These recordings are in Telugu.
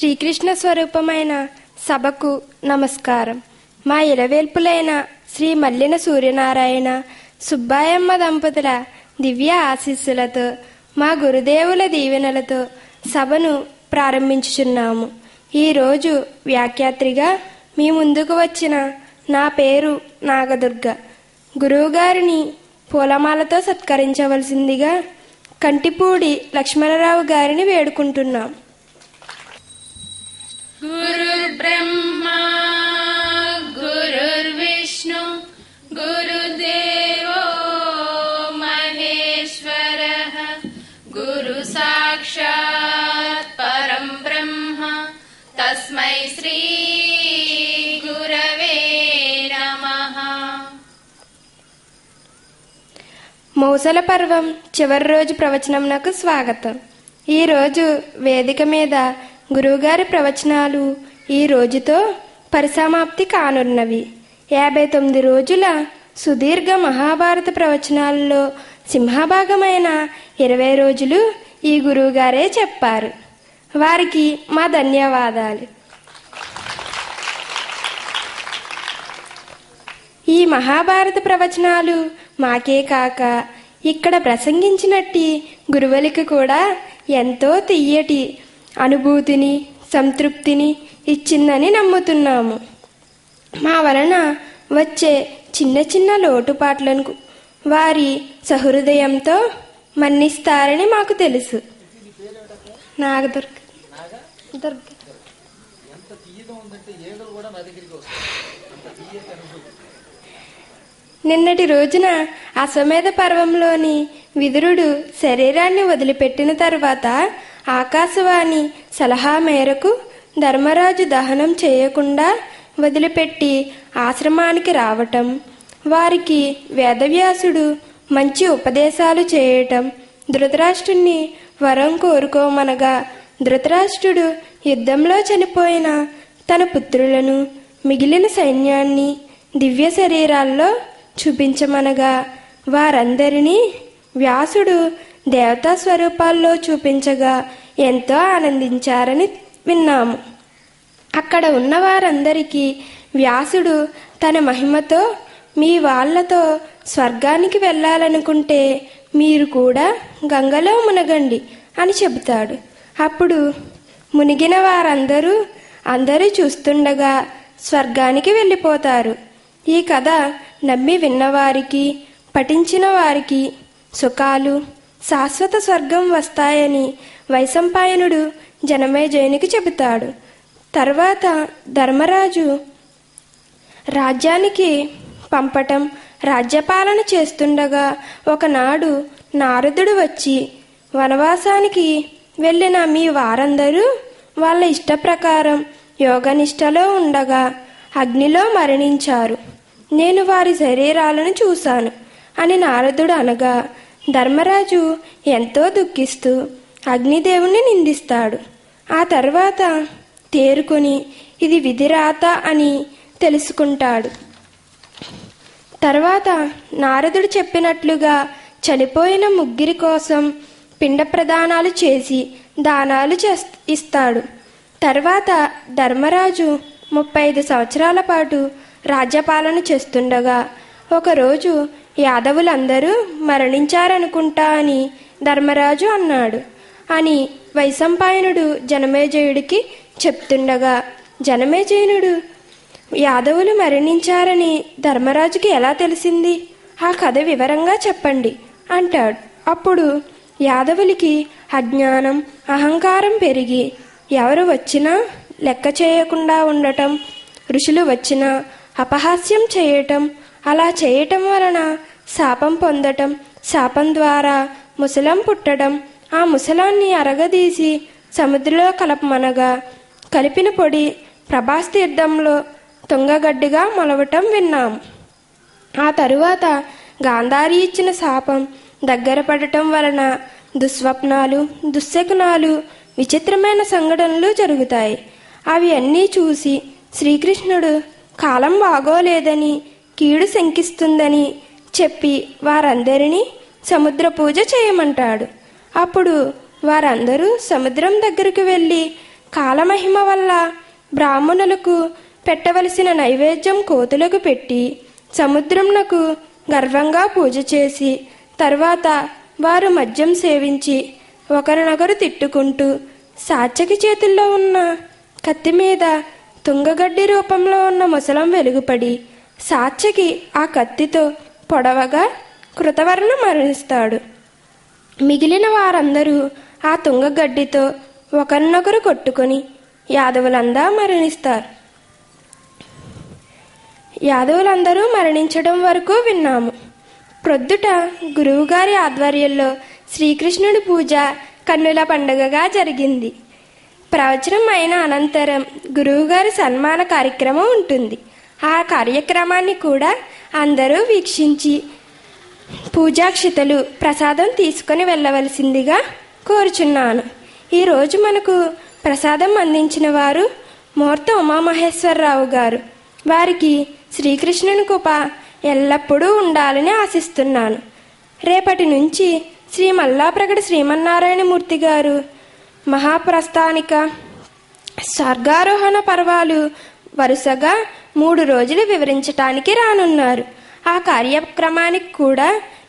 శ్రీకృష్ణ స్వరూపమైన సభకు నమస్కారం. మా ఇలవేల్పులైన శ్రీ మల్లిన సూర్యనారాయణ సుబ్బాయమ్మ దంపతుల దివ్య ఆశీస్సులతో మా గురుదేవుల దీవెనలతో సభను ప్రారంభించుచున్నాము. ఈరోజు వ్యాఖ్యాత్రిగా మీ ముందుకు వచ్చిన నా పేరు నాగదుర్గ. గురువుగారిని పూలమాలతో సత్కరించవలసిందిగా కంటిపూడి లక్ష్మణరావు గారిని వేడుకుంటున్నాం. గురుర్ బ్రహ్మ గురుర్ విష్ణు గురుదేవో మహేశ్వరః గురు సాక్షాత్ పరం బ్రహ్మ తస్మై శ్రీ గురవే నమః. మౌసల పర్వం చివరి రోజు ప్రవచనంనకు స్వాగతం. ఈరోజు వేదిక మీద గురువుగారి ప్రవచనాలు ఈ రోజుతో పరిసమాప్తి కానున్నవి. 59 రోజుల సుదీర్ఘ మహాభారత ప్రవచనాలలో సింహభాగమైన 20 రోజులు ఈ గురువుగారే చెప్పారు. వారికి మా ధన్యవాదాలు. ఈ మహాభారత ప్రవచనాలు మాకే కాక ఇక్కడ ప్రసంగించినట్టి గురువులకి కూడా ఎంతో తియ్యటి అనుభూతిని సంతృప్తిని ఇచ్చిందని నమ్ముతున్నాము. మా వలన వచ్చే చిన్న చిన్న లోటుపాట్లను వారి సహృదయంతో మన్నిస్తారని మాకు తెలుసు. నాగదుర్గ. నిన్నటి రోజున అశ్వమేధ పర్వంలోని విదురుడు శరీరాన్ని వదిలిపెట్టిన తర్వాత ఆకాశవాణి సలహా మేరకు ధర్మరాజు దహనం చేయకుండా వదిలిపెట్టి ఆశ్రమానికి రావటం, వారికి వేదవ్యాసుడు మంచి ఉపదేశాలు చేయటం, ధృతరాష్ట్రుణ్ణి వరం కోరుకోమనగా ధృతరాష్ట్రుడు యుద్ధంలో చనిపోయిన తన పుత్రులను మిగిలిన సైన్యాన్ని దివ్య శరీరాల్లో చూపించమనగా వారందరినీ వ్యాసుడు దేవతా స్వరూపాల్లో చూపించగా ఎంతో ఆనందించారని విన్నాము. అక్కడ ఉన్న వారందరికీ వ్యాసుడు తన మహిమతో మీ వాళ్లతో స్వర్గానికి వెళ్ళాలనుకుంటే మీరు కూడా గంగలో మునగండి అని చెబుతాడు. అప్పుడు మునిగిన అందరూ చూస్తుండగా స్వర్గానికి వెళ్ళిపోతారు. ఈ కథ నమ్మి విన్నవారికి పఠించిన వారికి సుఖాలు శాశ్వత స్వర్గం వస్తాయని వైశంపాయనుడు జనమేజయునికి చెబుతాడు. తర్వాత ధర్మరాజు రాజ్యానికి పంపటం రాజ్యపాలన చేస్తుండగా ఒకనాడు నారదుడు వచ్చి వనవాసానికి వెళ్ళిన మీ వారందరూ వాళ్ళ ఇష్టప్రకారం యోగనిష్టలో ఉండగా అగ్నిలో మరణించారు. నేను వారి శరీరాలను చూశాను అని నారదుడు అనగా ధర్మరాజు ఎంతో దుఃఖిస్తూ అగ్నిదేవుణ్ణి నిందిస్తాడు. ఆ తర్వాత తేరుకొని ఇది విధిరాత అని తెలుసుకుంటాడు. తర్వాత నారదుడు చెప్పినట్లుగా చనిపోయిన ముగ్గురి కోసం పిండ ప్రదానాలు చేసి దానాలు ఇస్తాడు. తర్వాత ధర్మరాజు 35 సంవత్సరాల పాటు రాజ్యపాలన చేస్తుండగా ఒకరోజు యాదవులందరూ మరణించారనుకుంటా అని ధర్మరాజు అన్నాడు అని వైశంపాయనుడు జనమేజయుడికి చెప్తుండగా జనమేజయునుడు యాదవులు మరణించారని ధర్మరాజుకి ఎలా తెలిసింది? ఆ కథ వివరంగా చెప్పండి అంటాడు. అప్పుడు యాదవులకి అజ్ఞానం అహంకారం పెరిగి ఎవరు వచ్చినా లెక్క చేయకుండా ఉండటం, ఋషులు వచ్చినా అపహాస్యం చేయటం, అలా చేయటం వలన శాపం పొందటం, శాపం ద్వారా ముసలం పుట్టడం, ఆ ముసలాన్ని అరగదీసి సముద్రంలో కలపమనగా కలిపిన పొడి ప్రభాస్ తీర్థంలో తుంగగడ్డిగా మొలవటం విన్నాం. ఆ తరువాత గాంధారి ఇచ్చిన శాపం దగ్గర పడటం వలన దుస్వప్నాలు దుశ్శకునాలు విచిత్రమైన సంఘటనలు జరుగుతాయి. అవి అన్నీ చూసి శ్రీకృష్ణుడు కాలం బాగోలేదని కీడు శంకిస్తుందని చెప్పి వారందరినీ సముద్ర పూజ చేయమంటాడు. అప్పుడు వారందరూ సముద్రం దగ్గరికి వెళ్ళి కాలమహిమ వల్ల బ్రాహ్మణులకు పెట్టవలసిన నైవేద్యం కోతులకు పెట్టి సముద్రంనకు గర్వంగా పూజ చేసి తర్వాత వారు మద్యం సేవించి ఒకరినొకరు తిట్టుకుంటూ సాత్యకి చేతుల్లో ఉన్న కత్తి మీద తుంగగడ్డి రూపంలో ఉన్న ముసలం వెలుగుపడి సాత్యకి ఆ కత్తితో పొడవగా కృతవర్ణ మరణిస్తాడు. మిగిలిన వారందరూ ఆ తుంగగడ్డితో ఒకరినొకరు కొట్టుకొని యాదవులందా మరణిస్తారు. యాదవులందరూ మరణించడం వరకు విన్నాము. ప్రొద్దుట గురువుగారి ఆధ్వర్యంలో శ్రీకృష్ణుడి పూజ కన్నుల పండుగగా జరిగింది. ప్రవచనం అయిన అనంతరం గురువుగారి సన్మాన కార్యక్రమం ఉంటుంది. ఆ కార్యక్రమాన్ని కూడా అందరూ వీక్షించి పూజాక్షితలు ప్రసాదం తీసుకొని వెళ్ళవలసిందిగా కోరుచున్నాను. ఈరోజు మనకు ప్రసాదం అందించిన వారు మూర్త ఉమామహేశ్వరరావు గారు. వారికి శ్రీకృష్ణుని కృప ఎల్లప్పుడూ ఉండాలని ఆశిస్తున్నాను. రేపటి నుంచి శ్రీ మల్లాప్రగడ శ్రీమన్నారాయణమూర్తి గారు మహాప్రస్థానిక స్వర్గారోహణ పర్వాలు వరుసగా 3 రోజులు వివరించటానికి రానున్నారు. ఆ కార్యక్రమానికి కూడా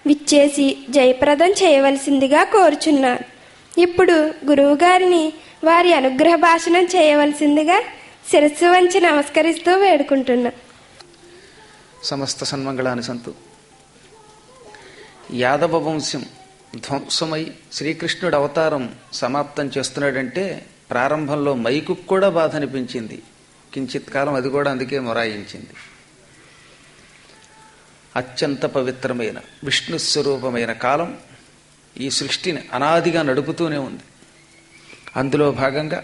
విచ్చేసి జయప్రదం చేయవలసిందిగా కోరుచున్నాను. ఇప్పుడు గురువుగారిని వారి అనుగ్రహ భాషణం చేయవలసిందిగా శిరస్సు వంచి నమస్కరిస్తూ వేడుకుంటున్నా. సమస్త సన్మంగళాన్ని సంతు. యాదవ వంశం ధ్వంసమై శ్రీకృష్ణుడు అవతారం సమాప్తం చేస్తున్నాడంటే ప్రారంభంలో మైకు కూడా బాధ అనిపించింది. కించిత్ కాలం అది కూడా అందుకే మొరాయించింది. అత్యంత పవిత్రమైన విష్ణు స్వరూపమైన కాలం ఈ సృష్టిని అనాదిగా నడుపుతూనే ఉంది. అందులో భాగంగా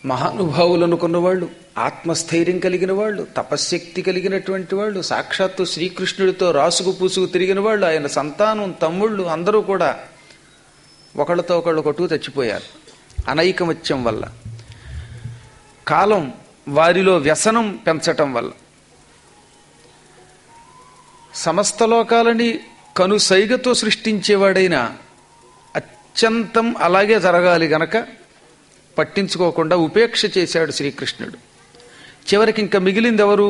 మహానుభావులు అనుకున్నవాళ్ళు, ఆత్మస్థైర్యం కలిగిన వాళ్ళు, తపశ్శక్తి కలిగినటువంటి వాళ్ళు, సాక్షాత్తు శ్రీకృష్ణుడితో రాసుకు పూసుకు తిరిగిన వాళ్ళు, ఆయన సంతానం, తమ్ముళ్ళు అందరూ కూడా ఒకళ్ళతో ఒకళ్ళు కొట్టుకు చచ్చిపోయారు అనైకమత్యం వల్ల. కాలం వారిలో వ్యసనం పెంచటం వల్ల. సమస్త లోకాలని కనుసైగతో సృష్టించేవాడైనా అత్యంతం అలాగే జరగాలి గనక పట్టించుకోకుండా ఉపేక్ష చేశాడు శ్రీకృష్ణుడు. చివరికి ఇంకా మిగిలింది ఎవరు?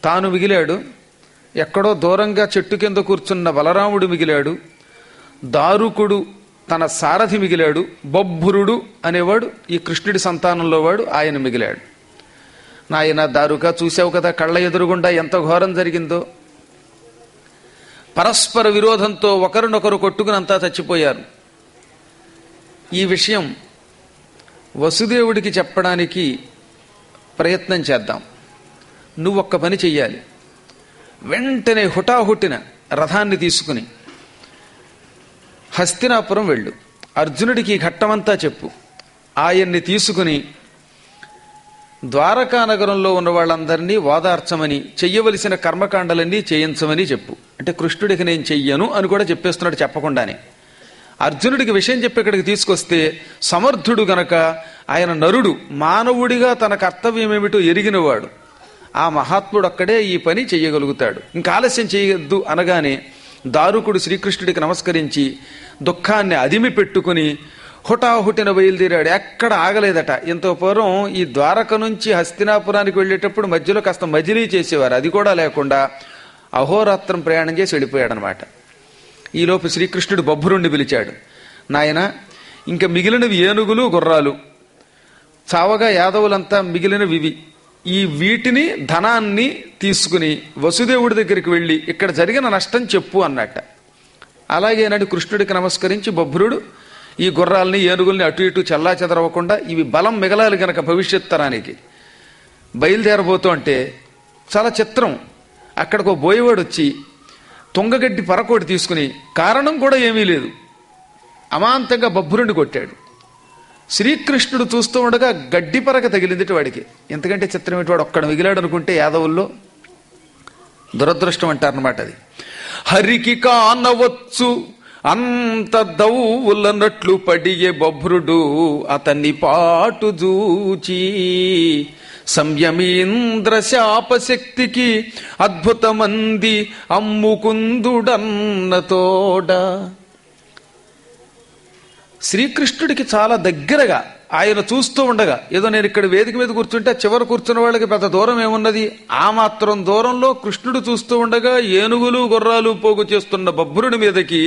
తాను మిగిలాడు. ఎక్కడో దూరంగా చెట్టు కింద కూర్చున్న బలరాముడు మిగిలాడు. దారుకుడు తన సారథి మిగిలాడు. బొబ్బురుడు అనేవాడు ఈ కృష్ణుడి సంతానంలో వాడు, ఆయన మిగిలాడు. నాయన దారుక, చూసావు కదా కళ్ళ ఎదురుగుండా ఎంత ఘోరం జరిగిందో. పరస్పర విరోధంతో ఒకరినొకరు కొట్టుకుని అంతా చచ్చిపోయారు. ఈ విషయం వసుదేవుడికి చెప్పడానికి ప్రయత్నం చేద్దాం. నువ్వు ఒక్క పని చెయ్యాలి. వెంటనే హుటాహుటిన రథాన్ని తీసుకుని హస్తినాపురం వెళ్ళు. అర్జునుడికి ఈ ఘట్టమంతా చెప్పు. ఆయన్ని తీసుకుని ద్వారకా నగరంలో ఉన్న వాళ్ళందరినీ ఓదార్చమని, చెయ్యవలసిన కర్మకాండలన్నీ చేయించమని చెప్పు. అంటే కృష్ణుడికి నేను చెయ్యను అని కూడా చెప్పేస్తున్నాడు చెప్పకుండానే. అర్జునుడికి విషయం చెప్పి ఇక్కడికి తీసుకొస్తే సమర్థుడు గనక ఆయన నరుడు, మానవుడిగా తన కర్తవ్యం ఏమిటో ఎరిగినవాడు. ఆ మహాత్ముడు అక్కడే ఈ పని చెయ్యగలుగుతాడు. ఇంకా ఆలస్యం చేయొద్దు అనగానే దారుకుడు శ్రీకృష్ణుడికి నమస్కరించి దుఃఖాన్ని అదిమి పెట్టుకుని హుటాహుటిన బయలుదేరాడు. ఎక్కడ ఆగలేదట. ఇంత పూర్వం ఈ ద్వారక నుంచి హస్తినాపురానికి వెళ్ళేటప్పుడు మధ్యలో కాస్త మజిలీ చేసేవారు. అది కూడా లేకుండా అహోరాత్రం ప్రయాణం చేసి వెళ్ళిపోయాడనమాట. ఈలోపు శ్రీకృష్ణుడు బొబ్బురుణ్ణి పిలిచాడు. నాయన, ఇంకా మిగిలినవి ఏనుగులు, గుర్రాలు. చావగా యాదవులంతా మిగిలినవి. ఈ వీటిని, ధనాన్ని తీసుకుని వసుదేవుడి దగ్గరికి వెళ్ళి ఇక్కడ జరిగిన నష్టం చెప్పు అన్నట్ట. అలాగేనాడు కృష్ణుడికి నమస్కరించి బొబ్బురుడు ఈ గుర్రాలని, ఏనుగుల్ని అటు ఇటు చల్లా చెదరవకుండా ఇవి బలం మిగలాలి గనక భవిష్యత్ తరానికి బయలుదేరబోతూ అంటే చాలా చిత్రం. అక్కడికి ఓ బోయేవాడు వచ్చి తుంగగడ్డి పరకోటి తీసుకుని, కారణం కూడా ఏమీ లేదు, అమాంతంగా బొబ్బురుండి కొట్టాడు. శ్రీకృష్ణుడు చూస్తూ ఉండగా గడ్డి పరక తగిలిందిటి వాడికి. ఎందుకంటే చిత్రం ఏంటి, వాడు ఒక్కడ మిగిలాడు అనుకుంటే యాదవుల్లో దురదృష్టం అంటారనమాట. అది హరికి కానవచ్చు అంత దౌవులన్నట్లు పడియే బొభ్రుడు అతన్ని పాటు జూచి సంయమీంద్ర శాపశక్తికి అద్భుతమంది అమ్ముకుందుడన్నతోడ. శ్రీకృష్ణుడికి చాలా దగ్గరగా ఆయన చూస్తూ ఉండగా, ఏదో నేను ఇక్కడ వేదిక మీద కూర్చుంటే చివరి కూర్చున్న వాళ్ళకి పెద్ద దూరం ఏమున్నది, ఆ మాత్రం దూరంలో కృష్ణుడు చూస్తూ ఉండగా ఏనుగులు గుర్రాలు పోగు చేస్తున్న బొబ్బురుడి మీదకి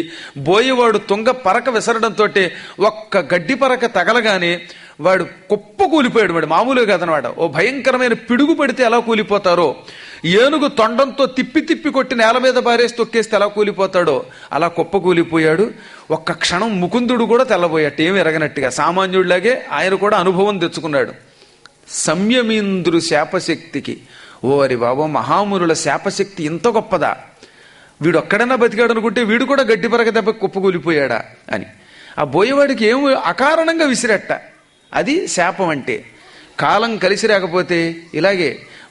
బోయేవాడు తుంగ పరక విసరడంతో ఒక్క గడ్డి పరక తగలగానే వాడు కుప్ప కూలిపోయాడు. వాడు మామూలుగా కాదనమాట. ఓ భయంకరమైన పిడుగు పడితే ఎలా కూలిపోతారో, ఏనుగు తొండంతో తిప్పి తిప్పి కొట్టి నేల మీద బారేసి తొక్కేస్తే ఎలా కూలిపోతాడో అలా కుప్ప కూలిపోయాడు. ఒక్క క్షణం ముకుందుడు కూడా తెల్లబోయాడు, ఏమి ఎరగనట్టుగా. సామాన్యుడిలాగే ఆయన కూడా అనుభవం తెచ్చుకున్నాడు. సంయమీంద్రు శాపశక్తికి, ఓరి బాబా, మహామునుల శాపశక్తి ఇంత గొప్పదా, వీడు ఒక్కడన్నా బతికాడు అనుకుంటే వీడు కూడా గడ్డి పరక దెబ్బ కుప్పకూలిపోయాడా అని. ఆ బోయేవాడికి ఏమి అకారణంగా విసిరట్ట. అది శాపం అంటే. కాలం కలిసి రాకపోతే ఇలాగే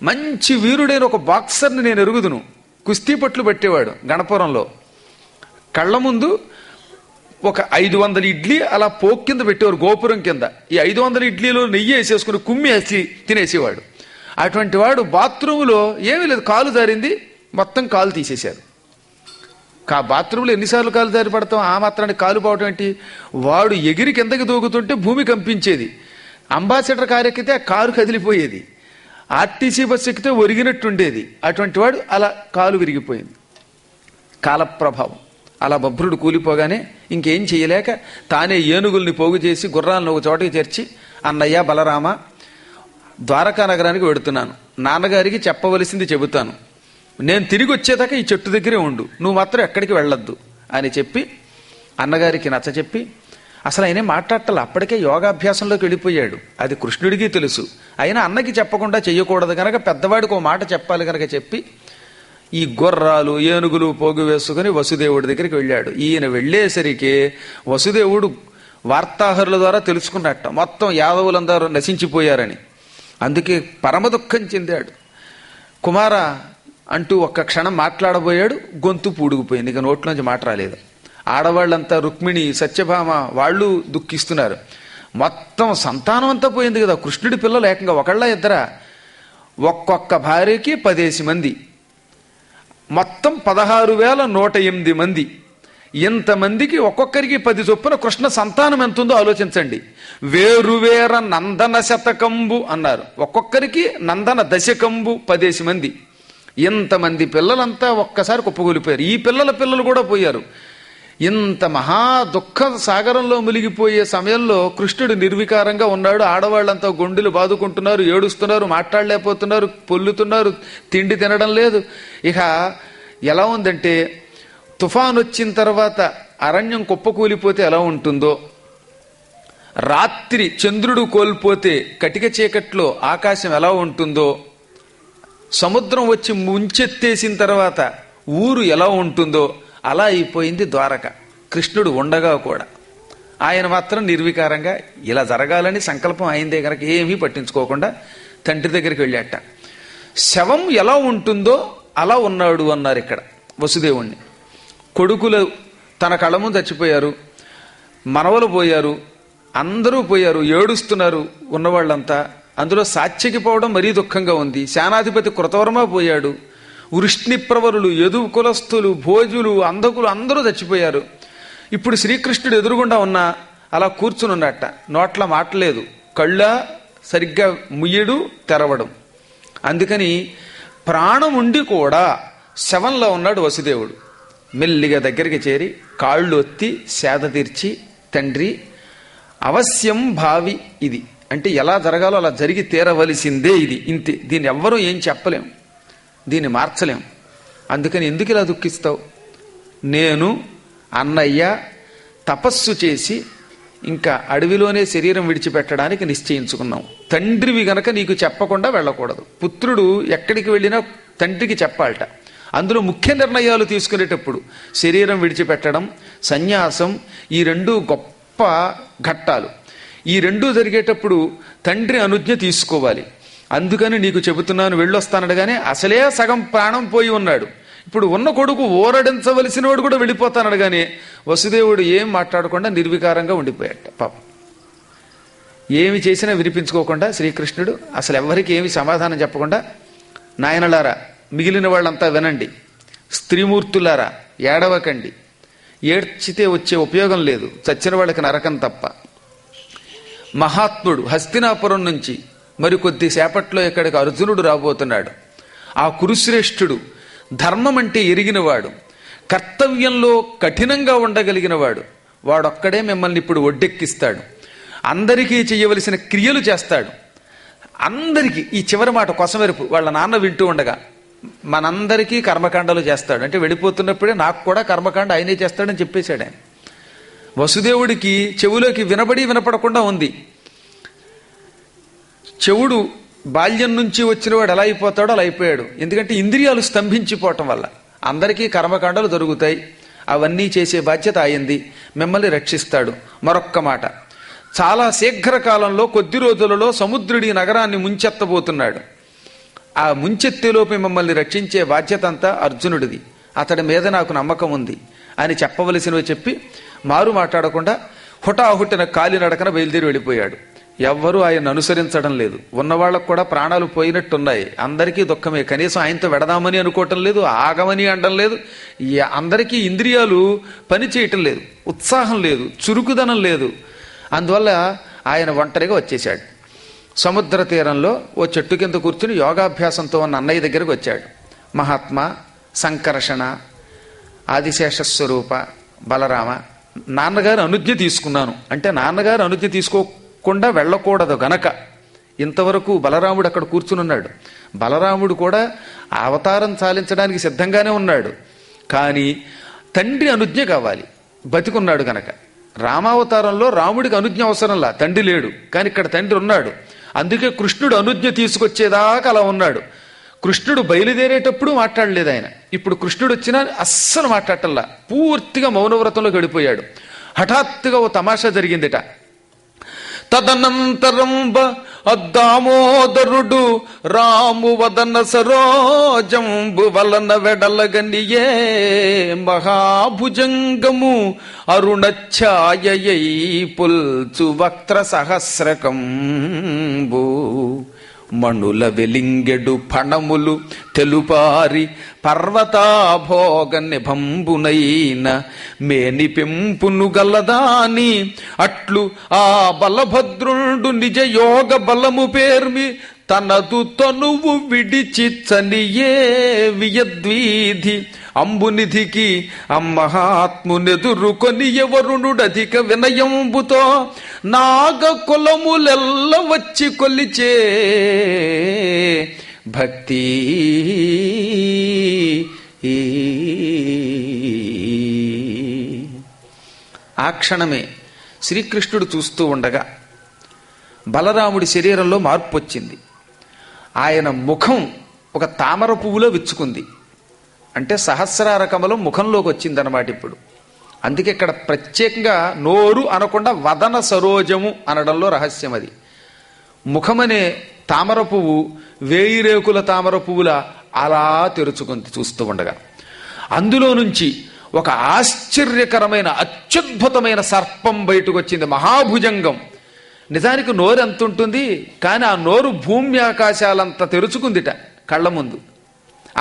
మంచి వీరుడైన ఒక బాక్సర్ని నేను ఎరుగుదును. కుస్తీ పట్లు పట్టేవాడు గణపురంలో. కళ్ళ ముందు ఒక 500 ఇడ్లీ అలా పోక్ కింద పెట్టేవారు గోపురం కింద. ఈ 500 ఇడ్లీలో నెయ్యి వేసేసుకుని కుమ్మి వేసి తినేసేవాడు. అటువంటి వాడు బాత్రూములో ఏమీ లేదు, కాలు జారింది, మొత్తం కాలు తీసేశారు. బాత్రూంలో ఎన్నిసార్లు కాలు జారి పడతాం, ఆ మాత్రానికి కాలు పోవటం ఏంటి. వాడు ఎగిరి కిందకి దూకుతుంటే భూమి కంపించేది. అంబాసిడర్ కారు ఎక్కితే ఆ కారు కదిలిపోయేది. ఆర్టీసీ బస్సు ఎక్కితే ఒరిగినట్టుండేది. అటువంటి వాడు అలా కాలు విరిగిపోయింది. కాలప్రభావం. అలా బభ్రుడు కూలిపోగానే ఇంకేం చేయలేక తానే ఏనుగుల్ని పోగు చేసి గుర్రాలను ఒక చోటకి చేర్చి, అన్నయ్య బలరామ, ద్వారకా నగరానికి వెడుతున్నాను, నాన్నగారికి చెప్పవలసింది చెబుతాను, నేను తిరిగి వచ్చేదాకా ఈ చెట్టు దగ్గరే ఉండు, నువ్వు మాత్రం ఎక్కడికి వెళ్ళొద్దు అని చెప్పి అన్నగారికి నచ్చ చెప్పి, అసలు ఆయనే మాట్లాడటం అప్పటికే యోగాభ్యాసంలోకి వెళ్ళిపోయాడు. అది కృష్ణుడికి తెలుసు. అయినా అన్నకి చెప్పకుండా చెయ్యకూడదు కనుక పెద్దవాడికి ఓ మాట చెప్పాలి కనుక చెప్పి ఈ గుర్రాలు ఏనుగులు పోగు వేసుకుని వసుదేవుడి దగ్గరికి వెళ్ళాడు. ఈయన వెళ్ళేసరికి వసుదేవుడు వార్తాహరుల ద్వారా తెలుసుకున్నట్ట మొత్తం యాదవులందరూ నశించిపోయారని. అందుకే పరమ దుఃఖం చెందాడు. కుమార అంటూ ఒక్క క్షణం మాట్లాడబోయాడు, గొంతు పూడుకుపోయింది, ఇక నోట్లోంచి మాట రాలేదు. ఆడవాళ్ళంతా రుక్మిణి సత్యభామ వాళ్ళు దుఃఖిస్తున్నారు. మొత్తం సంతానం అంతా పోయింది కదా. కృష్ణుడి పిల్లలు ఏకంగా ఒకళ్ళ ఇద్దరా, ఒక్కొక్క భార్యకి 10 మంది, మొత్తం 16,108 మంది. ఇంతమందికి ఒక్కొక్కరికి 10 చొప్పున కృష్ణ సంతానం ఎంతుందో ఆలోచించండి. వేరువేర నందన శతకంబు అన్నారు. ఒక్కొక్కరికి నందన దశకంబు 10 మంది. ఇంతమంది పిల్లలంతా ఒక్కసారి కుప్పకూలిపోయారు. ఈ పిల్లలు కూడా పోయారు. ఇంత మహా దుఃఖ సాగరంలో మునిగిపోయే సమయంలో కృష్ణుడు నిర్వికారంగా ఉన్నాడు. ఆడవాళ్ళంతా గుండెలు బాదుకుంటున్నారు, ఏడుస్తున్నారు, మాట్లాడలేకపోతున్నారు, పొల్లుతున్నారు, తిండి తినడం లేదు. ఇక ఎలా ఉందంటే, తుఫాన్ వచ్చిన తర్వాత అరణ్యం కుప్పకూలిపోతే ఎలా ఉంటుందో, రాత్రి చంద్రుడు కోల్పోతే కటిక చీకట్లో ఆకాశం ఎలా ఉంటుందో, సముద్రం వచ్చి ముంచెత్తేసిన తర్వాత ఊరు ఎలా ఉంటుందో అలా అయిపోయింది ద్వారక. కృష్ణుడు ఉండగా కూడా ఆయన మాత్రం నిర్వికారంగా ఇలా జరగాలని సంకల్పం అయిందే కనుక ఏమీ పట్టించుకోకుండా తండ్రి దగ్గరికి వెళ్ళాట. శవం ఎలా ఉంటుందో అలా ఉన్నాడు అన్నారు ఇక్కడ వసుదేవుణ్ణి. కొడుకులు తన కళ్ళ ముందు చచ్చిపోయారు, మనవలు పోయారు, అందరూ పోయారు, ఏడుస్తున్నారు ఉన్నవాళ్ళంతా. అందులో సాత్యకి పోవడం మరీ దుఃఖంగా ఉంది. సేనాధిపతి కృతవర్మ పోయాడు, వృష్ణిప్రవరులు, యదు కులస్థులు, భోజులు, అంధకులు అందరూ చచ్చిపోయారు. ఇప్పుడు శ్రీకృష్ణుడు ఎదురుగుండా ఉన్నా అలా కూర్చుని ఉన్నట్ట. నోట్ల మాటలేదు, కళ్ళ సరిగ్గా ముయ్యడు, తెరవడం. అందుకని ప్రాణం ఉండి కూడా శవంలో ఉన్నాడు వసుదేవుడు. మెల్లిగా దగ్గరికి చేరి కాళ్ళు ఒత్తి సేద తీర్చి, తండ్రి అవశ్యం భావి ఇది, అంటే ఎలా జరగాలో అలా జరిగి తీరవలసిందే, ఇది ఇంతే, దీన్ని ఎవ్వరూ ఏం చెప్పలేం, దీన్ని మార్చలేం. అందుకని ఎందుకు ఇలా దుఃఖిస్తావు? నేను అన్నయ్య తపస్సు చేసి ఇంకా అడవిలోనే శరీరం విడిచిపెట్టడానికి నిశ్చయించుకున్నాం. తండ్రివి గనక నీకు చెప్పకుండా వెళ్ళకూడదు. పుత్రుడు ఎక్కడికి వెళ్ళినా తండ్రికి చెప్పాలట. అందులో ముఖ్య నిర్ణయాలు తీసుకునేటప్పుడు శరీరం విడిచిపెట్టడం, సన్యాసం, ఈ 2 గొప్ప ఘట్టాలు. ఈ 2 జరిగేటప్పుడు తండ్రి అనుజ్ఞ తీసుకోవాలి. అందుకని నీకు చెబుతున్నాను వెళ్ళొస్తానడగానే అసలే సగం ప్రాణం పోయి ఉన్నాడు. ఇప్పుడు ఉన్న కొడుకు ఓరడించవలసిన వాడు కూడా వెళ్ళిపోతానడగానే వసుదేవుడు ఏం మాట్లాడకుండా నిర్వికారంగా ఉండిపోయాట. పాపం ఏమి చేసినా వినిపించుకోకుండా శ్రీకృష్ణుడు అసలు ఎవ్వరికి ఏమి సమాధానం చెప్పకుండా, నాయనలారా మిగిలిన వాళ్ళంతా వినండి, స్త్రీమూర్తులారా ఏడవకండి, ఏడ్చితే వచ్చే ఉపయోగం లేదు, చచ్చిన వాళ్ళకి నరకం తప్ప. మహాత్ముడు హస్తినాపురం నుంచి మరి కొద్దిసేపట్లో ఇక్కడికి అర్జునుడు రాబోతున్నాడు. ఆ కురుశ్రేష్ఠుడు ధర్మం అంటే ఎరిగినవాడు, కర్తవ్యంలో కఠినంగా ఉండగలిగినవాడు. వాడొక్కడే మిమ్మల్ని ఇప్పుడు ఒడ్డెక్కిస్తాడు, అందరికీ చేయవలసిన క్రియలు చేస్తాడు. అందరికీ ఈ చివరి మాట కొసమెరుపు వాళ్ళ నాన్న వింటూ ఉండగా మనందరికీ కర్మకాండలు చేస్తాడు. అంటే వెళ్ళిపోతున్నప్పుడే నాకు కూడా కర్మకాండ ఆయనే చేస్తాడని చెప్పేశాడు ఆయన. వసుదేవుడికి చెవులోకి వినబడి వినపడకుండా ఉంది. చెవుడు బాల్యం నుంచి వచ్చినవాడు ఎలా అయిపోతాడో అలా అయిపోయాడు. ఎందుకంటే ఇంద్రియాలు స్తంభించిపోవటం వల్ల అందరికీ కర్మకాండలు జరుగుతాయి. అవన్నీ చేసే బాధ్యత అయింది. మిమ్మల్ని రక్షిస్తాడు. మరొక్క మాట, చాలా శీఘ్రకాలంలో కొద్ది రోజులలో సముద్రుడి నగరాన్ని ముంచెత్తబోతున్నాడు. ఆ ముంచెత్తేలోపు మిమ్మల్ని రక్షించే బాధ్యత అంతా అర్జునుడిది. అతడి మీద నాకు నమ్మకం ఉంది అని చెప్పవలసినవి చెప్పి మారు మాట్లాడకుండా హుటాహుటిన కాలినడకన బయలుదేరి వెళ్ళిపోయాడు. ఎవ్వరూ ఆయన అనుసరించడం లేదు. ఉన్నవాళ్లకు కూడా ప్రాణాలు పోయినట్టున్నాయి. అందరికీ దుఃఖమే. కనీసం ఆయనతో వెడదామని అనుకోవటం లేదు, ఆగమని అనడం లేదు. అందరికీ ఇంద్రియాలు పని చేయటం లేదు, ఉత్సాహం లేదు, చురుకుదనం లేదు. అందువల్ల ఆయన ఒంటరిగా వచ్చేశాడు. సముద్ర తీరంలో ఓ చెట్టు కింద కూర్చుని యోగాభ్యాసంతో ఉన్న అన్నయ్య దగ్గరకు వచ్చాడు. మహాత్మా, సంకర్షణ, ఆదిశేషస్వరూప, బలరామ, నాన్నగారు అనుజ్ఞ తీసుకున్నాను అంటే నాన్నగారు అనుజ్ఞ తీసుకోకుండా వెళ్ళకూడదు గనక ఇంతవరకు బలరాముడు అక్కడ కూర్చునున్నాడు. బలరాముడు కూడా అవతారం చాలించడానికి సిద్ధంగానే ఉన్నాడు. కానీ తండ్రి అనుజ్ఞ కావాలి, బతికున్నాడు గనక. రామావతారంలో రాముడికి అనుజ్ఞ అవసరంలా, తండ్రి లేడు. కానీ ఇక్కడ తండ్రి ఉన్నాడు. అందుకే కృష్ణుడు అనుజ్ఞ తీసుకొచ్చేదాకా అలా ఉన్నాడు. కృష్ణుడు బయలుదేరేటప్పుడు మాట్లాడలేదు ఆయన. ఇప్పుడు కృష్ణుడు వచ్చినా అస్సలు మాట్లాడటంలా, పూర్తిగా మౌనవ్రతంలో గడిపోయాడు. హఠాత్తుగా ఓ తమాషా జరిగిందిట. తదనంతరంబ అద్దామోదరుడు రాము వదన సరోజంబు వలన వెడలగనియే మహాభుజంగము అరుణఛాయై పుల్చు వక్త్ర సహస్రకంబు మణుల వెలింగెడు ఫణములు తెలుపారి పర్వతాభోగ నిభంబునైన మేని పెంపును గలదాని అట్లు ఆ బలభద్రుండు నిజ యోగ బలము పేర్మి తనదు తనువు విడిచిచ్చనియే వియద్వీధి అంబునిధికి అమ్మహాత్మునెదురుకొని ఎవరునుడధిక వినయంబుతో నాగ కులములెల్ల వచ్చి కొలిచే భక్తి ఆ క్షణమే శ్రీకృష్ణుడు చూస్తూ ఉండగా బలరాముడి శరీరంలో మార్పు వచ్చింది. ఆయన ముఖం ఒక తామర పువ్వులో విచ్చుకుంది. అంటే సహస్రార కమలం ముఖంలోకి వచ్చిందనమాట. ఇప్పుడు అందుకే ఇక్కడ ప్రత్యేకంగా నోరు అనకుండా వదన సరోజము అనడంలో రహస్యం అది. ముఖమనే తామర పువ్వు 1000 రేకుల తామర పువ్వుల అలా తెరుచుకుంది చూస్తూ ఉండగా. అందులో నుంచి ఒక ఆశ్చర్యకరమైన అత్యద్భుతమైన సర్పం బయటకు వచ్చింది, మహాభుజంగం. నిజానికి నోరు ఎంత ఉంటుంది, కానీ ఆ నోరు భూమి ఆకాశాలంత తెరుచుకుందిట కళ్ళ ముందు.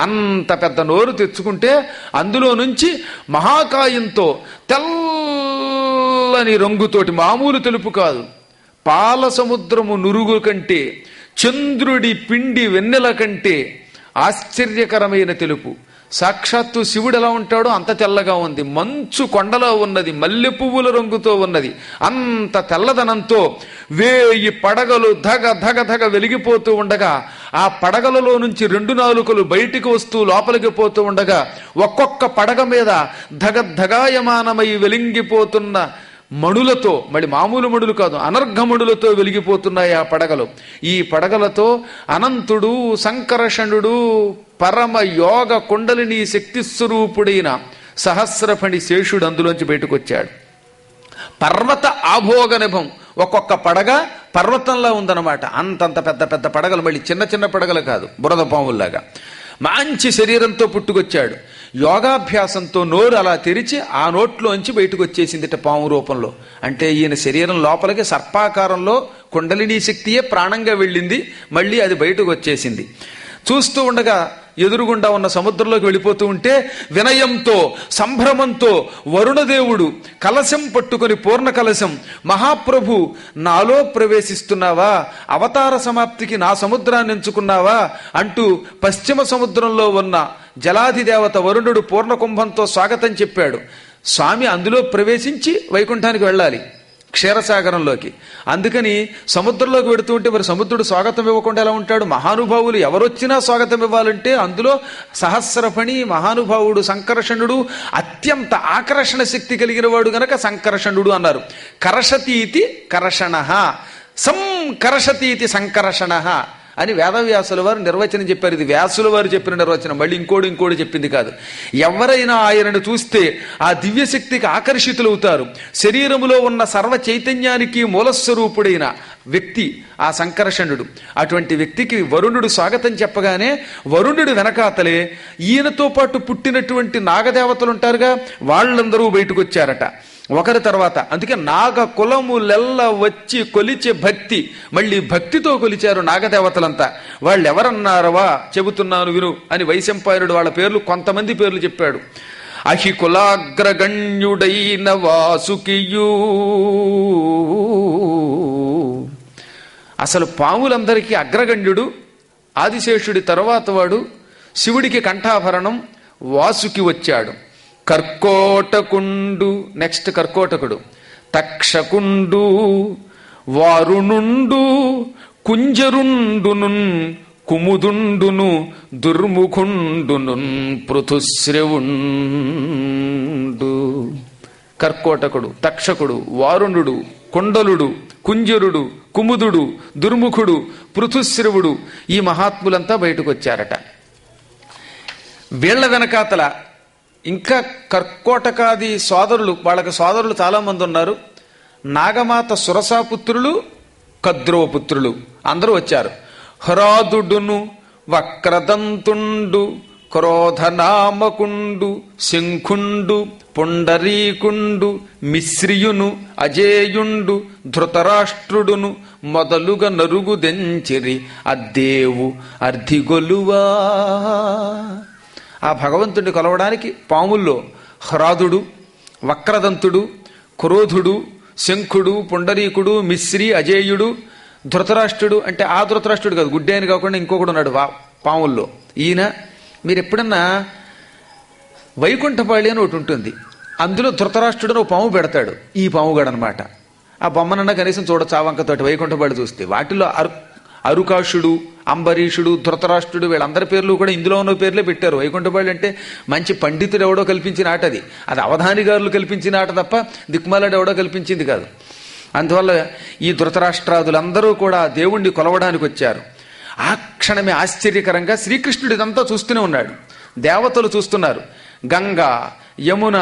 అంత పెద్ద నోరు తెచ్చుకుంటే అందులో నుంచి మహాకాయంతో తెల్లని రంగుతోటి, మామూలు తెలుపు కాదు, పాల సముద్రము నురుగు కంటే, చంద్రుడి పిండి వెన్నెల కంటే ఆశ్చర్యకరమైన తెలుపు. సాక్షాత్తు శివుడు ఎలా ఉంటాడో అంత తెల్లగా ఉంది. మంచు కొండలో ఉన్నది, మల్లె పువ్వుల రంగుతో ఉన్నది. అంత తెల్లదనంతో 1000 పడగలు ధగ ధగ ధగ వెలిగిపోతూ ఉండగా, ఆ పడగలలో నుంచి 2 నాలుకలు బయటికి వస్తూ లోపలికి పోతూ ఉండగా, ఒక్కొక్క పడగ మీద ధగ ధగాయమానమై వెలింగిపోతున్న మణులతో, మళ్ళీ మామూలు మణులు కాదు, అనర్ఘమణులతో వెలిగిపోతున్నాయి ఆ పడగలు. ఈ పడగలతో అనంతుడు, సంకర్షణుడు, పరమ యోగ కుండలిని శక్తి స్వరూపుడైన సహస్రఫణి శేషుడు అందులోంచి బయటకు వచ్చాడు. పర్వత ఆభోగ నిభం, ఒక్కొక్క పడగ పర్వతంలా ఉందన్నమాట. అంతంత పెద్ద పెద్ద పడగలు, మళ్ళీ చిన్న చిన్న పడగలు కాదు, బురద పాముల్లాగా. మంచి శరీరంతో పుట్టుకొచ్చాడు. యోగాభ్యాసంతో నోరు అలా తెరిచి ఆ నోట్లోంచి బయటకు వచ్చేసిందిట పాము రూపంలో. అంటే ఈయన శరీరం లోపలికి సర్పాకారంలో కుండలినీ శక్తియే ప్రాణంగా వెళ్ళింది, మళ్ళీ అది బయటకు వచ్చేసింది. చూస్తూ ఉండగా ఎదురుగుండా ఉన్న సముద్రంలోకి వెళ్ళిపోతూ ఉంటే వినయంతో సంభ్రమంతో వరుణదేవుడు కలశం పట్టుకొని పూర్ణ కలశం, మహాప్రభు నాలో ప్రవేశిస్తున్నావా, అవతార సమాప్తికి నా సముద్రాన్ని ఎంచుకున్నావా అంటూ పశ్చిమ సముద్రంలో ఉన్న జలాధిదేవత వరుణుడు పూర్ణ కుంభంతో స్వాగతం చెప్పాడు. స్వామి అందులో ప్రవేశించి వైకుంఠానికి వెళ్ళాలి, క్షీరసాగరంలోకి. అందుకని సముద్రంలోకి వెడుతూ ఉంటే మరి సముద్రుడు స్వాగతం ఇవ్వకుండా ఎలా ఉంటాడు? మహానుభావులు ఎవరొచ్చినా స్వాగతం ఇవ్వాలంటే అందులో సహస్రఫణి మహానుభావుడు సంకర్షణుడు అత్యంత ఆకర్షణ శక్తి కలిగిన వాడు గనక సంకర్షణుడు అన్నారు. కర్షతీతి కర్షణ, సంకర్షతీతి సంకర్షణ అని వేదవ్యాసుల వారు నిర్వచనం చెప్పారు. ఇది వ్యాసుల వారు చెప్పిన నిర్వచనం, మళ్ళీ ఇంకోటి చెప్పింది కాదు. ఎవరైనా ఆయనను చూస్తే ఆ దివ్యశక్తికి ఆకర్షితులవుతారు. శరీరములో ఉన్న సర్వ చైతన్యానికి మూలస్వరూపుడైన వ్యక్తి ఆ సంకర్షణుడు. అటువంటి వ్యక్తికి వరుణుడు స్వాగతం చెప్పగానే వరుణుడు వెనకాతలే ఈయనతో పాటు పుట్టినటువంటి నాగదేవతలు ఉంటారుగా, వాళ్ళందరూ బయటకు వచ్చారట ఒకరి తర్వాత. అందుకే నాగ కులములెల్ల వచ్చి కొలిచే భక్తి, మళ్ళీ భక్తితో కొలిచారు నాగదేవతలంతా. వాళ్ళు ఎవరన్నారవా చెబుతున్నాను విను అని వైశంపాయనుడు వాళ్ళ పేర్లు కొంతమంది పేర్లు చెప్పాడు. అహి కులాగ్రగణ్యుడైన వాసుకియూ, అసలు పాములందరికీ అగ్రగణ్యుడు, ఆదిశేషుడి తరువాత వాడు, శివుడికి కంఠాభరణం వాసుకి వచ్చాడు. కర్కోటకుండు, నెక్స్ట్ కర్కోటకుడు, తక్షకుండు, వారుణుండు, కుంజరుండును, కుముదుండును, దుర్ముఖుండును, పృథుశ్రవుండు. కర్కోటకుడు, తక్షకుడు, వారుణుడు, కుండలుడు, కుంజరుడు, కుముదుడు, దుర్ముఖుడు, పృథుశ్రవుడు ఈ మహాత్ములంతా బయటకు వచ్చారట. వీళ్ల వెనకాతల ఇంకా కర్కోటకాది సోదరులు, వాళ్ళకి సోదరులు చాలా మంది ఉన్నారు. నాగమాత సురసాపుత్రులు, కద్రోపుత్రులు అందరూ వచ్చారు. హ్రాదుడును, వక్రదంతుండు, క్రోధనామకుండు, శంఖుండు, పుండరీకుండు, మిశ్రియును, అజేయుండు, ధృతరాష్ట్రుడును మొదలుగా నరుగు దెంచిరి అద్దేవు అర్ధిగొలువా. ఆ భగవంతుడిని కొలవడానికి పాముల్లో హ్రాదుడు, వక్రదంతుడు, క్రోధుడు, శంఖుడు, పుండరీకుడు, మిశ్రి, అజేయుడు, ధృతరాష్ట్రుడు. అంటే ఆ ధృతరాష్ట్రుడు కాదు, గుడ్డేని కాకుండా ఇంకొకడు ఉన్నాడు పాముల్లో. ఈయన మీరు ఎప్పుడన్నా వైకుంఠపాళి అని ఒకటి ఉంటుంది, అందులో ధృతరాష్ట్రుడు ఒక పాము పెడతాడు, ఈ పాముగాడు అనమాట. ఆ బొమ్మనన్నా కనీసం చూడొచ్చు ఆ వంకతోటి వైకుంఠపాళి చూస్తే. వాటిలో అరుకాషుడు, అంబరీషుడు, ధృతరాష్ట్రుడు వీళ్ళందరి పేర్లు కూడా ఇందులో ఉన్న పేర్లే పెట్టారు. వైకుంఠపాళి అంటే మంచి పండితుడు ఎవడో కల్పించిన ఆట అది, అది అవధానిగారులు కల్పించిన ఆట తప్ప దిక్మాలాడు ఎవడో కల్పించింది కాదు. అందువల్ల ఈ ధృతరాష్ట్రాదులందరూ కూడా దేవుణ్ణి కొలవడానికి వచ్చారు. ఆ క్షణమే ఆశ్చర్యకరంగా శ్రీకృష్ణుడు ఇదంతా చూస్తూనే ఉన్నాడు. దేవతలు చూస్తున్నారు. గంగా, యమున,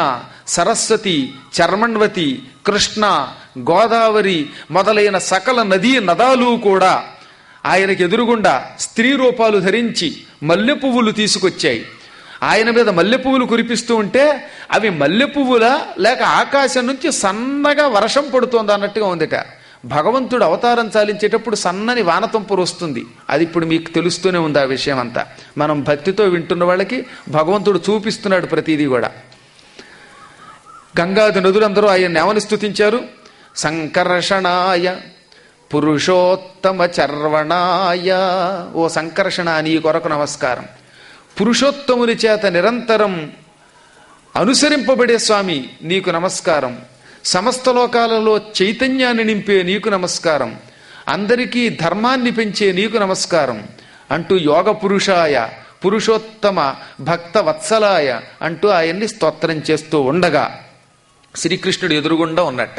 సరస్వతి, చర్మణ్వతి, కృష్ణ, గోదావరి మొదలైన సకల నదీ నదాలు కూడా ఆయనకి ఎదురుగుండా స్త్రీ రూపాలు ధరించి మల్లె పువ్వులు తీసుకొచ్చాయి. ఆయన మీద మల్లె పువ్వులు కురిపిస్తూ ఉంటే అవి మల్లె పువ్వులా లేక ఆకాశం నుంచి సన్నగా వర్షం పడుతోంది అన్నట్టుగా ఉందిట. భగవంతుడు అవతారం చాలించేటప్పుడు సన్నని వానతంపురు వస్తుంది, అది ఇప్పుడు మీకు తెలుస్తూనే ఉంది. ఆ విషయం అంతా మనం భక్తితో వింటున్న వాళ్ళకి భగవంతుడు చూపిస్తున్నాడు ప్రతిదీ కూడా. గంగాది నదులందరూ ఆయన్ని ఏమని స్తుతించారు? సంకర్షణాయ పురుషోత్తమ చర్వణాయ. ఓ సంకర్షణ, నీ కొరకు నమస్కారం. పురుషోత్తముని చేత నిరంతరం అనుసరింపబడే స్వామి నీకు నమస్కారం. సమస్త లోకాలలో చైతన్యాన్ని నింపే నీకు నమస్కారం. అందరికీ ధర్మాన్ని పెంచే నీకు నమస్కారం అంటూ యోగ పురుషాయ, పురుషోత్తమ భక్త వత్సలాయ అంటూ ఆయన్ని స్తోత్రం చేస్తూ ఉండగా శ్రీకృష్ణుడు ఎదురుగుండా ఉన్నట్ట.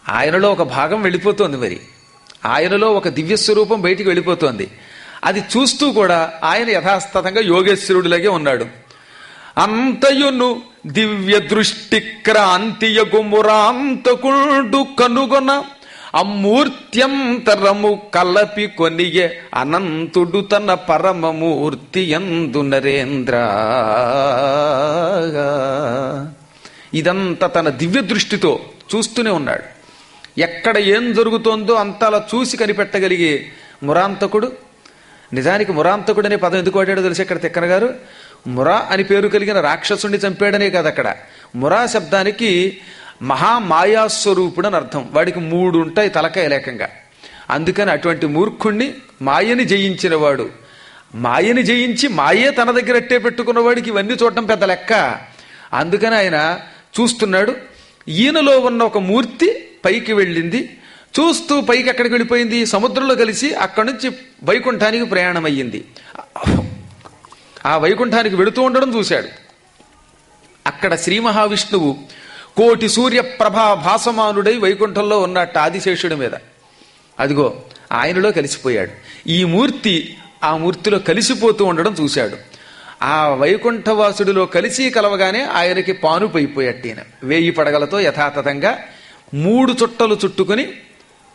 ఆయనలో ఒక భాగం వెళ్ళిపోతోంది, మరి ఆయనలో ఒక దివ్యస్వరూపం బయటికి వెళ్ళిపోతోంది. అది చూస్తూ కూడా ఆయన యథాస్థతంగా యోగేశ్వరుడిలాగే ఉన్నాడు. అంతయును దివ్య దృష్టి క్రాంతియగుమురాంతకుండు కనుగొన అమూర్త్యంతరము కలపి కొనియే అనంతుడు తన పరమమూర్తి యందు నరేంద్ర. ఇదంతా తన దివ్య దృష్టితో చూస్తూనే ఉన్నాడు. ఎక్కడ ఏం జరుగుతోందో అంతలా చూసి కనిపెట్టగలిగే మురాంతకుడు, నిజానికి మురాంతకుడు అనే పదం ఎందుకు వాడాడో తెలిసి ఇక్కడ తిక్కన గారు, మురా అని పేరు కలిగిన రాక్షసుణ్ణి చంపాడనే కాదు, అక్కడ మురా శబ్దానికి మహామాయాస్వరూపుడు అని అర్థం. వాడికి 3 ఉంటాయి తలకాయ లేకంగా. అందుకని అటువంటి మూర్ఖుణ్ణి మాయని జయించిన వాడు, మాయని జయించి మాయే తన దగ్గర అట్టే పెట్టుకున్న వాడికి ఇవన్నీ చూడటం పెద్ద లెక్క. అందుకని ఆయన చూస్తున్నాడు. ఈయనలో ఉన్న ఒక మూర్తి పైకి వెళ్ళింది. చూస్తూ పైకి ఎక్కడికి వెళ్ళిపోయింది, సముద్రంలో కలిసి అక్కడి నుంచి వైకుంఠానికి ప్రయాణం అయ్యింది. ఆ వైకుంఠానికి వెళుతూ ఉండడం చూశాడు. అక్కడ శ్రీ మహావిష్ణువు కోటి సూర్య ప్రభా భాసమానుడై వైకుంఠంలో ఉన్నట్టు ఆదిశేషుడి మీద. అదిగో ఆయనలో కలిసిపోయాడు. ఈ మూర్తి ఆ మూర్తిలో కలిసిపోతూ ఉండడం చూశాడు. ఆ వైకుంఠవాసుడిలో కలిసి కలవగానే ఆయనకి పానుపైపోయాడు. ఈయన 1000 పడగలతో యథాతథంగా 3 చుట్టలు చుట్టుకుని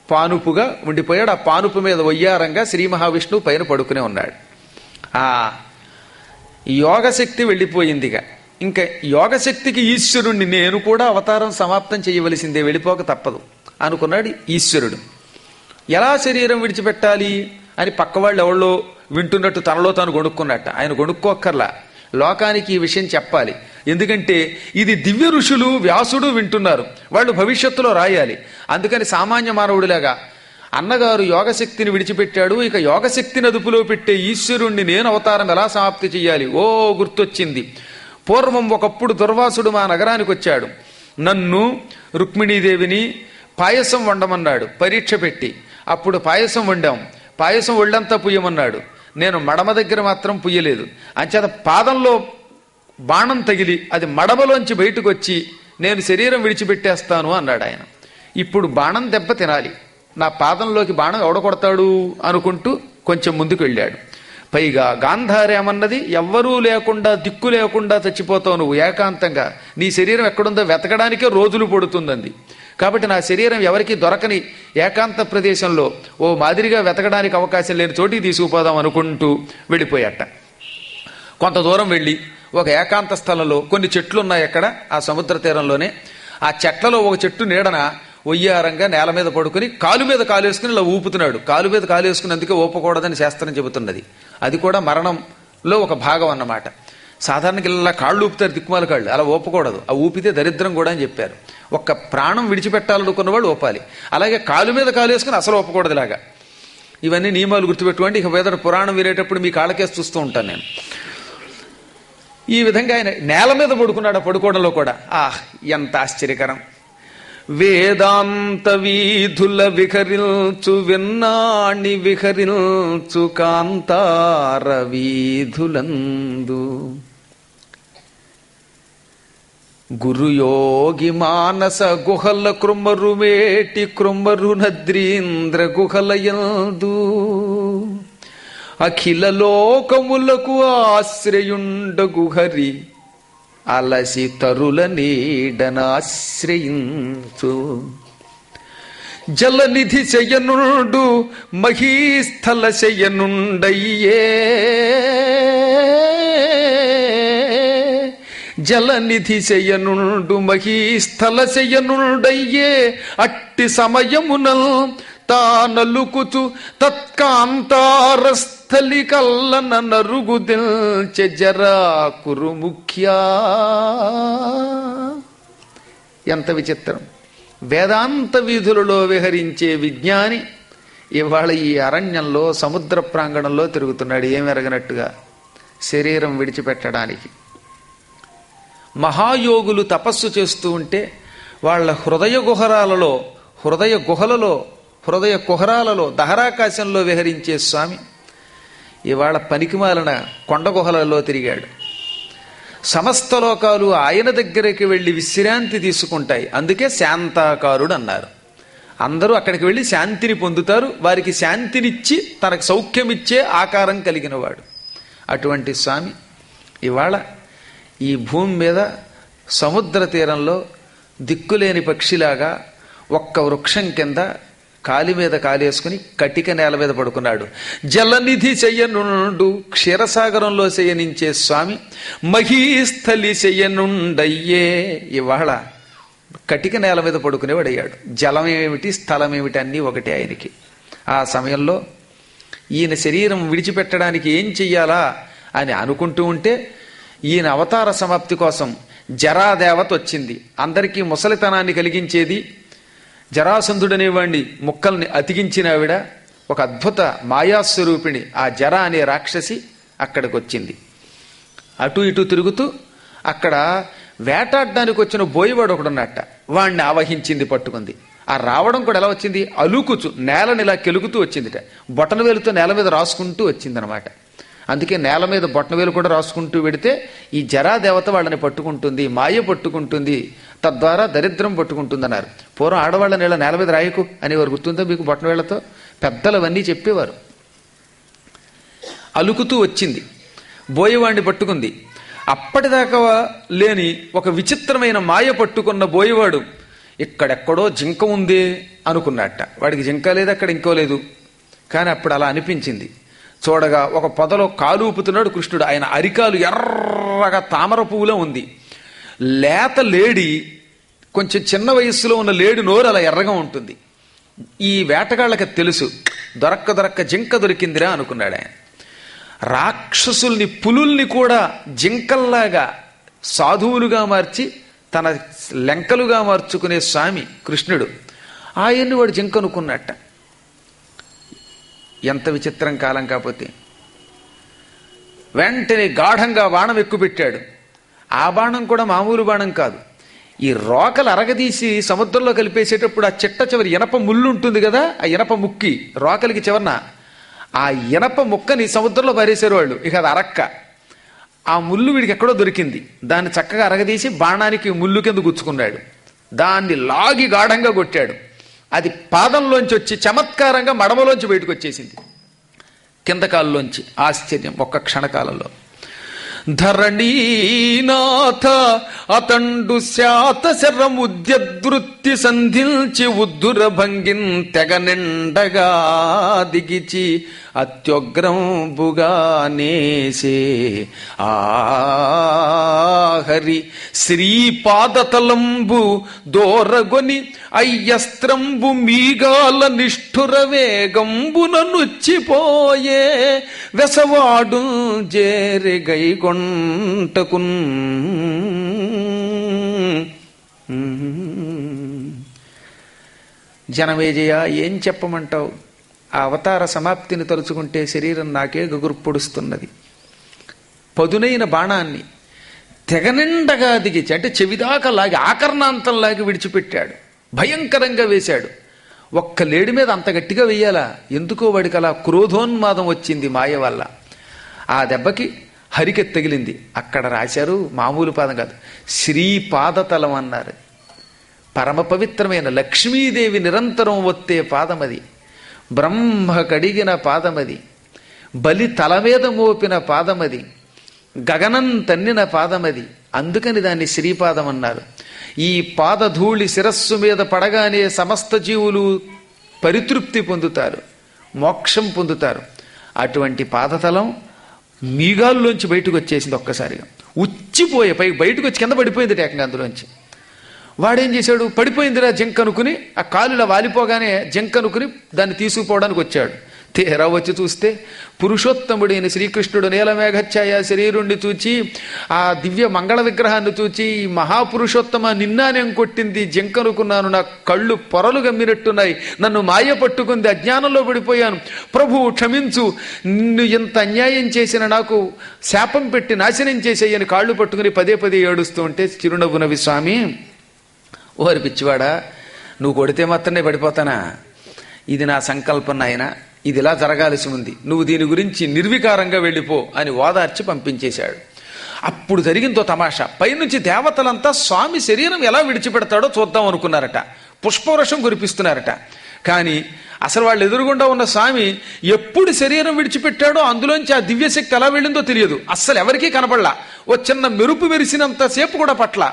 పానుపుగా ఉండిపోయాడు. ఆ పానుపు మీద వయ్యారంగా శ్రీ మహావిష్ణువు పైన పడుకునే ఉన్నాడు. ఆ యోగశక్తి వెళ్ళిపోయిందిగా. ఇంకా యోగశక్తికి ఈశ్వరుణ్ణి నేను కూడా అవతారం సమాప్తం చేయవలసిందే, వెళ్ళిపోక తప్పదు అనుకున్నాడు ఈశ్వరుడు. ఎలా శరీరం విడిచిపెట్టాలి అని పక్కవాళ్ళు ఎవళ్ళో వింటున్నట్టు తనలో తాను గొణుక్కున్నట్ట. ఆయన గొణుక్కోక్కర్లా, లోకానికి ఈ విషయం చెప్పాలి. ఎందుకంటే ఇది దివ్య ఋషులు వ్యాసుడు వింటున్నారు, వాళ్ళు భవిష్యత్తులో రాయాలి. అందుకని సామాన్య మానవుడిలాగా అన్నగారు యోగశక్తిని విడిచిపెట్టాడు, ఇక యోగశక్తిని అదుపులో పెట్టే ఈశ్వరుణ్ణి నేను అవతారం ఎలా సమాప్తి చెయ్యాలి. ఓ గుర్తొచ్చింది. పూర్వం ఒకప్పుడు దుర్వాసుడు మా నగరానికి వచ్చాడు. నన్ను రుక్మిణీదేవిని పాయసం వండమన్నాడు పరీక్ష పెట్టి. అప్పుడు పాయసం వండాం. పాయసం ఒళ్ళంతా పుయ్యమన్నాడు. నేను మడమ దగ్గర మాత్రం పుయ్యలేదు. అంచేత పాదంలో బాణం తగిలి అది మడమలోంచి బయటకు వచ్చి నేను శరీరం విడిచిపెట్టేస్తాను అన్నాడు ఆయన. ఇప్పుడు బాణం దెబ్బ తినాలి, నా పాదంలోకి బాణం ఎవడ కొడతాడు అనుకుంటూ కొంచెం ముందుకు వెళ్ళాడు. పైగా గాంధార్యమన్నది ఎవ్వరూ లేకుండా దిక్కు లేకుండా చచ్చిపోతావు నువ్వు ఏకాంతంగా, నీ శరీరం ఎక్కడుందో వెతకడానికే రోజులు పడుతుందంది. కాబట్టి నా శరీరం ఎవరికి దొరకని ఏకాంత ప్రదేశంలో ఓ మాదిరిగా వెతకడానికి అవకాశం లేని చోటికి తీసుకుపోదాం అనుకుంటూ వెళ్ళిపోయాట. కొంత దూరం వెళ్ళి ఒక ఏకాంత స్థలంలో కొన్ని చెట్లు ఉన్నాయి అక్కడ ఆ సముద్ర తీరంలోనే. ఆ చెట్లలో ఒక చెట్టు నీడన ఒయ్యారంగా నేల మీద పడుకుని కాలు మీద కాలు వేసుకుని ఇలా ఊపుతున్నాడు. కాలు మీద కాలు వేసుకుని అందుకే ఊపకూడదని శాస్త్రం చెబుతున్నది. అది కూడా మరణంలో ఒక భాగం అన్నమాట. సాధారణంగా ఇలా కాళ్ళు ఊపుతారు, దిక్కుమాల కాళ్ళు, అలా ఊపకూడదు. ఆ ఊపితే దరిద్రం కూడా అని చెప్పారు. ఒక్క ప్రాణం విడిచిపెట్టాలనుకున్న వాళ్ళు ఊపాలి. అలాగే కాలు మీద కాలు వేసుకుని అసలు ఊపకూడదు ఇలాగా. ఇవన్నీ నియమాలు గుర్తుపెట్టుకోండి. ఇక వేదన పురాణం వినేటప్పుడు మీ కాళ్ళకేసి చూస్తూ ఉంటాను నేను. ఈ విధంగా ఆయన నేల మీద పడుకున్నాడు. పడుకోవడంలో కూడా ఎంత ఆశ్చర్యకరం. వేదాంత వీధుల విహరించు విన్నాణి విహరించు కాంతార వీధులందు గురుయోగి మానస గుహల కృమ్మరు మేటి కృమ్మరు నద్రీంద్ర గుహలయందు అఖిల లోకములకు ఆశ్రయుండగు హరి అలసి తరుల నీడనాశ్రయించు జలనిధి శయనుండు మహీస్థల శయనుండయ్యే జలనిధి శయనుండు మహీస్థల శయనుండయ్యే అట్టి సమయమున తానలుకుచు తత్కాంతారస్థలి కల్లన నరుగుదిల్చె జరా కురుముఖ్యా. ఎంత విచిత్రం! వేదాంత వీధులలో విహరించే విజ్ఞాని ఇవాళ ఈ అరణ్యంలో సముద్ర ప్రాంగణంలో తిరుగుతున్నాడు ఏమెరగనట్టుగా శరీరం విడిచిపెట్టడానికి. మహాయోగులు తపస్సు చేస్తూ ఉంటే వాళ్ళ హృదయ కుహరాలలో దహరాకాశంలో విహరించే స్వామి ఇవాళ పనికిమాలిన కొండ గుహలలో తిరిగాడు. సమస్త లోకాలు ఆయన దగ్గరికి వెళ్ళి విశ్రాంతి తీసుకుంటాయి. అందుకే శాంతాకారుడు అన్నారు. అందరూ అక్కడికి వెళ్ళి శాంతిని పొందుతారు. వారికి శాంతినిచ్చి తనకు సౌఖ్యమిచ్చే ఆకారం కలిగినవాడు అటువంటి స్వామి ఇవాళ ఈ భూమి మీద సముద్ర తీరంలో దిక్కులేని పక్షిలాగా ఒక్క వృక్షం కింద కాలి మీద కాలేసుకుని కటిక నేల మీద పడుకున్నాడు. జలనిధి శయనుండు క్షీరసాగరంలో శయనించే స్వామి మహీస్థలి శయనుండయ్యే ఇవాళ కటిక నేల మీద పడుకునేవాడయ్యాడు. జలమేమిటి స్థలమేమిటి అన్నీ ఒకటే ఆయనకి. ఆ సమయంలో ఈయన శరీరం విడిచిపెట్టడానికి ఏం చెయ్యాలా అని అనుకుంటూ ఉంటే ఈయన అవతార సమాప్తి కోసం జరాదేవత వచ్చింది. అందరికీ ముసలితనాన్ని కలిగించేది. జరాసంధుడనేవాణ్ణి ముక్కల్ని అతికించిన ఆవిడ, ఒక అద్భుత మాయాస్వరూపిణి ఆ జర అనే రాక్షసి అక్కడికి వచ్చింది. అటు ఇటు తిరుగుతూ అక్కడ వేటాడడానికి వచ్చిన బోయివాడు ఒకడున్నట్ట, వాణ్ణి ఆవహించింది, పట్టుకుంది. ఆ రావడం కూడా ఎలా వచ్చింది? అలుకుచు నేలని ఇలా కెలుగుతూ వచ్చిందిట. బొటనవేలుతో నేల మీద రాసుకుంటూ వచ్చిందనమాట. అందుకే నేల మీద బొటనవేలు కూడా రాసుకుంటూ వెడితే ఈ జరాదేవత వాళ్ళని పట్టుకుంటుంది, మాయ పట్టుకుంటుంది, తద్వారా దరిద్రం పట్టుకుంటుందన్నారు. పూర్వం ఆడవాళ్ళని ఇలా నేల మీద రాయకు అనేవారు, గుర్తుందో మీకు? బొటనవేళ్లతో పెద్దలు అవన్నీ చెప్పేవారు. అలుకుతూ వచ్చింది, బోయవాణ్ణి పట్టుకుంది. అప్పటిదాకా లేని ఒక విచిత్రమైన మాయ పట్టుకున్న బోయవాడు ఇక్కడెక్కడో జింక ఉందే అనుకున్నట్ట. వాడికి జింక లేదు, అక్కడ ఇంకో లేదు. కానీ అప్పుడు అలా అనిపించింది. చూడగా ఒక పొదలో కాలు ఊపుతున్నాడు కృష్ణుడు. ఆయన అరికాలు ఎర్రగా తామర పువ్వులో ఉంది. లేత లేడి, కొంచెం చిన్న వయస్సులో ఉన్న లేడి నోరు అలా ఎర్రగా ఉంటుంది. ఈ వేటగాళ్ళకి తెలుసు, దొరక్క జింక దొరికిందిరా అనుకున్నాడు ఆయన. రాక్షసుల్ని, పులుల్ని కూడా జింకల్లాగా సాధువులుగా మార్చి తన లెంకలుగా మార్చుకునే స్వామి కృష్ణుడు. ఆయన్ని వాడు జింక అనుకున్నట్ట. ఎంత విచిత్రం కాలం కాకపోతే. వెంటనే గాఢంగా బాణం ఎక్కుపెట్టాడు. ఆ బాణం కూడా మామూలు బాణం కాదు. ఈ రోకలు అరగదీసి సముద్రంలో కలిపేసేటప్పుడు ఆ చిట్ట చివరి ఇనప ముళ్ళు ఉంటుంది కదా, ఆ ఇనప ముక్కి రోకలికి చివరన ఆ ఇనప ముక్కని సముద్రంలో పారేశారు వాళ్ళు. ఇక అది అరక్క. ఆ ముళ్ళు వీడికి ఎక్కడో దొరికింది. దాన్ని చక్కగా అరగదీసి బాణానికి ముళ్ళు కింద గుచ్చుకున్నాడు. దాన్ని లాగి గాఢంగా కొట్టాడు. అది పాదంలోంచి వచ్చి చమత్కారంగా మడమలోంచి బయటకు వచ్చేసింది, కింద కాళ్ళలోంచి. ఆశ్చర్యం ఒక్క క్షణకాలంలో. ధరణీనాథ అతండు శాత శరముద్యద్వృత్తి సంధించి ఉద్దుర భంగిన్ తెగ నిండగా దిగిచి అత్యుగ్రంబుగా నేసే ఆహరి శ్రీపాదతలంబు దోరగొని అయ్యస్త్రంబు మీగాల నిష్ఠుర వేగంబున నుచ్చిపోయే వెసవాడు జేరి గైగొంటకున్. జనమేజయ, ఏం చెప్పమంటావు? ఆ అవతార సమాప్తిని తలుచుకుంటే శరీరం నాకే గగుర్పొడుస్తున్నది. పదునైన బాణాన్ని తెగనిండగా దిగిచి, అంటే చెవిదాకా లాగి ఆకర్ణాంతంలాగి విడిచిపెట్టాడు. భయంకరంగా వేశాడు. ఒక్క లేడి మీద అంత గట్టిగా వెయ్యాలా? ఎందుకో వాడికి అలా క్రోధోన్మాదం వచ్చింది మాయ వల్ల. ఆ దెబ్బకి హరికి తగిలింది. అక్కడ రాశారు, మామూలు పాదం కాదు, శ్రీపాదతలం అన్నారు. పరమ పవిత్రమైన లక్ష్మీదేవి నిరంతరం ఒత్తే పాదమది. బ్రహ్మ కడిగిన పాదమది. బలి తల మీద మోపిన పాదమది. గగనం తన్నిన పాదమది. అందుకని దాన్ని శ్రీపాదం అన్నారు. ఈ పాదధూళి శిరస్సు మీద పడగానే సమస్త జీవులు పరితృప్తి పొందుతారు, మోక్షం పొందుతారు. అటువంటి పాదతలం మీగాల్లోంచి బయటకు వచ్చేసింది. ఒక్కసారిగా ఉచ్చిపోయే పైకి బయటకు వచ్చి కింద పడిపోయింది ఏకంగా అందులోంచి. వాడేం చేశాడు? పడిపోయిందిరా జింక అనుకుని, ఆ కాలులా వాలిపోగానే జింక అనుకుని దాన్ని తీసుకుపోవడానికి వచ్చాడు. తీరా వచ్చి చూస్తే పురుషోత్తముడైన శ్రీకృష్ణుడు నీలమేఘఛాయ శరీరుణ్ణి చూచి, ఆ దివ్య మంగళ విగ్రహాన్ని చూచి, ఈ మహాపురుషోత్తమ నిన్నానేం కొట్టింది జింక అనుకున్నాను, నా కళ్ళు పొరలు గమ్మినట్టున్నాయి, నన్ను మాయ పట్టుకుంది, అజ్ఞానంలో పడిపోయాను, ప్రభు క్షమించు, నిన్ను ఎంత అన్యాయం చేసిన నాకు శాపం పెట్టి నాశనం చేసేయని కాళ్ళు పట్టుకుని పదే పదే ఏడుస్తూ ఉంటే చిరునవ్వునవి స్వామి, ఓరి పిచ్చివాడా, నువ్వు కొడితే మాత్రమే పడిపోతానా? ఇది నా సంకల్పం నాయన, ఇది ఇలా జరగాల్సి ఉంది, నువ్వు దీని గురించి నిర్వికారంగా వెళ్ళిపో అని ఓదార్చి పంపించేశాడు. అప్పుడు జరిగిందో తమాషా. పైనుంచి దేవతలంతా స్వామి శరీరం ఎలా విడిచిపెడతాడో చూద్దాం అనుకున్నారట. పుష్పవృషం కురిపిస్తున్నారట. కానీ అసలు వాళ్ళు ఎదురుగుండా ఉన్న స్వామి ఎప్పుడు శరీరం విడిచిపెట్టాడో అందులోంచి ఆ దివ్యశక్తి ఎలా వెళ్ళిందో తెలియదు. అస్సలు ఎవరికీ కనపడలా. ఓ చిన్న మెరుపు మెరిసినంత సేపు కూడా పట్ల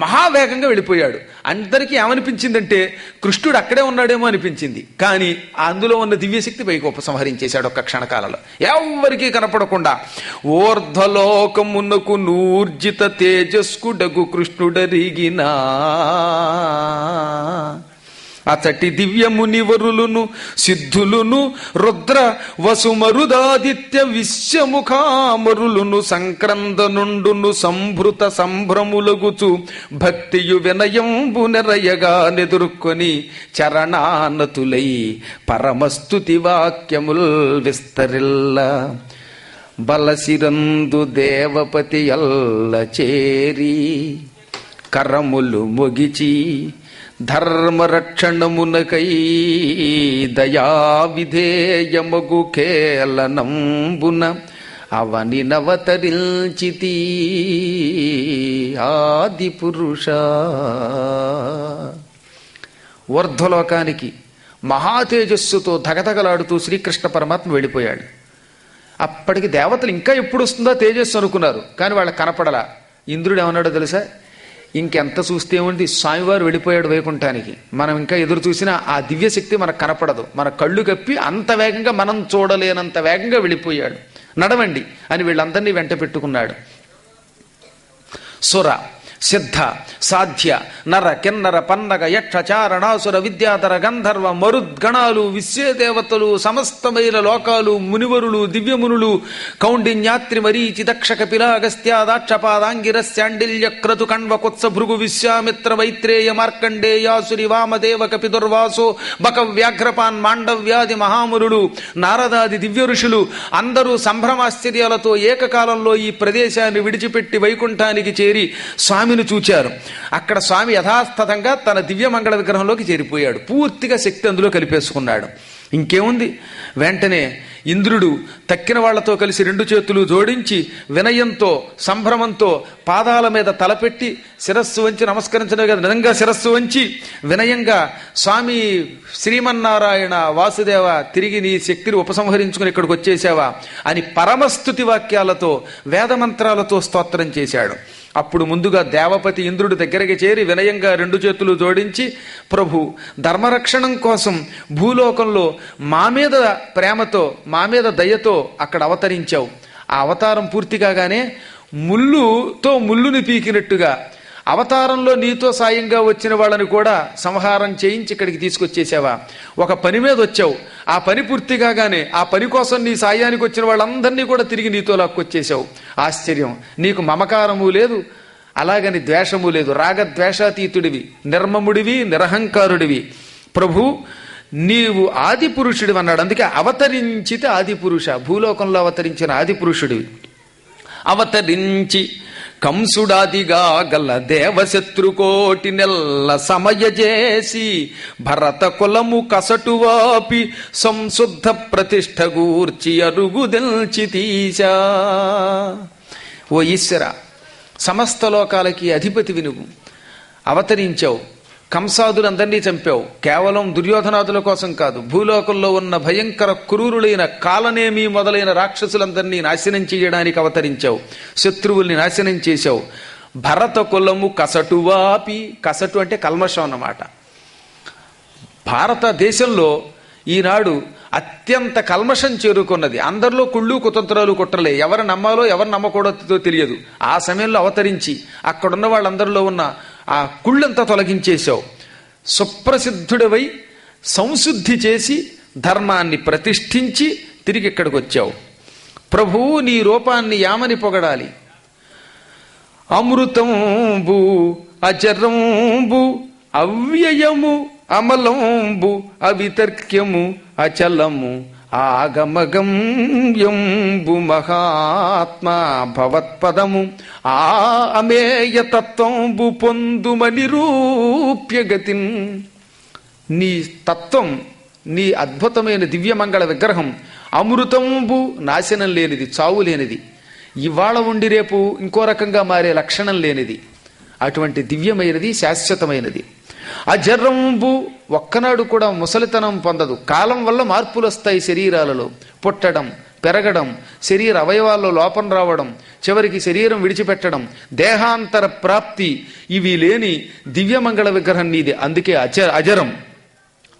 మహావేగంగా వెళ్ళిపోయాడు. అందరికీ ఏమనిపించిందంటే కృష్ణుడు అక్కడే ఉన్నాడేమో అనిపించింది. కానీ అందులో ఉన్న దివ్యశక్తి పైకి ఉపసంహరించేశాడు ఒక్క క్షణకాలంలో, ఎవరికీ కనపడకుండా. ఓర్ధ్వలోకమునకు నూర్జిత తేజస్కుడగు కృష్ణుడరిగినా అతటి దివ్యమునివరులును సిద్ధులును రుద్ర వసుమరుదాదిత్య విశ్వముఖామరులును సంక్రందనుండును సంభృత సంభ్రములగుచు భక్తియు వినయంబు నెరయగా నెదుర్కొని చరణానతులై పరమస్తుతి వాక్యముల్ విస్తరిల్ల బలసిరందు దేవపతి అల్ల చేరి కరములు మొగిచి ధర్మరక్షణమునకై దయా విధేయమగు కేలనంబున అవని నవతరిల్చితి ఆది పురుష. ఊర్ధ్వలోకానికి మహాతేజస్సుతో ధగధగలాడుతూ శ్రీకృష్ణ పరమాత్మ వెళ్ళిపోయాడు. అప్పటికి దేవతలు ఇంకా ఎప్పుడు వస్తుందో తేజస్సు అనుకున్నారు, కానీ వాళ్ళకి కనపడలా. ఇంద్రుడు ఏమన్నాడో తెలుసా, ఇంకెంత చూస్తే ఏముంది, స్వామివారు వెళ్ళిపోయాడు వైకుంఠానికి, మనం ఇంకా ఎదురు చూసినా ఆ దివ్యశక్తి మనకు కనపడదు, మన కళ్ళు కప్పి అంత వేగంగా మనం చూడలేనంత వేగంగా వెళ్ళిపోయాడు, నడవండి అని వీళ్ళందరినీ వెంట పెట్టుకున్నాడు. సుర సిద్ధ సాధ్య నర కిన్నర పన్నగ యక్ష చారణాసుర విద్యాధర గంధర్వ మరుద్గణాలు విశ్వేదేవతలు సమస్తమైన లోకాలు మునివరులు దివ్యమునులు కౌండిన్యాత్రి మరీచి దక్ష కపిలాగస్త్యాదాక్షపాదాంగిరస్యాండిల్య క్రతు కణ్వ కుత్స భృగు విశ్వామిత్ర వైత్రేయ మార్కండేయాసురి వామదేవ కపిదుర్వాసో బక వ్యాఘ్రపాన్ మాండవ్యాది మహామునులు నారదాది దివ్య ఋషులు అందరూ సంభ్రమాశ్చర్యాలతో ఏకకాలంలో ఈ ప్రదేశాన్ని విడిచిపెట్టి వైకుంఠానికి చేరి స్వామిని చూచారు. అక్కడ స్వామి యథాస్థతంగా తన దివ్యమంగళ విగ్రహంలోకి చేరిపోయాడు. పూర్తిగా శక్తి అందులో కలిపేసుకున్నాడు. ఇంకేముంది, వెంటనే ఇంద్రుడు తక్కిన వాళ్లతో కలిసి రెండు చేతులు జోడించి వినయంతో సంభ్రమంతో పాదాల మీద తలపెట్టి శిరస్సు వంచి నమస్కరించడం కదా, నిజంగా శిరస్సు వంచి వినయంగా స్వామి శ్రీమన్నారాయణ వాసుదేవ తిరిగి నీ శక్తిని ఉపసంహరించుకుని ఇక్కడికి వచ్చేసావా అని పరమస్తుతి వాక్యాలతో వేదమంత్రాలతో స్తోత్రం చేశాడు. అప్పుడు ముందుగా దేవపతి ఇంద్రుడి దగ్గరికి చేరి వినయంగా రెండు చేతులు జోడించి, ప్రభు ధర్మరక్షణం కోసం భూలోకంలో మా మీద ప్రేమతో మా మీద దయతో అక్కడ అవతరించావు. ఆ అవతారం పూర్తి కాగానే ముల్లుతో ముల్లుని పీకినట్టుగా అవతారంలో నీతో సాయంగా వచ్చిన వాళ్ళని కూడా సంహారం చేయించి ఇక్కడికి తీసుకొచ్చేసావా. ఒక పని మీద వచ్చావు, ఆ పని పూర్తి కాగానే ఆ పని కోసం నీ సాయానికి వచ్చిన వాళ్ళందరినీ కూడా తిరిగి నీతో లాక్కొచ్చేసావు. ఆశ్చర్యం, నీకు మమకారము లేదు, అలాగని ద్వేషము లేదు, రాగద్వేషాతీతుడివి, నిర్మముడివి, నిరహంకారుడివి. ప్రభు నీవు ఆది పురుషుడివి అన్నాడు. అందుకే అవతరించితే ఆది పురుష, భూలోకంలో అవతరించిన ఆది పురుషుడివి. అవతరించి కంసుడాదిగా గల దేవశత్రుకోటి నెల్ల సమయజేసి భరత కులము కసటువాపి సంశుద్ధ ప్రతిష్ఠ గూర్చి అరుగుదెల్చి తీశా. ఓ ఈశ్వర, సమస్త లోకాలకి అధిపతివి నువ్వు, అవతరించావు, కంసాదులందరినీ చంపావు. కేవలం దుర్యోధనాదుల కోసం కాదు, భూలోకంలో ఉన్న భయంకర క్రూరులైన కాలనేమి మొదలైన రాక్షసులందరినీ నాశనం చేయడానికి అవతరించావు, శత్రువుల్ని నాశనం చేశావు. భరత కులము కసటువాపి, కసటు అంటే కల్మషం అన్నమాట. భారతదేశంలో ఈనాడు అత్యంత కల్మషం చేరుకున్నది. అందరిలో కుళ్ళు కుతంత్రాలు కుట్రలే, ఎవరు నమ్మాలో ఎవరు నమ్మకూడదో తెలియదు. ఆ సమయంలో అవతరించి అక్కడున్న వాళ్ళందరిలో ఉన్న ఆ కుళ్ళంతా తొలగించేశావు. సుప్రసిద్ధుడివై సంశుద్ధి చేసి ధర్మాన్ని ప్రతిష్ఠించి తిరిగి ఇక్కడికి వచ్చావు. ప్రభువు నీ రూపాన్ని యామని పొగడాలి. అమృతంబు అజరంబు అవ్యయము అమలంబు అవితర్క్యము అచలము ఆగమగమ్యంబు మహాత్మా భవత్పదము ఆ అమేయ తత్వంబు పొందుమని రూప్యగతిన్. నీ తత్వం, నీ అద్భుతమైన దివ్యమంగళ విగ్రహం అమృతంబు, నాశనం లేనిది, చావు లేనిది, ఇవాళ ఉండి రేపు ఇంకో రకంగా మారే లక్షణం లేనిది, అటువంటి దివ్యమైనది, శాశ్వతమైనది. అజరంబు, ఒక్కనాడు కూడా ముసలితనం పొందదు. కాలం వల్ల మార్పులు వస్తాయి శరీరాలలో, పుట్టడం, పెరగడం, శరీర అవయవాల్లో లోపం రావడం, చివరికి శరీరం విడిచిపెట్టడం, దేహాంతర ప్రాప్తి, ఇవి లేని దివ్యమంగళ విగ్రహం నీది. అందుకే అజరం.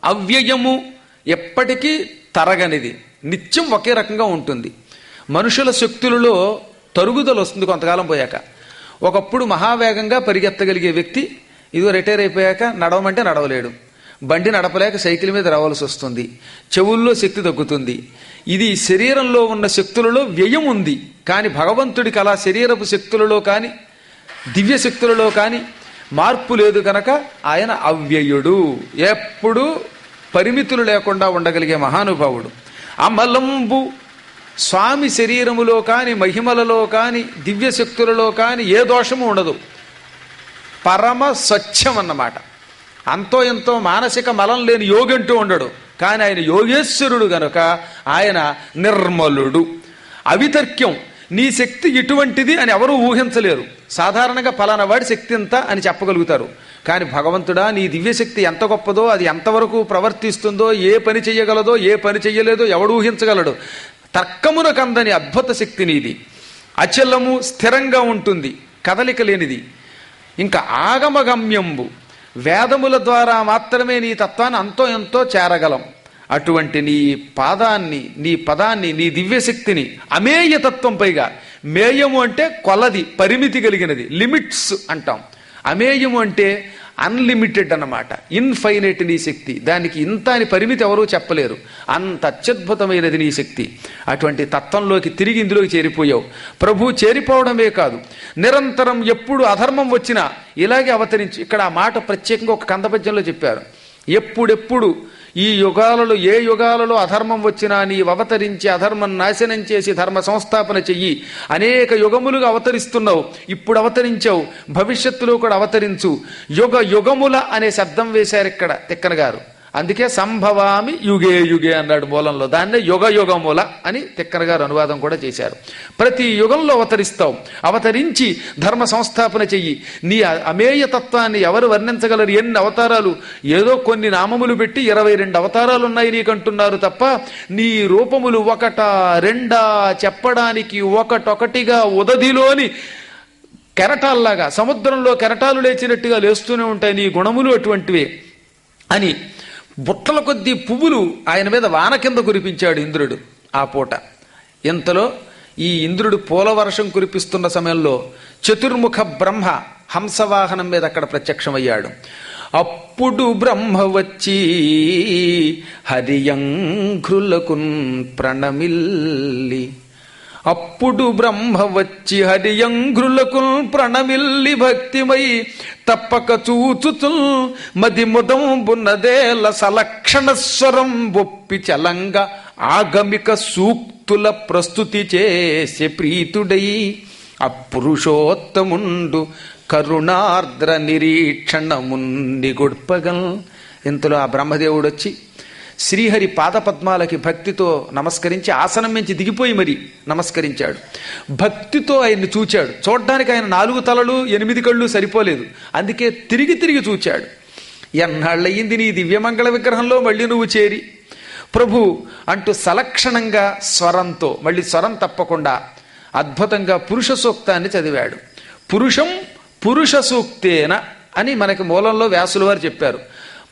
అవ్యయము, ఎప్పటికీ తరగనిది, నిత్యం ఒకే రకంగా ఉంటుంది. మనుషుల శక్తులలో తరుగుదల వస్తుంది కొంతకాలం పోయాక. ఒకప్పుడు మహావేగంగా పరిగెత్తగలిగే వ్యక్తి ఇదిగో రిటైర్ అయిపోయాక నడవమంటే నడవలేడు. బండి నడపలేక సైకిల్ మీద రావాల్సి వస్తుంది, చెవుల్లో శక్తి తగ్గుతుంది. ఇది శరీరంలో ఉన్న శక్తులలో వ్యయం ఉంది. కానీ భగవంతుడికి అలా శరీరపు శక్తులలో కానీ దివ్య శక్తులలో కానీ మార్పు లేదు కనుక ఆయన అవ్యయుడు, ఎప్పుడూ పరిమితులు లేకుండా ఉండగలిగే మహానుభావుడు. అమలంబు స్వామి శరీరములో కాని మహిమలలో కాని దివ్య శక్తులలో కాని ఏ దోషము ఉండదు. పరమ స్వచ్ఛం అన్నమాట. అంతో ఎంతో మానసిక మలం లేని యోగి అంటూ ఉండడు. కానీ ఆయన యోగేశ్వరుడు గనుక ఆయన నిర్మలుడు. అవితర్క్యం. నీ శక్తి ఇటువంటిది అని ఎవరూ ఊహించలేరు. సాధారణంగా ఫలానా వాడి శక్తి ఎంత అని చెప్పగలుగుతారు. కానీ భగవంతుడా, నీ దివ్యశక్తి ఎంత గొప్పదో, అది ఎంతవరకు ప్రవర్తిస్తుందో, ఏ పని చెయ్యగలదో, ఏ పని చెయ్యలేదో ఎవడు ఊహించగలడు. తర్కమునకందని అద్భుత శక్తి నీది. అచలము, స్థిరంగా ఉంటుంది, కదలిక లేనిది. ఇంకా ఆగమగమ్యంబు, వేదముల ద్వారా మాత్రమే నీ తత్వాన్ని అంతో ఎంతో చేరగలం. అటువంటి నీ పాదాన్ని, నీ పదాన్ని, నీ దివ్యశక్తిని అమేయతత్వం, పైగా మేయము అంటే కొలది, పరిమితి కలిగినది, లిమిట్స్ అంటాం. అమేయము అంటే అన్లిమిటెడ్ అన్నమాట, ఇన్ఫైనైట్ నీ శక్తి. దానికి ఇంత అని పరిమితి ఎవరూ చెప్పలేరు. అంత అత్యద్భుతమైనది నీ శక్తి. అటువంటి తత్వంలోకి తిరిగి ఇందులోకి చేరిపోయావు. ప్రభు చేరిపోవడమే కాదు, నిరంతరం ఎప్పుడు అధర్మం వచ్చినా ఇలాగే అవతరించి. ఇక్కడ ఆ మాట ప్రత్యేకంగా ఒక కందపద్యంలో చెప్పారు. ఎప్పుడెప్పుడు ఈ యుగాలలో, ఏ యుగాలలో అధర్మం వచ్చినా నీవు అవతరించి అధర్మం నాశనం చేసి ధర్మ సంస్థాపన చెయ్యి. అనేక యుగములుగా అవతరిస్తున్నావు, ఇప్పుడు అవతరించావు, భవిష్యత్తులో కూడా అవతరించు. యుగ యుగముల అనే శబ్దం వేశారు ఇక్కడ తిక్కన గారు. అందుకే సంభవామి యుగే యుగే అన్నాడు మూలంలో. దాన్నే యుగ యుగముల అని తిక్కన గారు అనువాదం కూడా చేశారు. ప్రతి యుగంలో అవతరిస్తావు, అవతరించి ధర్మ సంస్థాపన చెయ్యి. నీ అమేయతత్వాన్ని ఎవరు వర్ణించగలరు? ఎన్ని అవతారాలు! ఏదో కొన్ని నామములు పెట్టి 22 అవతారాలు ఉన్నాయి నీకంటున్నారు తప్ప నీ రూపములు ఒకటా రెండా చెప్పడానికి ఒకటొకటిగా ఉదధిలోని కెరటాల్లాగా, సముద్రంలో కెరటాలు లేచినట్టుగా లేస్తూనే ఉంటాయి. నీ గుణములు అటువంటివే అని బుట్టల కొద్దీ పువ్వులు ఆయన మీద వాన కింద కురిపించాడు ఇంద్రుడు ఆ పూట. ఇంతలో ఈ ఇంద్రుడు పూల వర్షం కురిపిస్తున్న సమయంలో చతుర్ముఖ బ్రహ్మ హంసవాహనం మీద అక్కడ ప్రత్యక్షమయ్యాడు. అప్పుడు బ్రహ్మ వచ్చి హరియంఘ్రులకున్ ప్రణమిల్లి, అప్పుడు బ్రహ్మ వచ్చి హరియంఘ్రులకు ప్రణమిల్లి భక్తిమై తప్పక చూచుచు మది ముదంబున్నదేల సలక్షణస్వరం బొప్పి చలంగా ఆగమిక సూక్తుల ప్రస్తుతి చేసే ప్రీతుడై అపురుషోత్తముండు కరుణార్ద్ర నిరీక్షణమున్ని గొడ్పగల్. ఇంతలో ఆ బ్రహ్మదేవుడు వచ్చి శ్రీహరి పాదపద్మాలకి భక్తితో నమస్కరించి ఆసనం నుంచి దిగిపోయి మరి నమస్కరించాడు. భక్తితో ఆయన్ని చూచాడు. చూడ్డానికి ఆయన 4 తలలు 8 కళ్ళు సరిపోలేదు. అందుకే తిరిగి తిరిగి చూచాడు. ఎన్నాళ్ళయింది నీ దివ్యమంగళ విగ్రహంలో మళ్ళీ నువ్వు చేరి ప్రభు అంటూ సలక్షణంగా స్వరంతో, మళ్ళీ స్వరం తప్పకుండా అద్భుతంగా పురుష సూక్తాన్ని చదివాడు. పురుషం పురుష సూక్తేన అని మనకి మూలంలో వ్యాసుల వారు చెప్పారు.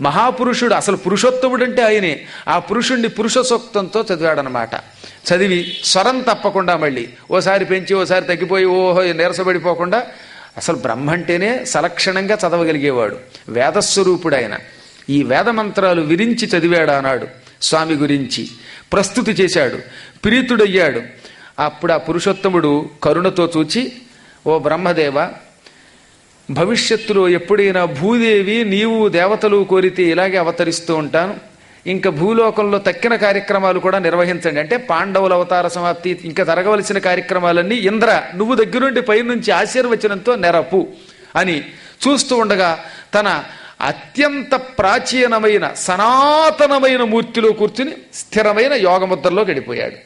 మహాపురుషుడు, అసలు పురుషోత్తముడు అంటే ఆయనే. ఆ పురుషుణ్ణి పురుష సూక్తంతో చదివాడనమాట. చదివి స్వరం తప్పకుండా మళ్ళీ ఓసారి పెంచి ఓసారి తగ్గిపోయి ఓహో నీరసపడిపోకుండా అసలు బ్రహ్మ అంటేనే సలక్షణంగా చదవగలిగేవాడు. వేదస్వరూపుడు ఆయన. ఈ వేదమంత్రాలు విరించి చదివాడు ఆనాడు. స్వామి గురించి ప్రస్తుతి చేశాడు, ప్రీతుడయ్యాడు. అప్పుడు ఆ పురుషోత్తముడు కరుణతో చూచి, ఓ బ్రహ్మదేవ, భవిష్యత్తులో ఎప్పుడైనా భూదేవి నీవు దేవతలు కోరితే ఇలాగే అవతరిస్తూ ఉంటాను. ఇంకా భూలోకంలో తక్కిన కార్యక్రమాలు కూడా నిర్వహించండి. అంటే పాండవుల అవతార సమాప్తి, ఇంకా జరగవలసిన కార్యక్రమాలన్నీ ఇంద్ర నువ్వు దగ్గరుండి పైనుంచి ఆశీర్వచనంతో నెరపు అని చూస్తూ ఉండగా తన అత్యంత ప్రాచీనమైన సనాతనమైన మూర్తిలో కూర్చుని స్థిరమైన యోగముద్రలో గడిపోయాడు.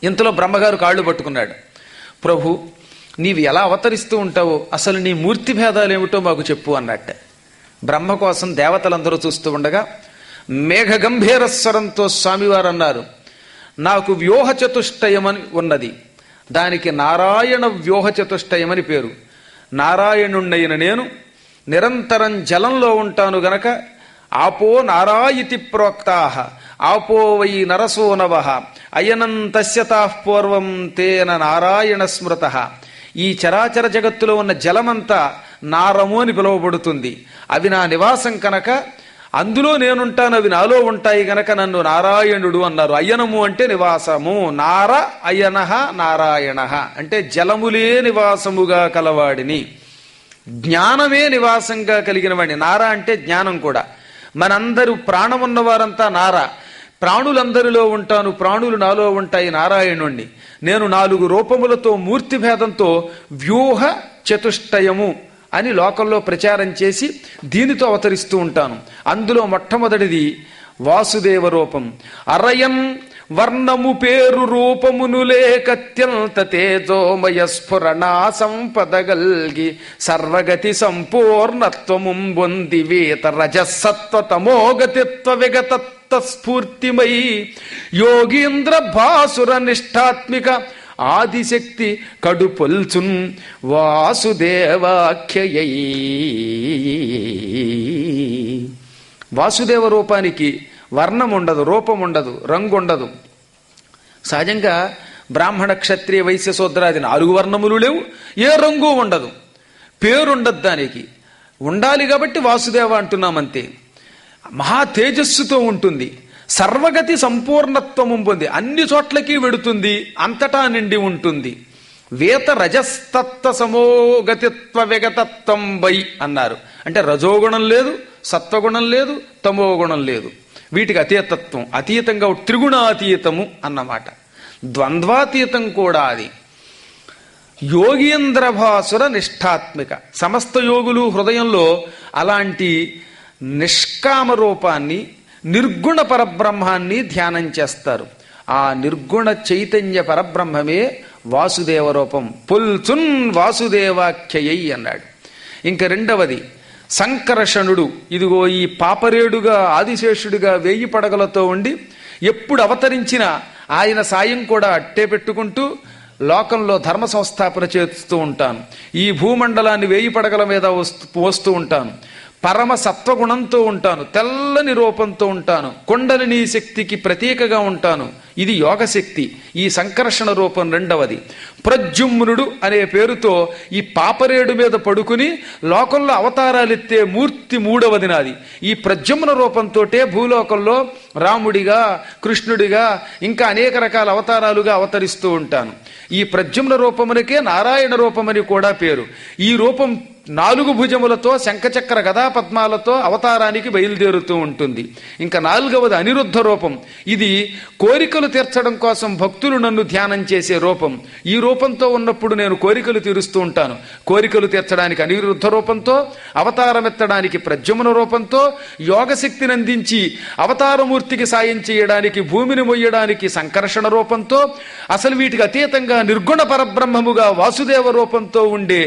ఇంతలో బ్రహ్మగారు కాళ్ళు పట్టుకున్నాడు. ప్రభు, నీవు ఎలా అవతరిస్తూ ఉంటావో అసలు నీ మూర్తి భేదాలు ఏమిటో మాకు చెప్పు అన్నట్టే. బ్రహ్మ కోసం దేవతలందరూ చూస్తూ ఉండగా మేఘ గంభీర స్వరంతో స్వామివారు అన్నారు, నాకు వ్యూహ చతుష్టయమని ఉన్నది, దానికి నారాయణ వ్యూహ చతుష్టయమని పేరు. నారాయణుణ్ణైన నేను నిరంతరం జలంలో ఉంటాను గనక ఆపో నారాయితి ప్రోక్తాః ఆపో వై నరసో నవః అయనం తస్యతాః పూర్వం తేన నారాయణ స్మృతః. ఈ చరాచర జగత్తులో ఉన్న జలమంతా నారము అని పిలువబడుతుంది. అవి నా నివాసం కనుక అందులో నేనుంటాను, అవి నాలో ఉంటాయి గనక నన్ను నారాయణుడు అన్నారు. అయనము అంటే నివాసము, నార అయనః నారాయణ అంటే జలములే నివాసముగా కలవాడిని, జ్ఞానమే నివాసంగా కలిగిన వాడిని. నార అంటే జ్ఞానం కూడా. మనందరూ ప్రాణం ఉన్నవారంతా నార, ప్రాణులందరిలో ఉంటాను, ప్రాణులు నాలో ఉంటాయి నారాయణుణ్ణి. నేను 4 రూపములతో మూర్తి భేదంతో వ్యూహ చతుష్టయము అని లోకంలో ప్రచారం చేసి దీనితో అవతరిస్తూ ఉంటాను. అందులో మొట్టమొదటిది వాసుదేవ రూపం. అరయన్ వర్ణము పేరు రూపమును లేకత్యంత తేజోమయ స్ఫురణా సంపదగల్గి సర్వగతి సంపూర్ణత్వము బొంది వేత రజసత్వ తమోగతిత్వ విగతత్వ స్ఫూర్తిమై యోగీంద్ర భాసుర నిష్ఠాత్మిక ఆదిశక్తి కడుపొల్చున్ వాసుదేవాఖ్యయై. వాసుదేవ రూపానికి వర్ణం ఉండదు, రూపం ఉండదు, రంగు ఉండదు. సహజంగా బ్రాహ్మణ క్షత్రియ వైశ్య శూద్రాది 4 వర్ణములు లేవు, ఏ రంగు ఉండదు, పేరుండదు. దానికి ఉండాలి కాబట్టి వాసుదేవ అంటున్నామంతే. మహా తేజస్సుతో ఉంటుంది, సర్వగతి సంపూర్ణత్వము పొంది అన్ని చోట్లకి వెడుతుంది, అంతటా నిండి ఉంటుంది. వేత రజస్తత్వ సమోగతిత్వ విగతత్వం వై అన్నారు. అంటే రజోగుణం లేదు, సత్వగుణం లేదు, తమోగుణం లేదు, వీటికి అతీతత్వం. అతీతంగా త్రిగుణాతీతము అన్నమాట. ద్వంద్వాతీతం కూడా అది. యోగీంద్రభాసుర నిష్ఠాత్మిక. సమస్త యోగులు హృదయంలో అలాంటి నిష్కామ రూపాన్ని, నిర్గుణ పరబ్రహ్మాన్ని ధ్యానం చేస్తారు. ఆ నిర్గుణ చైతన్య పరబ్రహ్మమే వాసుదేవ రూపం. పుల్చున్ వాసుదేవాఖ్యయై అన్నాడు. ఇంక రెండవది సంకర్షణుడు. ఇదిగో ఈ పాపరేడుగా ఆదిశేషుడిగా 1000 పడగలతో ఉండి ఎప్పుడు అవతరించినా ఆయన సాయం కూడా అట్టే పెట్టుకుంటూ లోకంలో ధర్మ సంస్థాపన చేస్తూ ఉంటాను. ఈ భూమండలాన్ని 1000 పడగల మీద వస్తూ ఉంటాను. పరమ సత్వగుణంతో ఉంటాను, తెల్లని రూపంతో ఉంటాను, కుండలిని శక్తికి ప్రతీకగా ఉంటాను. ఇది యోగశక్తి. ఈ సంకర్షణ రూపం రెండవది. ప్రద్యుమ్నుడు అనే పేరుతో ఈ పాపరేడు మీద పడుకుని లోకంలో అవతారాలెత్తే మూర్తి మూడవది నాది. ఈ ప్రద్యుమ్న రూపంతోటే భూలోకంలో రాముడిగా, కృష్ణుడిగా, ఇంకా అనేక రకాల అవతారాలుగా అవతరిస్తూ ఉంటాను. ఈ ప్రద్యుమ్న రూపమునకే నారాయణ రూపమని కూడా పేరు. ఈ రూపం 4 భుజములతో శంఖచక్ర గదా పద్మాలతో అవతారానికి బయలుదేరుతూ ఉంటుంది. ఇంకా 4వది అనిరుద్ధ రూపం. ఇది కోరికలు తీర్చడం కోసం భక్తులు నన్ను ధ్యానం చేసే రూపం. ఈ రూపంతో ఉన్నప్పుడు నేను కోరికలు తీరుస్తూ ఉంటాను. కోరికలు తీర్చడానికి అనిరుద్ధ రూపంతో, అవతారమెత్తడానికి ప్రద్యుమ్న రూపంతో, యోగశక్తిని అందించి అవతారమూర్తికి సాయం చేయడానికి, భూమిని మొయ్యడానికి సంకర్షణ రూపంతో, అసలు వీటికి అతీతంగా నిర్గుణ పరబ్రహ్మముగా వాసుదేవ రూపంతో ఉండే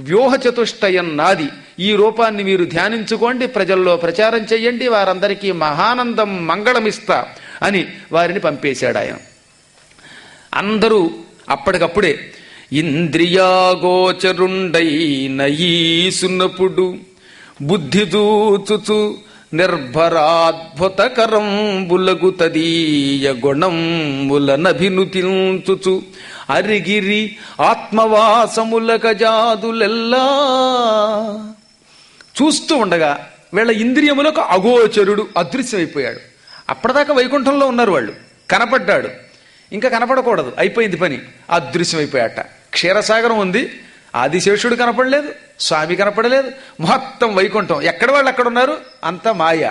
వ్యూహ చతుష్టయం నాది. ఈ రూపాన్ని మీరు ధ్యానించుకోండి, ప్రజల్లో ప్రచారం చెయ్యండి, వారందరికీ మహానందం మంగళమిస్తా అని వారిని పంపేశాడు ఆయన. అందరూ అప్పటికప్పుడే ఇంద్రియాగోచరుండైన ఈసునపుడు బుద్ధి దూచుచు నిర్భరాద్భుతకరం బులగు తదీయ గుణంబులనభినుతించుచు అరిగిరి ఆత్మవాసముల గజాదులెల్లా. చూస్తూ ఉండగా వీళ్ళ ఇంద్రియములకు అగోచరుడు, అదృశ్యమైపోయాడు. అప్పటిదాకా వైకుంఠంలో ఉన్నారు వాళ్ళు, కనపడ్డాడు. ఇంకా కనపడకూడదు, అయిపోయింది పని, అదృశ్యమైపోయాట. క్షీరసాగరం ఉంది, ఆదిశేషుడు కనపడలేదు, స్వామి కనపడలేదు, మొత్తం వైకుంఠం. ఎక్కడ వాళ్ళు అక్కడ ఉన్నారు, అంతా మాయ.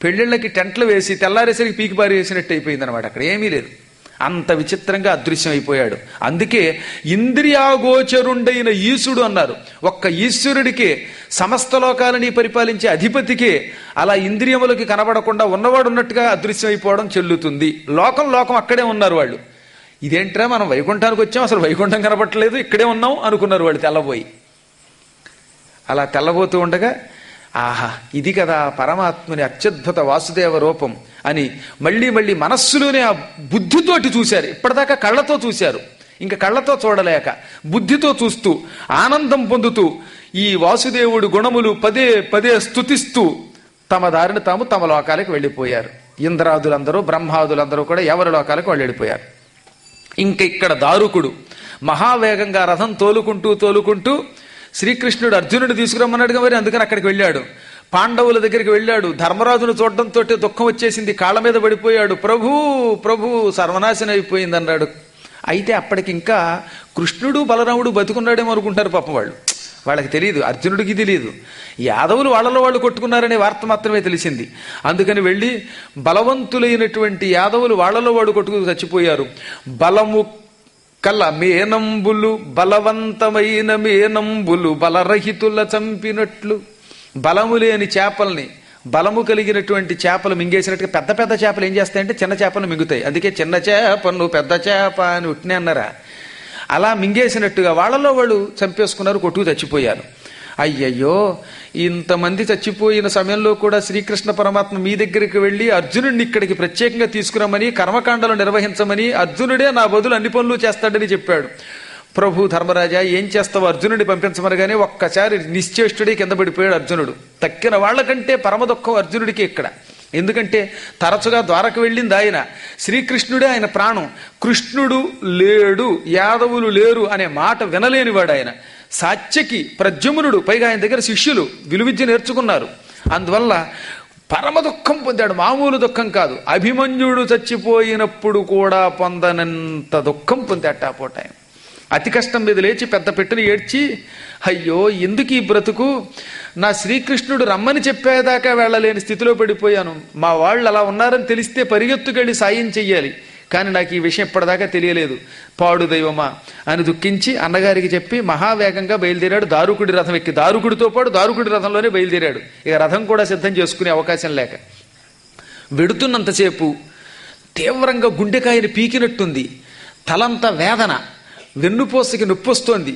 పెళ్లిళ్ళకి టెంట్లు వేసి తెల్లారేసరికి పీకి పారి వేసినట్టు అయిపోయింది అనమాట. అక్కడ ఏమీ లేదు, అంత విచిత్రంగా అదృశ్యం అయిపోయాడు. అందుకే ఇంద్రియాగోచరుండైన ఈశుడు అన్నారు. ఒక్క ఈశ్వరుడికే, సమస్త లోకాలని పరిపాలించే అధిపతికే అలా ఇంద్రియములకి కనబడకుండా ఉన్నవాడు ఉన్నట్టుగా అదృశ్యం అయిపోవడం చెల్లుతుంది. లోకం అక్కడే ఉన్నారు వాళ్ళు. ఇదేంట్రా మనం వైకుంఠానికి వచ్చాం, అసలు వైకుంఠం కనబట్టలేదు, ఇక్కడే ఉన్నాం అనుకున్నారు వాళ్ళు తెల్లబోయి. అలా తెల్లబోతూ ఉండగా ఆహా, ఇది కదా పరమాత్మని అత్యద్భుత వాసుదేవ రూపం అని మళ్ళీ మళ్ళీ మనస్సులోనే ఆ బుద్ధితోటి చూశారు. ఇప్పటిదాకా కళ్ళతో చూశారు, ఇంకా కళ్ళతో చూడలేక బుద్ధితో చూస్తూ ఆనందం పొందుతూ ఈ వాసుదేవుడు గుణములు పదే పదే స్తుతిస్తూ తమ దారిని తాము తమ లోకాలకు వెళ్ళిపోయారు. ఇంద్రాదులందరూ, బ్రహ్మాదులందరూ కూడా ఎవరి లోకాలకు వాళ్ళు వెళ్ళిపోయారు. ఇంక ఇక్కడ దారుకుడు మహావేగంగా రథం తోలుకుంటూ శ్రీకృష్ణుడు అర్జునుడు తీసుకురమ్మన్నాడుగా, మరి అందుకని అక్కడికి వెళ్ళాడు. పాండవుల దగ్గరికి వెళ్ళాడు. ధర్మరాజును చూడడంతో దుఃఖం వచ్చేసింది, కాళ్ళ మీద పడిపోయాడు. ప్రభు ప్రభు సర్వనాశనం అయిపోయింది అన్నాడు. అయితే అప్పటికి ఇంకా కృష్ణుడు బలరాముడు బతుకున్నాడేమో అనుకుంటారు పాపం వాళ్ళు. వాళ్ళకి తెలియదు, అర్జునుడికి తెలియదు. యాదవులు వాళ్ళలో వాళ్ళు కొట్టుకున్నారనే వార్త మాత్రమే తెలిసింది. అందుకని వెళ్ళి బలవంతులైనటువంటి యాదవులు వాళ్ళలో వాడు కొట్టుకు చచ్చిపోయారు. బలము కల మేనంబులు బలవంతమైన మేనంబులు బలరహితుల చంపినట్లు. బలము లేని చేపల్ని బలము కలిగినటువంటి చేపలు మింగేసినట్టుగా పెద్ద పెద్ద చేపలు ఏం చేస్తాయంటే చిన్న చేపలు మింగుతాయి. అందుకే చిన్న చేపను పెద్ద చేప అని ఉట్టినే అన్నారా. అలా మింగేసినట్టుగా వాళ్ళలో వాళ్ళు చంపేసుకున్నారు, కొట్టుకు చచ్చిపోయారు. అయ్యయ్యో, ఇంతమంది చచ్చిపోయిన సమయంలో కూడా శ్రీకృష్ణ పరమాత్మ మీ దగ్గరికి వెళ్ళి అర్జునుడిని ఇక్కడికి ప్రత్యేకంగా తీసుకురమ్మని, కర్మకాండలు నిర్వహించమని, అర్జునుడే నా బదులు అన్ని పనులు చేస్తాడని చెప్పాడు. ప్రభు ధర్మరాజా ఏం చేస్తావు, అర్జునుడిని పంపించమనగానే ఒక్కసారి నిశ్చేష్టుడి కింద పడిపోయాడు అర్జునుడు. తక్కిన వాళ్ళకంటే పరమ దుఃఖం అర్జునుడికి ఇక్కడ. ఎందుకంటే తరచుగా ద్వారకు వెళ్ళింది ఆయన, శ్రీకృష్ణుడే ఆయన ప్రాణం. కృష్ణుడు లేడు, యాదవులు లేరు అనే మాట వినలేనివాడు ఆయన. సాత్యకి ప్రద్యుమ్నుడు, పైగా ఆయన దగ్గర శిష్యులు విలువిద్య నేర్చుకున్నారు. అందువల్ల పరమ దుఃఖం పొందాడు. మామూలు దుఃఖం కాదు, అభిమన్యుడు చచ్చిపోయినప్పుడు కూడా పొందనంత దుఃఖం పొందాట ఆ పూట. అతి కష్టం మీద లేచి పెద్ద పెట్టుని ఏడ్చి, అయ్యో ఎందుకు ఈ బ్రతుకు, నా శ్రీకృష్ణుడు రమ్మని చెప్పేదాకా వెళ్ళలేని స్థితిలో పడిపోయాను. మా వాళ్ళు అలా ఉన్నారని తెలిస్తే పరిగెత్తుకెళ్ళి సాయం చెయ్యాలి, కానీ నాకు ఈ విషయం ఇప్పటిదాకా తెలియలేదు, పాడు దైవమా అని దుఃఖించి అన్నగారికి చెప్పి మహావేగంగా బయలుదేరాడు. దారుకుడి రథం ఎక్కి, దారుకుడితో పాటు దారుకుడి రథంలోనే బయలుదేరాడు. ఇక రథం కూడా సిద్ధం చేసుకునే అవకాశం లేక వెడుతున్నంతసేపు తీవ్రంగా గుండెకాయని పీకినట్టుంది, తలంతా వేదన, వెన్నుపోసకి నొప్పొస్తోంది,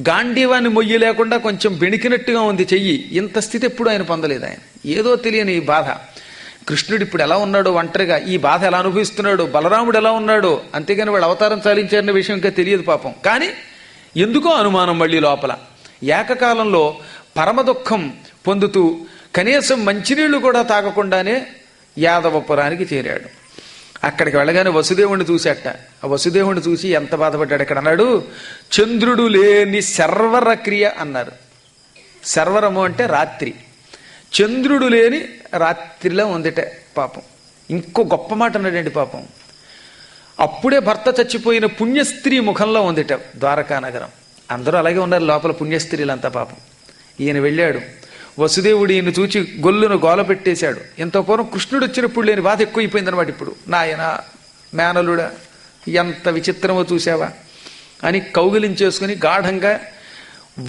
గాంధీవాన్ని మొయ్యి లేకుండా కొంచెం బెణికినట్టుగా ఉంది చెయ్యి. ఇంత స్థితి ఎప్పుడు ఆయన పొందలేదు. ఆయన ఏదో తెలియని ఈ బాధ. కృష్ణుడు ఇప్పుడు ఎలా ఉన్నాడో ఒంటరిగా, ఈ బాధ ఎలా అనుభవిస్తున్నాడో, బలరాముడు ఎలా ఉన్నాడో, అంతేగాని వాళ్ళు అవతారం చాలించారనే విషయం ఇంకా తెలియదు పాపం. కానీ ఎందుకో అనుమానం మళ్ళీ లోపల. ఏకకాలంలో పరమ దుఃఖం పొందుతూ కనీసం మంచినీళ్లు కూడా తాగకుండానే యాదవపురానికి చేరాడు. అక్కడికి వెళ్ళగానే వసుదేవుణ్ణి చూశాట. ఆ వసుదేవుణ్ణి చూసి ఎంత బాధపడ్డాడు. ఇక్కడ అన్నాడు, చంద్రుడు లేని శర్వర క్రియ అన్నారు. శర్వరము అంటే రాత్రి, చంద్రుడు లేని రాత్రిలో ఉందిట పాపం. ఇంకో గొప్ప మాట అన్నాడండి పాపం. అప్పుడే భర్త చచ్చిపోయిన పుణ్యస్త్రీ ముఖంలో ఉందిట ద్వారకా నగరం. అందరూ అలాగే ఉన్నారు లోపల పుణ్యస్త్రీలంతా పాపం. ఈయన వెళ్ళాడు, వసుదేవుడు ఈయన చూచి గొల్లును గోల పెట్టేశాడు. ఎంతో పూర్వం కృష్ణుడు వచ్చినప్పుడు లేని బాధ ఎక్కువైపోయింది అనమాట. ఇప్పుడు నాయన మేనలుడా ఎంత విచిత్రమో చూసావా అని కౌగిలించేసుకుని గాఢంగా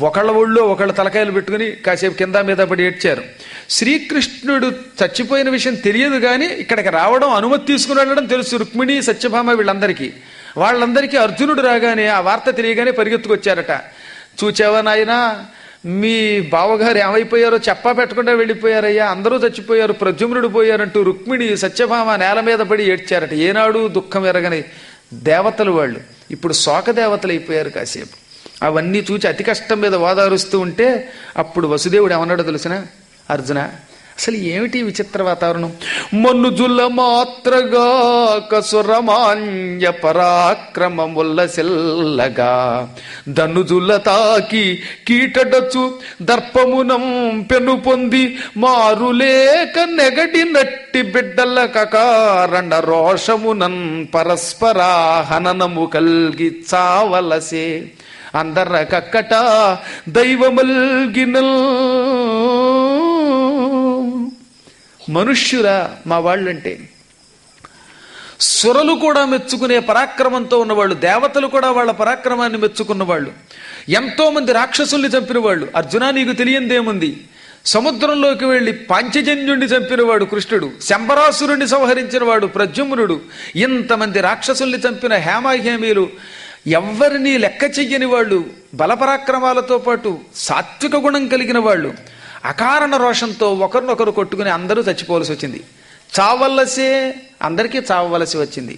ఒకళ్ళ ఒళ్ళో ఒకళ్ళ తలకాయలు పెట్టుకుని కాసేపు కింద మీద పడి ఏడ్చారు. శ్రీకృష్ణుడు చచ్చిపోయిన విషయం తెలియదు కానీ ఇక్కడికి రావడం, అనుమతి తీసుకుని వెళ్ళడం తెలుసు రుక్మిణి, సత్యభామ వీళ్ళందరికీ. వాళ్ళందరికీ అర్జునుడు రాగానే ఆ వార్త తెలియగానే పరిగెత్తుకొచ్చారట. చూచావా నాయనా, మీ బావగారు ఏమైపోయారో చెప్పా పెట్టకుండా వెళ్ళిపోయారయ్యా, అందరూ చచ్చిపోయారు, ప్రద్యుమ్నుడు పోయారంటూ రుక్మిణి సత్యభామ నేల మీద పడి ఏడ్చారట. ఏనాడు దుఃఖం ఎరగని దేవతలు వాళ్ళు ఇప్పుడు శోక దేవతలు అయిపోయారు కాసేపు. అవన్నీ చూచి అతి కష్టం మీద ఓదారుస్తూ ఉంటే అప్పుడు వసుదేవుడు ఏమన్నాడో తెలిసిన, అర్జున అసలు ఏమిటి విచిత్ర వాతావరణం, మనుజుల మాత్రగా కసురమాన్య పరాక్రమముల్ల సెల్లగా ధనుజుల తాకి కీటడచు దర్పమునం పెను పొంది మారులేక నెగడి నట్టి బిడ్డల కకారణ రోషమునన్ పరస్పరా హననము కల్గి చావలసే అందర కక్కట దైవమల్గినల్. మనుష్యురా మా వాళ్ళంటే, సురలు కూడా మెచ్చుకునే పరాక్రమంతో ఉన్నవాళ్ళు, దేవతలు కూడా వాళ్ళ పరాక్రమాన్ని మెచ్చుకున్నవాళ్ళు, ఎంతో మంది రాక్షసుల్ని చంపిన వాళ్ళు. అర్జున నీకు తెలియందేముంది, సముద్రంలోకి వెళ్లి పాంచజన్యుణ్ణి చంపినవాడు కృష్ణుడు, శంబరాసురుణ్ణి సంహరించిన వాడు ప్రద్యుమ్నుడు, ఇంతమంది రాక్షసుల్ని చంపిన హేమాహేమీలు, ఎవ్వరినీ లెక్క చెయ్యని వాళ్ళు, బలపరాక్రమాలతో పాటు సాత్విక గుణం కలిగిన వాళ్ళు, అకారణ రోషంతో ఒకరినొకరు కొట్టుకుని అందరూ చచ్చిపోవలసి వచ్చింది. చావలసే, అందరికీ చావవలసి వచ్చింది.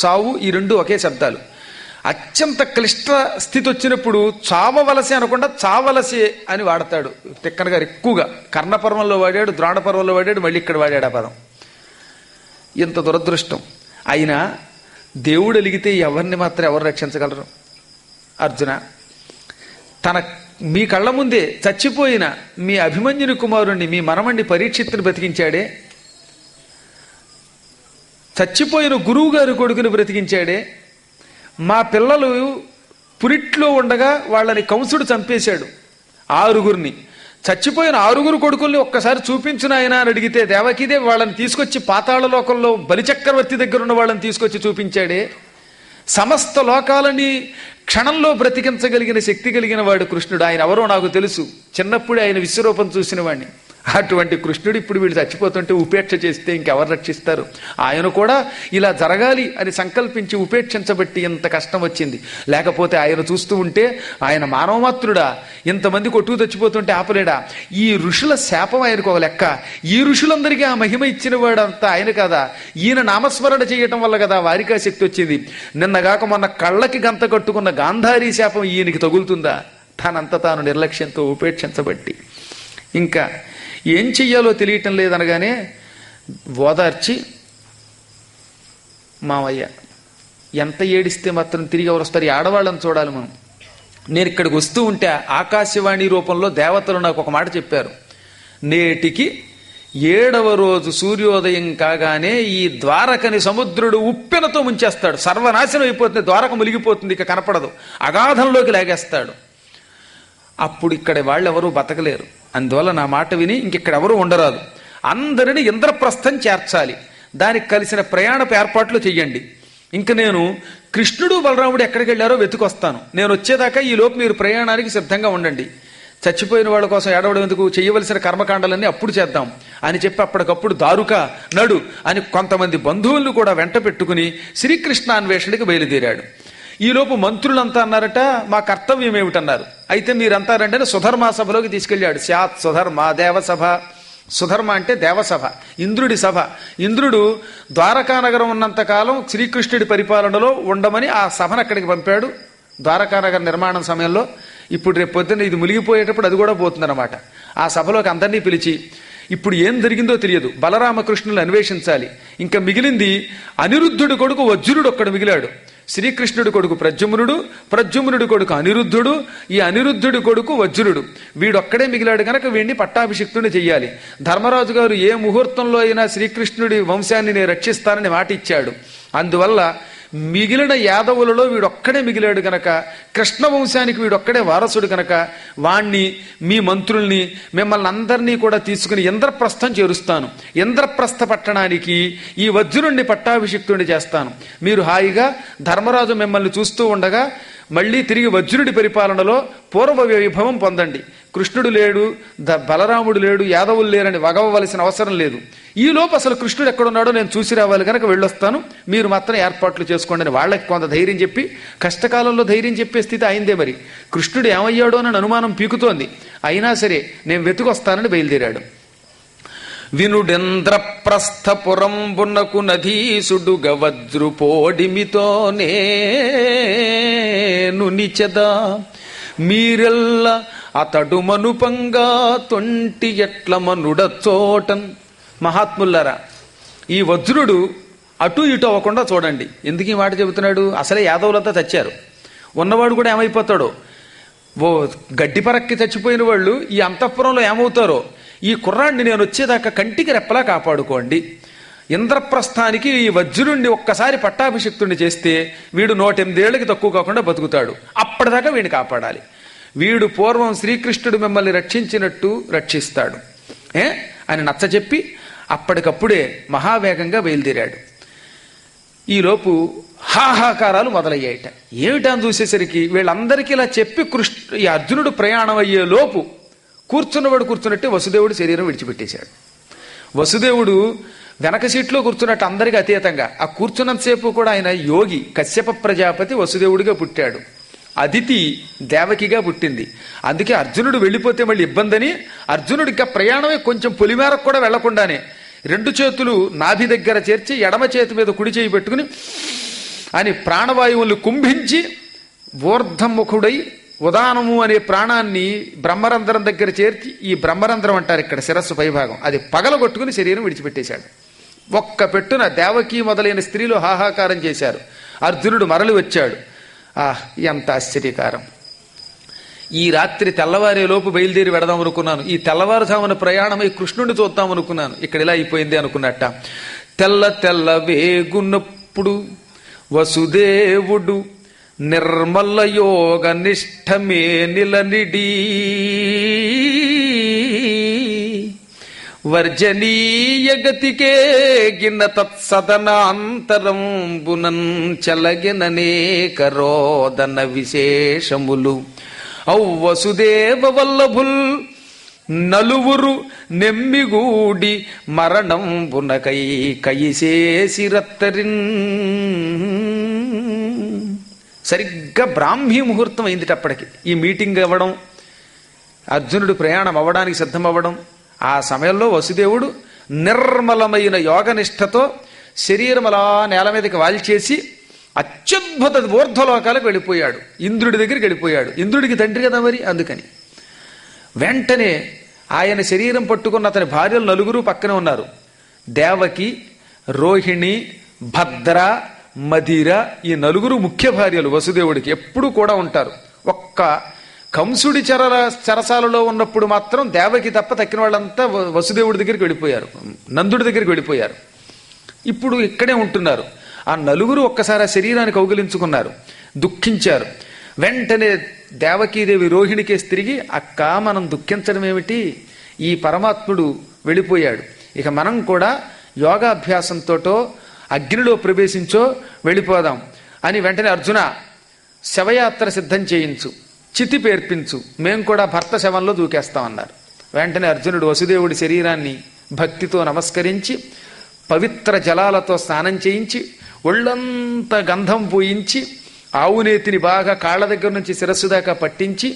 చావు ఈ రెండు ఒకే శబ్దాలు. అత్యంత క్లిష్ట స్థితి వచ్చినప్పుడు చావవలసే అనకుండా చావలసే అని వాడతాడు తిక్కన గారు ఎక్కువగా. కర్ణపర్వంలో వాడాడు, ద్రోణ పర్వంలో వాడాడు, మళ్ళీ ఇక్కడ వాడాడు ఆ పదం. ఇంత దురదృష్టం. అయినా దేవుడు అలిగితే ఎవరిని మాత్రం ఎవరు రక్షించగలరు? అర్జున, మీ కళ్ళ ముందే చచ్చిపోయిన మీ అభిమన్యుని కుమారుణ్ణి, మీ మనమణ్ణి పరీక్షిత్తుని బ్రతికించాడే, చచ్చిపోయిన గురువు గారి కొడుకుని బ్రతికించాడే, మా పిల్లలు పురిట్లో ఉండగా వాళ్ళని కంసుడు చంపేశాడు 6గురిని, చచ్చిపోయిన 6గురు కొడుకుల్ని ఒక్కసారి చూపించిన ఆయన అని అడిగితే దేవకీదేవి వాళ్ళని తీసుకొచ్చి పాతాళ లోకంలో బలిచక్రవర్తి దగ్గర ఉన్న వాళ్ళని తీసుకొచ్చి చూపించాడే, సమస్త లోకాలని క్షణంలో బ్రతికించగలిగిన శక్తి కలిగిన వాడు కృష్ణుడు. ఆయన ఎవరో నాకు తెలుసు, చిన్నప్పుడే ఆయన విశ్వరూపం చూసిన వాడిని. అటువంటి కృష్ణుడు ఇప్పుడు వీళ్ళు చచ్చిపోతుంటే ఉపేక్ష చేస్తే ఇంకెవరు రక్షిస్తారు? ఆయన కూడా ఇలా జరగాలి అని సంకల్పించి ఉపేక్షించబట్టి ఇంత కష్టం వచ్చింది. లేకపోతే ఆయన చూస్తూ ఉంటే ఆయన మానవమాత్రుడా, ఇంతమంది కొట్టుకు చచ్చిపోతుంటే ఆపలేడా? ఈ ఋషుల శాపం ఆయనకు ఒక లెక్క. ఈ ఋషులందరికీ ఆ మహిమ ఇచ్చిన వాడంతా ఆయన కదా. ఈయన నామస్మరణ చేయటం వల్ల కదా వారికి ఆ శక్తి వచ్చింది. నిన్నగాక మొన్న కళ్ళకి గంత కట్టుకున్న గాంధారీ శాపం ఈయనకి తగులుతుందా? తనంత తాను నిర్లక్ష్యంతో ఉపేక్షించబట్టి ఇంకా ఏం చెయ్యాలో తెలియటం లేదనగానే ఓదార్చి, మావయ్య ఎంత ఏడిస్తే మాత్రం తిరిగి ఎవరు వస్తారు? ఈ ఆడవాళ్ళని చూడాలి మనం. నేను ఇక్కడికి వస్తూ ఉంటే ఆకాశవాణి రూపంలో దేవతలు నాకు ఒక మాట చెప్పారు. నేటికి 7వ రోజు సూర్యోదయం కాగానే ఈ ద్వారకని సముద్రుడు ఉప్పెనతో ముంచేస్తాడు. సర్వనాశనం అయిపోతుంది, ద్వారక మునిగిపోతుంది, ఇక కనపడదు, అగాధంలోకి లాగేస్తాడు. అప్పుడు ఇక్కడ వాళ్ళు ఎవరూ బతకలేరు. అందువల్ల నా మాట విని ఇంకెక్కడెవరూ ఉండరాదు. అందరిని ఇంద్రప్రస్థం చేర్చాలి. దానికి కలిసిన ప్రయాణపు ఏర్పాట్లు చెయ్యండి. ఇంక నేను కృష్ణుడు బలరాముడు ఎక్కడికి వెళ్ళారో వెతుకొస్తాను. నేను వచ్చేదాకా ఈ లోపు మీరు ప్రయాణానికి సిద్ధంగా ఉండండి. చచ్చిపోయిన వాళ్ళ కోసం ఏడవడం ఎందుకు, చేయవలసిన కర్మకాండాలన్నీ అప్పుడు చేద్దాం అని చెప్పి అప్పటికప్పుడు దారుక నడు అని కొంతమంది బంధువులను కూడా వెంట పెట్టుకుని శ్రీకృష్ణాన్వేషణకి బయలుదేరాడు. ఈలోపు మంత్రులంతా అన్నారట, మా కర్తవ్యం ఏమిటన్నారు. అయితే మీరంతా రండి సుధర్మా సభలోకి తీసుకెళ్ళాడు. స్యాత్ సుధర్మ దేవసభ. సుధర్మ అంటే దేవసభ, ఇంద్రుడి సభ. ఇంద్రుడు ద్వారకానగరం ఉన్నంతకాలం శ్రీకృష్ణుడి పరిపాలనలో ఉండమని ఆ సభను అక్కడికి పంపాడు ద్వారకానగర నిర్మాణం సమయంలో. ఇప్పుడు రేపు పొద్దున్న ఇది మునిగిపోయేటప్పుడు అది కూడా పోతుందన్నమాట. ఆ సభలోకి అందరినీ పిలిచి, ఇప్పుడు ఏం జరిగిందో తెలియదు, బలరామకృష్ణులను అన్వేషించాలి. ఇంకా మిగిలింది అనిరుద్ధుడి కొడుకు వజ్రుడు ఒక్కడు మిగిలాడు. శ్రీకృష్ణుడి కొడుకు ప్రద్యుమ్నుడు, ప్రద్యుమ్నుడి కొడుకు అనిరుద్ధుడు, ఈ అనిరుద్ధుడి కొడుకు వజ్రుడు. వీడొక్కడే మిగిలాడు కనుక వీడిని పట్టాభిషిక్తుని చెయ్యాలి. ధర్మరాజు గారు ఏ ముహూర్తంలో అయినా శ్రీకృష్ణుడి వంశాన్ని నేను రక్షిస్తానని మాట ఇచ్చాడు. అందువల్ల మిగిలిన యాదవులలో వీడొక్కడే మిగిలాడు గనక, కృష్ణ వంశానికి వీడొక్కడే వారసుడు గనక వాణ్ణి, మీ మంత్రుల్ని, మిమ్మల్ని అందరినీ కూడా తీసుకుని ఇంద్రప్రస్థం చేరుస్తాను. ఇంద్రప్రస్థ పట్టణానికి ఈ వజ్రుణ్ణి పట్టాభిషిక్తుడిని చేస్తాను. మీరు హాయిగా ధర్మరాజు మిమ్మల్ని చూస్తూ ఉండగా మళ్ళీ తిరిగి వజ్రుడి పరిపాలనలో పూర్వ వైభవం పొందండి. కృష్ణుడు లేడు, బలరాముడు లేడు, యాదవులు లేరని వగవలసిన అవసరం లేదు. ఈ లోపు అసలు కృష్ణుడు ఎక్కడున్నాడో నేను చూసి రావాలి కనుక వెళ్ళొస్తాను, మీరు మాత్రం ఏర్పాట్లు చేసుకోండి అని వాళ్ళకి కొంత ధైర్యం చెప్పి, కష్టకాలంలో ధైర్యం చెప్పే స్థితి అయిందే. మరి కృష్ణుడు ఏమయ్యాడో అని అనుమానం పీకుతోంది. అయినా సరే నేను వెతుకొస్తానని బయలుదేరాడు. వినుడెంద్రప్రస్థపురంబునకు నధీసుడు గవజ్రుపోడిమితోనే నిచదా మీరెల్ల అతడు మనుపంగా తొంటి ఎట్ల మనుడ చోటన్. మహాత్ముల్లారా, ఈ వజ్రుడు అటు ఇటు అవ్వకుండా చూడండి. ఎందుకు ఈ మాట చెబుతున్నాడు? అసలే యాదవులంతా చచ్చారు, ఉన్నవాడు కూడా ఏమైపోతాడో. ఓ గడ్డి పరక్కి చచ్చిపోయిన వాళ్ళు ఈ అంతఃపురంలో ఏమవుతారో. ఈ కుర్రాడిని నేను వచ్చేదాకా కంటికి రెప్పలా కాపాడుకోండి. ఇంద్రప్రస్థానికి ఈ వజ్రుణ్ణి ఒక్కసారి పట్టాభిషిక్తుడిని చేస్తే వీడు 108 ఏళ్లకి తక్కువ కాకుండా బతుకుతాడు. అప్పటిదాకా వీడిని కాపాడాలి. వీడు పూర్వం శ్రీకృష్ణుడు మిమ్మల్ని రక్షించినట్టు రక్షిస్తాడు అని నచ్చజెప్పి అప్పటికప్పుడే మహావేగంగా బయలుదేరాడు. ఈలోపు హాహాకారాలు మొదలయ్యాయట. ఏమిటని చూసేసరికి వీళ్ళందరికీ ఇలా చెప్పి ఈ అర్జునుడు ప్రయాణం అయ్యే లోపు కూర్చున్నవాడు కూర్చున్నట్టే వసుదేవుడు శరీరం విడిచిపెట్టేశాడు. వసుదేవుడు వెనక సీట్లో కూర్చున్నట్టు అందరికీ అతీతంగా ఆ కూర్చున్నంతసేపు కూడా ఆయన యోగి. కశ్యప ప్రజాపతి వసుదేవుడిగా పుట్టాడు, అదితి దేవకిగా పుట్టింది. అందుకే అర్జునుడు వెళ్ళిపోతే మళ్ళీ ఇబ్బందని అర్జునుడు ఇంకా ప్రయాణమే కొంచెం పొలిమేరకు కూడా వెళ్లకుండానే 2 చేతులు నాభి దగ్గర చేర్చి ఎడమ చేతి మీద కుడి చేయి పెట్టుకుని అని ప్రాణవాయువుల్ని కుంభించి ఊర్ధముఖుడై ఉదానము అనే ప్రాణాన్ని బ్రహ్మరంధ్రం దగ్గర చేర్చి, ఈ బ్రహ్మరంధ్రం అంటారు ఇక్కడ శిరస్సు పైభాగం, అది పగలగొట్టుకుని శరీరం విడిచిపెట్టేశాడు. ఒక్క పెట్టున దేవకి మొదలైన స్త్రీలు హాహాకారం చేశారు. అర్జునుడు మరలి వచ్చాడు. ఎంత ఆశ్చర్యకారం! ఈ రాత్రి తెల్లవారేలోపు బయలుదేరి వెడదాం అనుకున్నాను, ఈ తెల్లవారుజామున ప్రయాణమై కృష్ణుడిని చూద్దాం అనుకున్నాను, ఇక్కడ ఇలా అయిపోయింది అనుకున్నట్ట. తెల్ల తెల్ల వేగున్నప్పుడు వసుదేవుడు నిర్మల యోగ నిష్ఠమే నిలనిడి వర్జనీయ గతికే గిన్న తత్సదనాంతరంబునం చలగిననేక రోదన విశేషములు ఔవసుదేవ వల్లభుల్ నలువురు నెమ్మిగూడి మరణంబునకై కయిసేసిరత్తరిన్. సరిగ్గా బ్రాహ్మీ ముహూర్తం అయింది అప్పటికి. ఈ మీటింగ్ అవ్వడం, అర్జునుడు ప్రయాణం అవ్వడానికి సిద్ధమవ్వడం, ఆ సమయంలో వసుదేవుడు నిర్మలమైన యోగనిష్టతో శరీరం అలా నేల మీదకి వాల్చేసి అత్యద్భుత ఊర్ధ్వలోకాలకు వెళ్ళిపోయాడు. ఇంద్రుడి దగ్గరికి వెళ్ళిపోయాడు. ఇంద్రుడికి తండ్రి కదా మరి, అందుకని వెంటనే ఆయన శరీరం పట్టుకున్న అతని భార్యలు నలుగురు పక్కనే ఉన్నారు. దేవకి, రోహిణి, భద్ర, మదిర, ఈ నలుగురు ముఖ్య భార్యలు వసుదేవుడికి ఎప్పుడూ కూడా ఉంటారు. ఒక్క కంసుడి చెరసాలలో ఉన్నప్పుడు మాత్రం దేవకి తప్ప తక్కిన వాళ్ళంతా వసుదేవుడి దగ్గరికి వెళ్ళిపోయారు, నందుడి దగ్గరికి వెళ్ళిపోయారు. ఇప్పుడు ఇక్కడే ఉంటున్నారు. ఆ నలుగురు ఒక్కసారి ఆ శరీరాన్ని కౌగిలించుకున్నారు, దుఃఖించారు. వెంటనే దేవకీదేవి రోహిణికేసి తిరిగి, అక్క మనం దుఃఖించడం ఏమిటి, ఈ పరమాత్ముడు వెళ్ళిపోయాడు, ఇక మనం కూడా యోగాభ్యాసంతోటో అగ్నిలో ప్రవేశించో వెళ్ళిపోదాం అని వెంటనే అర్జున శవయాత్ర సిద్ధం చేయించు, చితి పేర్పించు, మేం కూడా భర్త శవంలో దూకేస్తామన్నారు. వెంటనే అర్జునుడు వసుదేవుడి శరీరాన్ని భక్తితో నమస్కరించి పవిత్ర జలాలతో స్నానం చేయించి ఒళ్ళంతా గంధం పూయించి ఆవునేతిని బాగా కాళ్ళ దగ్గర నుంచి శిరస్సు దాకా పట్టించి,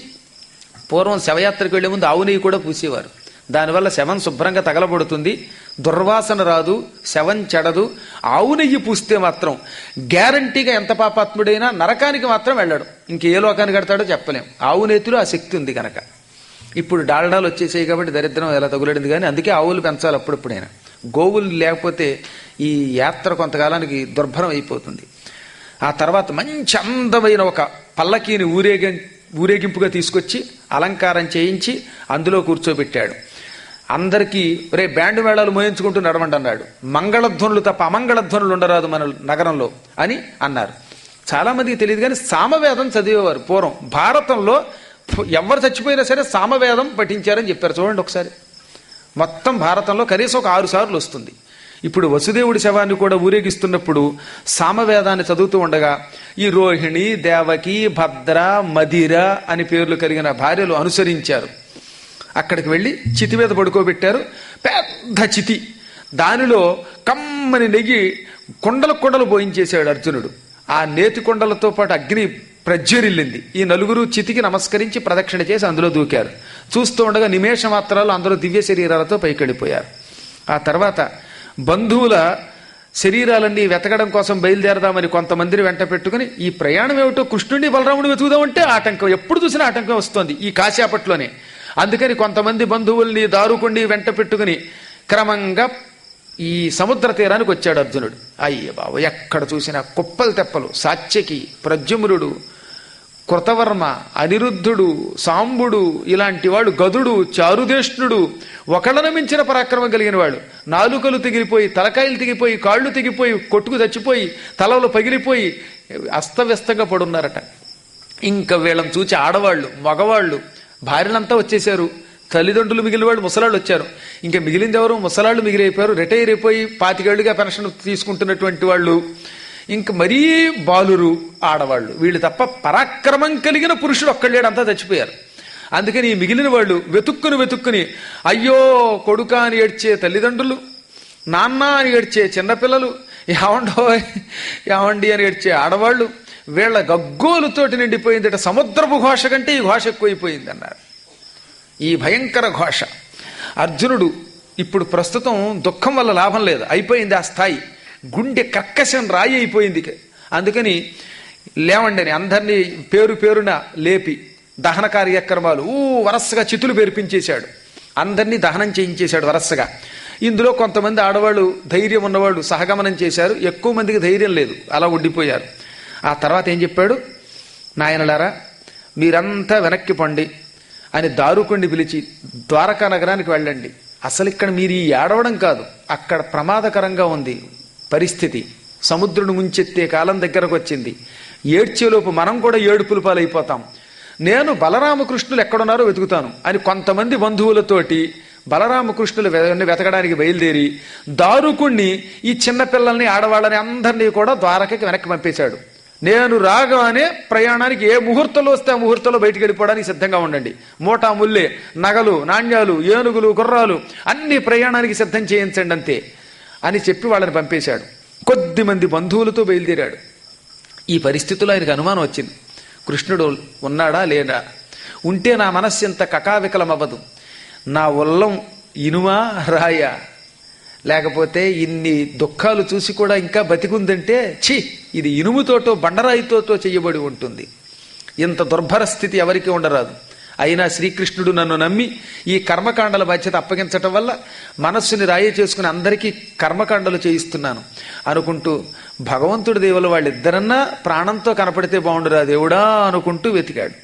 పూర్వం శవయాత్రకు వెళ్లే ముందు ఆవు నెయ్యి కూడా పూసేవారు. దానివల్ల శవం శుభ్రంగా తగలబడుతుంది, దుర్వాసన రాదు, శవం చెడదు. ఆవు నెయ్యి పూస్తే మాత్రం గ్యారంటీగా ఎంత పాపాత్ముడైనా నరకానికి మాత్రం వెళ్ళడు, ఇంకే లోకానికి కడతాడో చెప్పలేం. ఆవు నేతిలో ఆ శక్తి ఉంది కనుక. ఇప్పుడు డాల్డాలు వచ్చేసాయి కాబట్టి దరిద్రం ఎలా తగులడింది, కానీ అందుకే ఆవులు పెంచాలి అప్పుడప్పుడైనా. గోవులు లేకపోతే ఈ యాత్ర కొంతకాలానికి దుర్భరం అయిపోతుంది. ఆ తర్వాత మంచి అందమైన ఒక పల్లకీని ఊరేగింపుగా తీసుకొచ్చి అలంకారం చేయించి అందులో కూర్చోబెట్టాడు. అందరికీ రే బ్యాండ్ మేళాలు మోయించుకుంటూ నడవండి అన్నాడు. మంగళధ్వనులు తప్ప అమంగళధ్వనులు ఉండరాదు మన నగరంలో అని అన్నారు. చాలా మందికి తెలియదు కానీ సామవేదం చదివేవారు పూర్వం. భారతంలో ఎవరు చచ్చిపోయినా సరే సామవేదం పఠించారని చెప్పారు. చూడండి ఒకసారి, మొత్తం భారతంలో కనీసం ఒక 6 సార్లు వస్తుంది. ఇప్పుడు వసుదేవుడి శవాన్ని కూడా ఊరేగిస్తున్నప్పుడు సామవేదాన్ని చదువుతూ ఉండగా ఈ రోహిణి, దేవకి, భద్ర, మదిర అని పేర్లు కలిగిన భార్యలు అనుసరించారు. అక్కడికి వెళ్ళి చితి మీద పడుకోబెట్టారు. పెద్ద చితి, దానిలో కమ్మని నెయ్యి కొండలు పోయించేశాడు అర్జునుడు. ఆ నేతి కొండలతో పాటు అగ్ని ప్రజ్వరిల్లింది. ఈ నలుగురు చితికి నమస్కరించి ప్రదక్షిణ చేసి అందులో దూకారు. చూస్తూ ఉండగా నిమేష మాత్రాలు అందరూ దివ్య శరీరాలతో పైకెళ్ళిపోయారు. ఆ తర్వాత బంధువుల శరీరాలన్నీ వెతకడం కోసం బయలుదేరదామని కొంతమందిని వెంట పెట్టుకుని ఈ ప్రయాణం ఏమిటో కృష్ణుడిని బలరాముడిని వెతుకుదామంటే ఆటంకం, ఎప్పుడు చూసినా ఆటంకం వస్తోంది ఈ కాసేపట్లోనే. అందుకని కొంతమంది బంధువుల్ని దారుకుండి వెంట పెట్టుకుని క్రమంగా ఈ సముద్ర తీరానికి వచ్చాడు అర్జునుడు. అయ్య బాబు, ఎక్కడ చూసినా కుప్పలు తెప్పలు. సాత్యకి, ప్రద్యుమ్నుడు, కృతవర్మ, అనిరుద్ధుడు, సాంబుడు, ఇలాంటి వాడు, గదుడు, చారుదేష్ణుడు, ఒకళ్ళను మించిన పరాక్రమం కలిగిన వాడు. నాలుకలు తెగిలిపోయి, తలకాయలు తెగిపోయి, కాళ్ళు తెగిపోయి, కొట్టుకు చచ్చిపోయి, తలలు పగిలిపోయి అస్తవ్యస్తంగా పడున్నారట. ఇంకా వీళ్ళని చూచి ఆడవాళ్ళు, మగవాళ్ళు, భార్యలంతా వచ్చేశారు. తల్లిదండ్రులు మిగిలిన వాళ్ళు, ముసలాళ్ళు వచ్చారు. ఇంకా మిగిలింది ఎవరు? ముసలాళ్ళు మిగిలిపోయారు. రిటైర్ అయిపోయి 25 ఏళ్లుగా పెన్షన్ తీసుకుంటున్నటువంటి వాళ్ళు, ఇంక మరీ బాలురు, ఆడవాళ్ళు, వీళ్ళు తప్ప పరాక్రమం కలిగిన పురుషుడు ఒక్కళ్ళేడు, అంతా చచ్చిపోయారు. అందుకని ఈ మిగిలిన వాళ్ళు వెతుక్కుని అయ్యో కొడుకా అని ఏడ్చే తల్లిదండ్రులు, నాన్న అని ఏడ్చే చిన్నపిల్లలు, ఏమండి అని ఏడ్చే ఆడవాళ్ళు, వీళ్ళ గగ్గోలుతోటి నిండిపోయిందట. సముద్రపు ఘోష కంటే ఈ ఘోష ఎక్కువైపోయింది అన్నారు. ఈ భయంకర ఘోష. అర్జునుడు ఇప్పుడు ప్రస్తుతం దుఃఖం వల్ల లాభం లేదు, అయిపోయింది ఆ స్థాయి. గుండె కర్కశం రాయి అయిపోయింది. అందుకని లేవండి అని అందరినీ పేరున లేపి దహన కార్యక్రమాలు వరసగా చితులు పేర్పించేశాడు. అందరినీ దహనం చేయించేశాడు వరసగా. ఇందులో కొంతమంది ఆడవాళ్ళు, ధైర్యం ఉన్నవాళ్ళు సహగమనం చేశారు. ఎక్కువ మందికి ధైర్యం లేదు, అలా ఉండిపోయారు. ఆ తర్వాత ఏం చెప్పాడు? నాయనలారా, మీరంతా వెనక్కి పండి అని దారుకుణ్ణి పిలిచి ద్వారకా నగరానికి వెళ్ళండి. అసలు ఇక్కడ మీరు ఈ ఏడవడం కాదు, అక్కడ ప్రమాదకరంగా ఉంది పరిస్థితి. సముద్రుడు ముంచెత్తే కాలం దగ్గరకు వచ్చింది. ఏడ్చేలోపు మనం కూడా ఏడుపుల పాలైపోతాం. నేను బలరామకృష్ణులు ఎక్కడున్నారో వెతుకుతాను అని కొంతమంది బంధువులతోటి బలరామకృష్ణులు వెతకడానికి బయలుదేరి దారుకుణ్ణి ఈ చిన్నపిల్లల్ని ఆడవాళ్ళని అందరినీ కూడా ద్వారకకి వెనక్కి పంపేశాడు. నేను రాగానే ప్రయాణానికి ఏ ముహూర్తంలో వస్తే ఆ ముహూర్తంలో బయటికి వెళ్ళిపోవడానికి సిద్ధంగా ఉండండి. మోటా ముల్లే, నగలు, నాణ్యాలు, ఏనుగులు, గుర్రాలు అన్ని ప్రయాణానికి సిద్ధం చేయించండి అంతే అని చెప్పి వాళ్ళని పంపేశాడు. కొద్దిమంది బంధువులతో బయలుదేరాడు. ఈ పరిస్థితుల్లో ఆయనకు అనుమానం వచ్చింది, కృష్ణుడు ఉన్నాడా లేడా? ఉంటే నా మనస్సు ఎంత కకావికలమవ్వదు. నా ఉల్లం ఇనుమా రాయా? లేకపోతే ఇన్ని దుఃఖాలు చూసి కూడా ఇంకా బతికుందంటే ఛీ, ఇది ఇనుముతోటో బండరాయితోటో చెయ్యబడి ఉంటుంది. ఇంత దుర్భర స్థితి ఎవరికి ఉండరాదు. అయినా శ్రీకృష్ణుడు నన్ను నమ్మి ఈ కర్మకాండల బాధ్యత అప్పగించటం వల్ల మనస్సుని రాయి చేసుకుని అందరికీ కర్మకాండలు చేయిస్తున్నాను అనుకుంటూ భగవంతుడి దేవుల వాళ్ళిద్దరన్నా ప్రాణంతో కనపడితే బాగుండురా దేవుడా అనుకుంటూ వెతికాడు.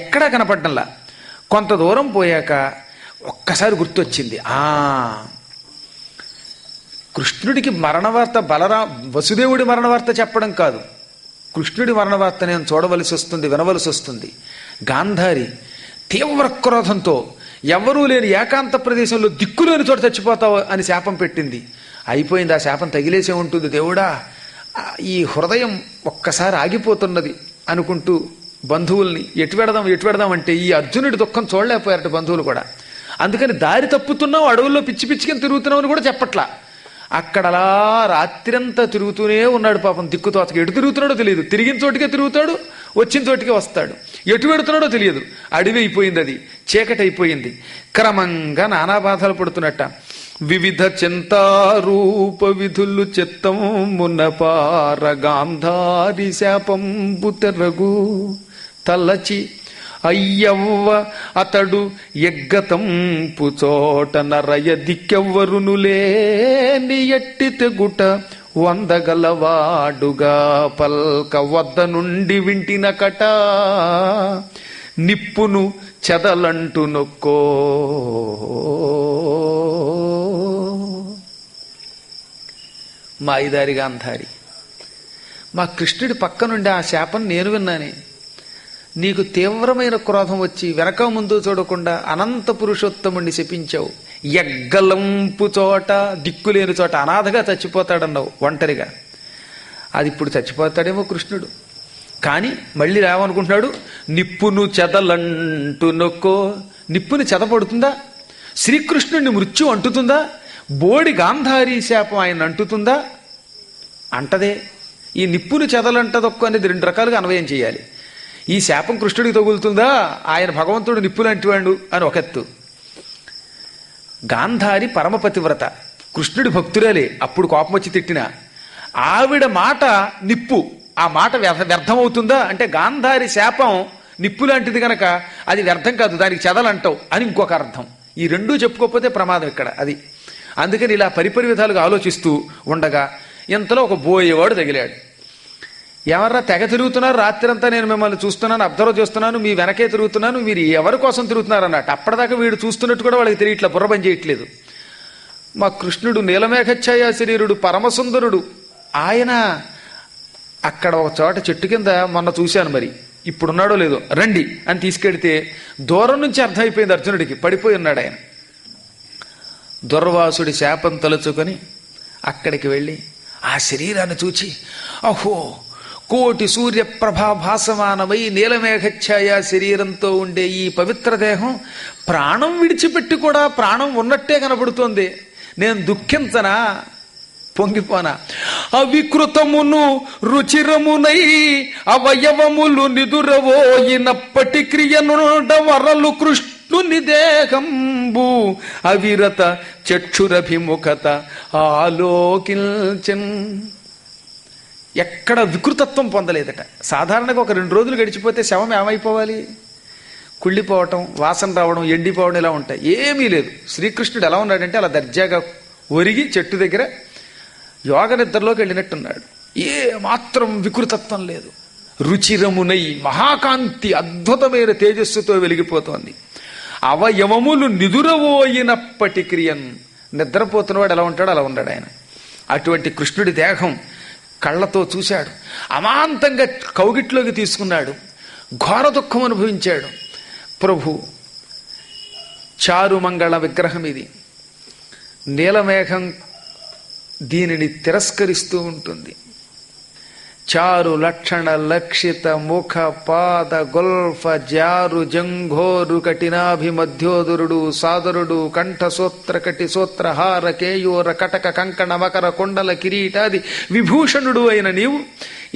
ఎక్కడా కనపడ్డంలా. కొంత దూరం పోయాక ఒక్కసారి గుర్తొచ్చింది, కృష్ణుడికి మరణవార్త వసుదేవుడి మరణవార్త చెప్పడం కాదు, కృష్ణుడి మరణవార్త నేను చూడవలసి వస్తుంది, వినవలసి వస్తుంది. గాంధారి తీవ్ర క్రోధంతో ఎవరూ లేని ఏకాంత ప్రదేశంలో దిక్కులేని చోట చచ్చిపోతావు అని శాపం పెట్టింది. అయిపోయింది, ఆ శాపం తగిలేసే ఉంటుంది. దేవుడా, ఈ హృదయం ఒక్కసారి ఆగిపోతున్నది అనుకుంటూ బంధువుల్ని ఎటు పెడదాం అంటే ఈ అర్జునుడి దుఃఖం చూడలేకపోయారట బంధువులు కూడా. అందుకని దారి తప్పుతున్నావు, అడవుల్లో పిచ్చి పిచ్చికని తిరుగుతున్నావు అని కూడా చెప్పట్లా. అక్కడ అలా రాత్రంతా తిరుగుతూనే ఉన్నాడు. పాపం దిక్కుతోచక ఎటు తిరుగుతున్నాడో తెలియదు. తిరిగిన చోటికే తిరుగుతాడు, వచ్చిన చోటికే వస్తాడు. ఎటు పెడుతున్నాడో తెలియదు. అడవి అయిపోయింది, అది చీకటి అయిపోయింది. క్రమంగా నానా బాధలు పడుతున్నట్ట. వివిధ చింతారూప విధులు చిత్తం మున్నపార గాంధారి శాపంబు తెరగు తలచి అయ్యవ్వ అతడు ఎగ్గతంపు చోట నరయ దిక్కెవ్వరును లేని ఎట్టి తెగుట వందగలవాడుగా పల్క వద్ద నుండి వింటినకట నిప్పును చెదలంటు నొక్కో. మాయిదారి గాంధారి, మా కృష్ణుడి పక్క నుండి ఆ శాపం నేను విన్నానే. నీకు తీవ్రమైన క్రోధం వచ్చి వెనక ముందు చూడకుండా అనంత పురుషోత్తముణ్ణి శపించావు. ఎగ్గలంపు చోట, దిక్కులేని చోట అనాథగా చచ్చిపోతాడన్నావు ఒంటరిగా. అది ఇప్పుడు చచ్చిపోతాడేమో కృష్ణుడు, కానీ మళ్ళీ రావనుకుంటున్నాడు. నిప్పును చెదలంటు నొక్కో. నిప్పుని చెదపడుతుందా? శ్రీకృష్ణుడిని మృత్యు అంటుతుందా? బోడి గాంధారీ శాపం ఆయన అంటుతుందా? అంటదే. ఈ నిప్పును చెదలంటదొక్కు అనేది రెండు రకాలుగా అన్వయం చేయాలి. ఈ శాపం కృష్ణుడికి తగులుతుందా, ఆయన భగవంతుడు నిప్పులంటివాడు అని ఒకెత్తు. గాంధారి పరమపతివ్రత, కృష్ణుడి భక్తురాలే. అప్పుడు కోపం వచ్చి తిట్టిన ఆవిడ మాట నిప్పు, ఆ మాట వ్యర్థమవుతుందా అంటే గాంధారి శాపం నిప్పు లాంటిది గనక అది వ్యర్థం కాదు, దానికి చెదలంటావు అని ఇంకొక అర్థం. ఈ రెండూ చెప్పుకోకపోతే ప్రమాదం ఇక్కడ. అది అందుకని ఇలా పరిపరి విధాలుగా ఆలోచిస్తూ ఉండగా ఇంతలో ఒక బోయేవాడు తగిలాడు. ఎవర్రా తెగ తిరుగుతున్నారు, రాత్రంతా నేను మిమ్మల్ని చూస్తున్నాను, అబ్జర్వ్ చేస్తున్నాను, మీ వెనకే తిరుగుతున్నాను, మీరు ఎవరి కోసం తిరుగుతున్నారు అన్నట్టు. అప్పటిదాకా వీడు చూస్తున్నట్టు కూడా వాళ్ళకి తెలియట్లా, బుర్ర పని చేయట్లేదు. మా కృష్ణుడు నీలమేఘఛాయా శరీరుడు, పరమసుందరుడు. ఆయన అక్కడ ఒక చోట చెట్టు కింద మొన్న చూశాను, మరి ఇప్పుడున్నాడో లేదో, రండి అని తీసుకెడితే దూరం నుంచి అర్థమైపోయింది అర్జునుడికి, పడిపోయి ఉన్నాడు ఆయన. దుర్వాసుడి శాపం తలుచుకొని అక్కడికి వెళ్ళి ఆ శరీరాన్ని చూచి, అహో, కోటి సూర్యప్రభాభాసమానమై నీలమేఘఛాయా శరీరంతో ఉండే ఈ పవిత్ర దేహం ప్రాణం విడిచిపెట్టి కూడా ప్రాణం ఉన్నట్టే కనబడుతోంది. నేను దుఃఖించనా, పొంగిపోనా? అవికృతమును రుచిరమునై అవయవములు నిదురవోయినప్పటి క్రియనుడవరలు కృష్ణుని దేహంబు అవిరత చక్షురభిముఖత ఆలోకించన్. ఎక్కడ వికృతత్వం పొందలేదట. సాధారణంగా ఒక 2 రోజులు గడిచిపోతే శవం ఏమైపోవాలి? కుళ్ళిపోవటం, వాసన రావడం, ఎండిపోవడం ఇలా ఉంటాయి. ఏమీ లేదు. శ్రీకృష్ణుడు ఎలా ఉన్నాడంటే అలా దర్జాగా ఒరిగి చెట్టు దగ్గర యోగ నిద్రలోకి వెళ్ళినట్టున్నాడు. ఏ మాత్రం వికృతత్వం లేదు. రుచిరమునై మహాకాంతి అద్భుతమైన తేజస్సుతో వెలిగిపోతోంది. అవయవములు నిదురవోయినప్పటి క్రియన్, నిద్రపోతున్నవాడు ఎలా ఉంటాడో అలా ఉన్నాడు ఆయన. అటువంటి కృష్ణుడి దేహం కళ్ళతో చూశాడు, అమాంతంగా కౌగిట్లోకి తీసుకున్నాడు, ఘోర దుఃఖం అనుభవించాడు. ప్రభు చారుమంగళ విగ్రహం ఇది, నీలమేఘం దీనిని తిరస్కరిస్తూ ఉంటుంది. చారు లక్షణ లక్షిత ముఖ పాద గొల్ఫ జారు జంఘోరు కఠినాభిమధ్యోదరుడు సాదరుడు కంఠ సూత్ర కటి సూత్రహార కేయూర కటక కంకణ మకర కొండల కిరీటాది విభూషణుడు అయిన నీవు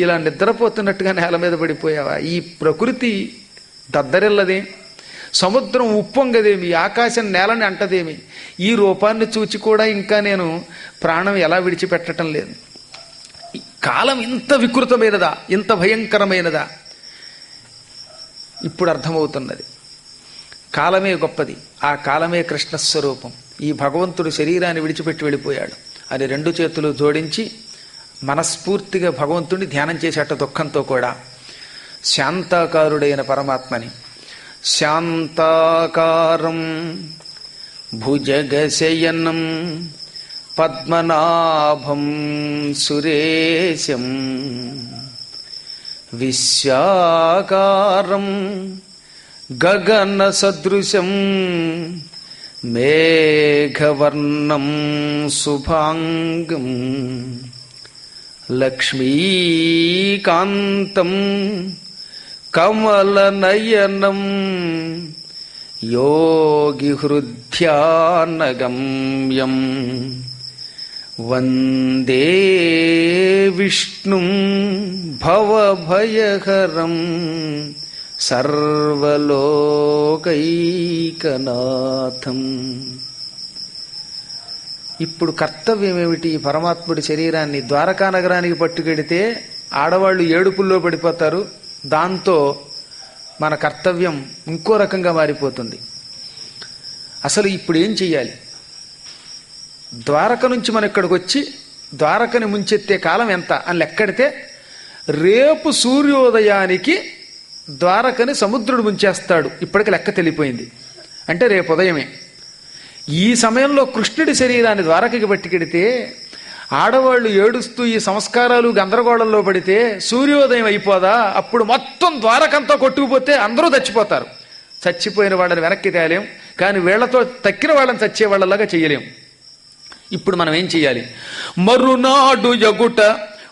ఇలా నిద్రపోతున్నట్టుగా నేల మీద పడిపోయావా? ఈ ప్రకృతి దద్దరిల్లదే, సముద్రం ఉప్పొంగదేమి, ఆకాశం నేలని అంటదేమి, ఈ రూపాన్ని చూచి కూడా ఇంకా నేను ప్రాణం ఎలా విడిచిపెట్టడం లేదు. కాలం ఇంత వికృతమైనదా, ఇంత భయంకరమైనదా? ఇప్పుడు అర్థమవుతున్నది. కాలమే గొప్పది, ఆ కాలమే కృష్ణస్వరూపం. ఈ భగవంతుడు శరీరాన్ని విడిచిపెట్టి వెళ్ళిపోయాడు అని రెండు చేతులు జోడించి మనస్ఫూర్తిగా భగవంతుడిని ధ్యానం చేసేట దుఃఖంతో కూడా. శాంతాకారుడైన పరమాత్మని, శాంతాకారం భుజగశయనం పద్మనాభం సురేశం విశ్వాకారం గగన సదృశం మేఘవర్ణం శుభాంగం లక్ష్మీకాంతం కమలనయనం యోగి హృద్యానగమ్యం వందే విష్ణుం భవభయహరం సర్వలోకైకనాథం. ఇప్పుడు కర్తవ్యం ఏమిటి? పరమాత్ముడి శరీరాన్ని ద్వారకా నగరానికి పట్టుకెడితే ఆడవాళ్ళు ఏడుపుల్లో పడిపోతారు. దాంతో మన కర్తవ్యం ఇంకో రకంగా మారిపోతుంది. అసలు ఇప్పుడు ఏం చెయ్యాలి? ద్వారక నుంచి మనం ఇక్కడికి వచ్చి ద్వారకని ముంచెత్తే కాలం ఎంత అని లెక్కడితే రేపు సూర్యోదయానికి ద్వారకని సముద్రుడు ముంచేస్తాడు. ఇప్పటికి లెక్క తెలిపోయింది. అంటే రేపు ఉదయమే. ఈ సమయంలో కృష్ణుడి శరీరాన్ని ద్వారకకి పట్టుకెడితే ఆడవాళ్ళు ఏడుస్తూ ఈ సంస్కారాలు గందరగోళంలో పడితే సూర్యోదయం అయిపోదా? అప్పుడు మొత్తం ద్వారకంతా కొట్టుకుపోతే అందరూ చచ్చిపోతారు. చచ్చిపోయిన వాళ్ళని వెనక్కి తేలేం, కానీ వీళ్లతో తక్కిన వాళ్ళని చచ్చే వాళ్ళలాగా చెయ్యలేం. ఇప్పుడు మనం ఏం చెయ్యాలి?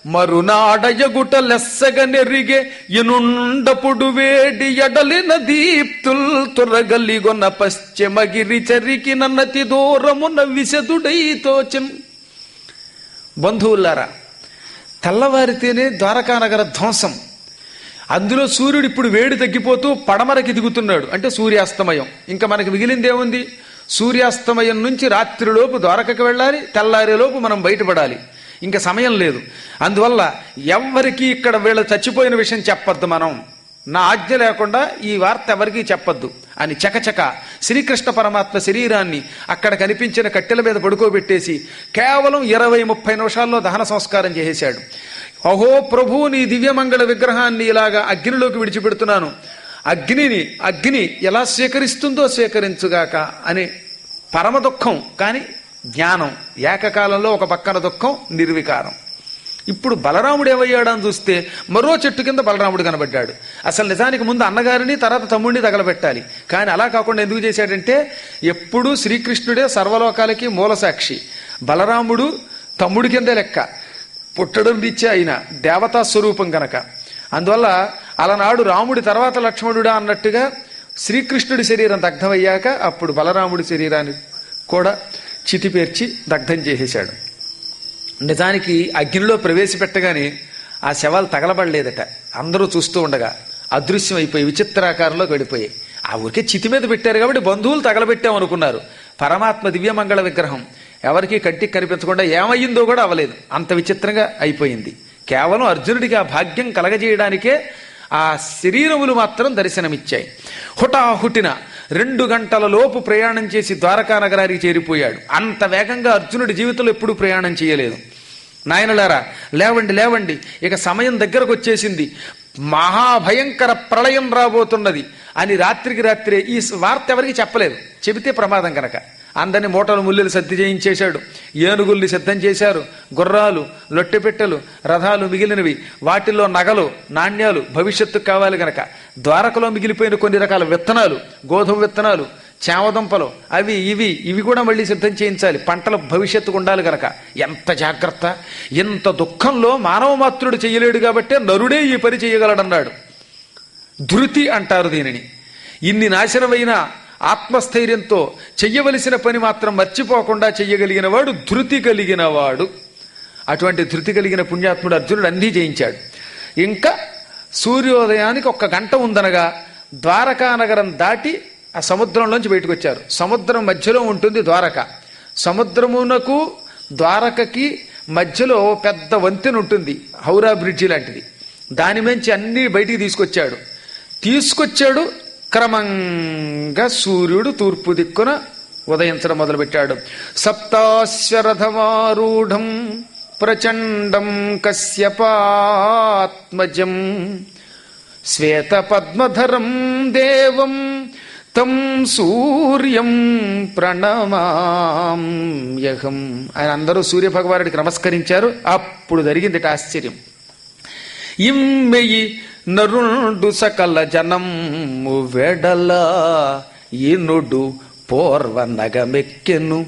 మరునాడ యగుట లెస్సగ నెరిగే ఇనుండపుడు వేడి ఎడలిన దీప్తుల్ తురగలిగొన్న పశ్చిమగిరి చరికి నన్నతి దూరమున విశదుడై తోచన్. బంధువులారా, తెల్లవారితేనే ద్వారకానగర ధ్వంసం. అందులో సూర్యుడు ఇప్పుడు వేడి తగ్గిపోతూ పడమరకి దిగుతున్నాడు, అంటే సూర్యాస్తమయం. ఇంకా మనకి మిగిలిందేముంది? సూర్యాస్తమయం నుంచి రాత్రిలోపు ద్వారకకి వెళ్ళాలి, తెల్లారేలోపు మనం బయటపడాలి. ఇంకా సమయం లేదు. అందువల్ల ఎవ్వరికీ ఇక్కడ వీళ్ళు చచ్చిపోయిన విషయం చెప్పొద్దు. మనం నా ఆజ్ఞ లేకుండా ఈ వార్త ఎవరికీ చెప్పొద్దు అని చకచక శ్రీకృష్ణ పరమాత్మ శరీరాన్ని అక్కడ కనిపించిన కట్టెల మీద పడుకోబెట్టేసి కేవలం 20-30 నిమిషాల్లో దహన సంస్కారం చేసేశాడు. అహో ప్రభు, నీ దివ్యమంగళ విగ్రహాన్ని ఇలాగా అగ్నిలోకి విడిచిపెడుతున్నాను. అగ్ని ఎలా స్వీకరిస్తుందో స్వీకరించుగాక అని పరమ దుఃఖం. కానీ జ్ఞానం ఏకకాలంలో ఒక పక్కన దుఃఖం నిర్వికారం. ఇప్పుడు బలరాముడు ఏమయ్యాడని చూస్తే మరో చెట్టు కింద బలరాముడు కనబడ్డాడు. అసలు నిజానికి ముందు అన్నగారిని తర్వాత తమ్ముడిని తగలబెట్టాలి. కానీ అలా కాకుండా ఎందుకు చేశాడంటే ఎప్పుడూ శ్రీకృష్ణుడే సర్వలోకాలకి మూల సాక్షి. బలరాముడు తమ్ముడి కిందే లెక్క, పుట్టడం రీత్యా అయిన దేవతా స్వరూపం గనక. అందువల్ల అలనాడు రాముడి తర్వాత లక్ష్మణుడా అన్నట్టుగా శ్రీకృష్ణుడి శరీరం దగ్ధమయ్యాక అప్పుడు బలరాముడి శరీరాన్ని కూడా చితిపేర్చి దగ్ధం చేసేశాడు. నిజానికి అగ్నిలో ప్రవేశపెట్టగానే ఆ శవాలు తగలబడలేదట. అందరూ చూస్తూ ఉండగా అదృశ్యం అయిపోయి విచిత్రాకారంలోకి వెళ్ళిపోయాయి. ఆ ఊరికే చితి మీద పెట్టారు కాబట్టి బంధువులు తగలబెట్టామనుకున్నారు. పరమాత్మ దివ్యమంగళ విగ్రహం ఎవరికీ కంటికి కనిపించకుండా ఏమయ్యిందో కూడా అవలేదు. అంత విచిత్రంగా అయిపోయింది. కేవలం అర్జునుడికి ఆ భాగ్యం కలగజేయడానికే ఆ శరీరములు మాత్రం దర్శనమిచ్చాయి. హుటాహుటిన 2 గంటల లోపు ప్రయాణం చేసి ద్వారకా నగరానికి చేరిపోయాడు. అంత వేగంగా అర్జునుడి జీవితంలో ఎప్పుడూ ప్రయాణం చేయలేదు. నాయనలారా, లేవండి, ఇక సమయం దగ్గరకు వచ్చేసింది. మహాభయంకర ప్రళయం రాబోతున్నది అని రాత్రికి రాత్రే ఈ వార్త ఎవరికి చెప్పలేదు, చెబితే ప్రమాదం కనుక అందరిని మూటలు ముల్లులు సర్ది చేయించేశాడు. ఏనుగుల్ని సిద్ధం చేశారు, గుర్రాలు, లొట్టెపెట్టెలు, రథాలు మిగిలినవి, వాటిల్లో నగలు, నాణ్యాలు భవిష్యత్తుకు కావాలి గనక ద్వారకలో మిగిలిపోయిన కొన్ని రకాల విత్తనాలు, గోధుమ విత్తనాలు, చామదుంపలు, ఇవి కూడా మళ్ళీ సిద్ధం చేయించాలి, పంటల భవిష్యత్తుకు ఉండాలి గనక. ఎంత జాగ్రత్త! ఎంత దుఃఖంలో మానవ మాత్రుడు చెయ్యలేడు కాబట్టే నరుడే ఈ పని చేయగలడన్నాడు. ధృతి అంటారు దీనిని. ఇన్ని నాశనమైన ఆత్మస్థైర్యంతో చెయ్యవలసిన పని మాత్రం మర్చిపోకుండా చెయ్యగలిగిన వాడు ధృతి కలిగిన వాడు. అటువంటి ధృతి కలిగిన పుణ్యాత్ముడు అర్జునుడు అన్నీ జయించాడు. ఇంకా సూర్యోదయానికి 1 గంట ఉందనగా ద్వారకా నగరం దాటి ఆ సముద్రంలోంచి బయటకు వచ్చారు. సముద్రం మధ్యలో ఉంటుంది ద్వారక. సముద్రమునకు ద్వారకకి మధ్యలో పెద్ద వంతెన ఉంటుంది, హౌరా బ్రిడ్జి లాంటిది. దాని నుంచి అన్ని బయటికి తీసుకొచ్చాడు. క్రమంగా సూర్యుడు తూర్పు దిక్కున ఉదయించడం మొదలుపెట్టాడు. సప్తాశ్వరథమారూఢం ప్రచండం కశ్యపాత్మజం శ్వేత పద్మధరం దేవం తం సూర్యం ప్రణమామ్యహం. ఆయన అందరూ సూర్య భగవానుడికి నమస్కరించారు. అప్పుడు జరిగింది ఆశ్చర్యం. ఇమ్మెయి నరుండు సకల జనము వెడల ఈనుడు పూర్వ నగమెక్కెను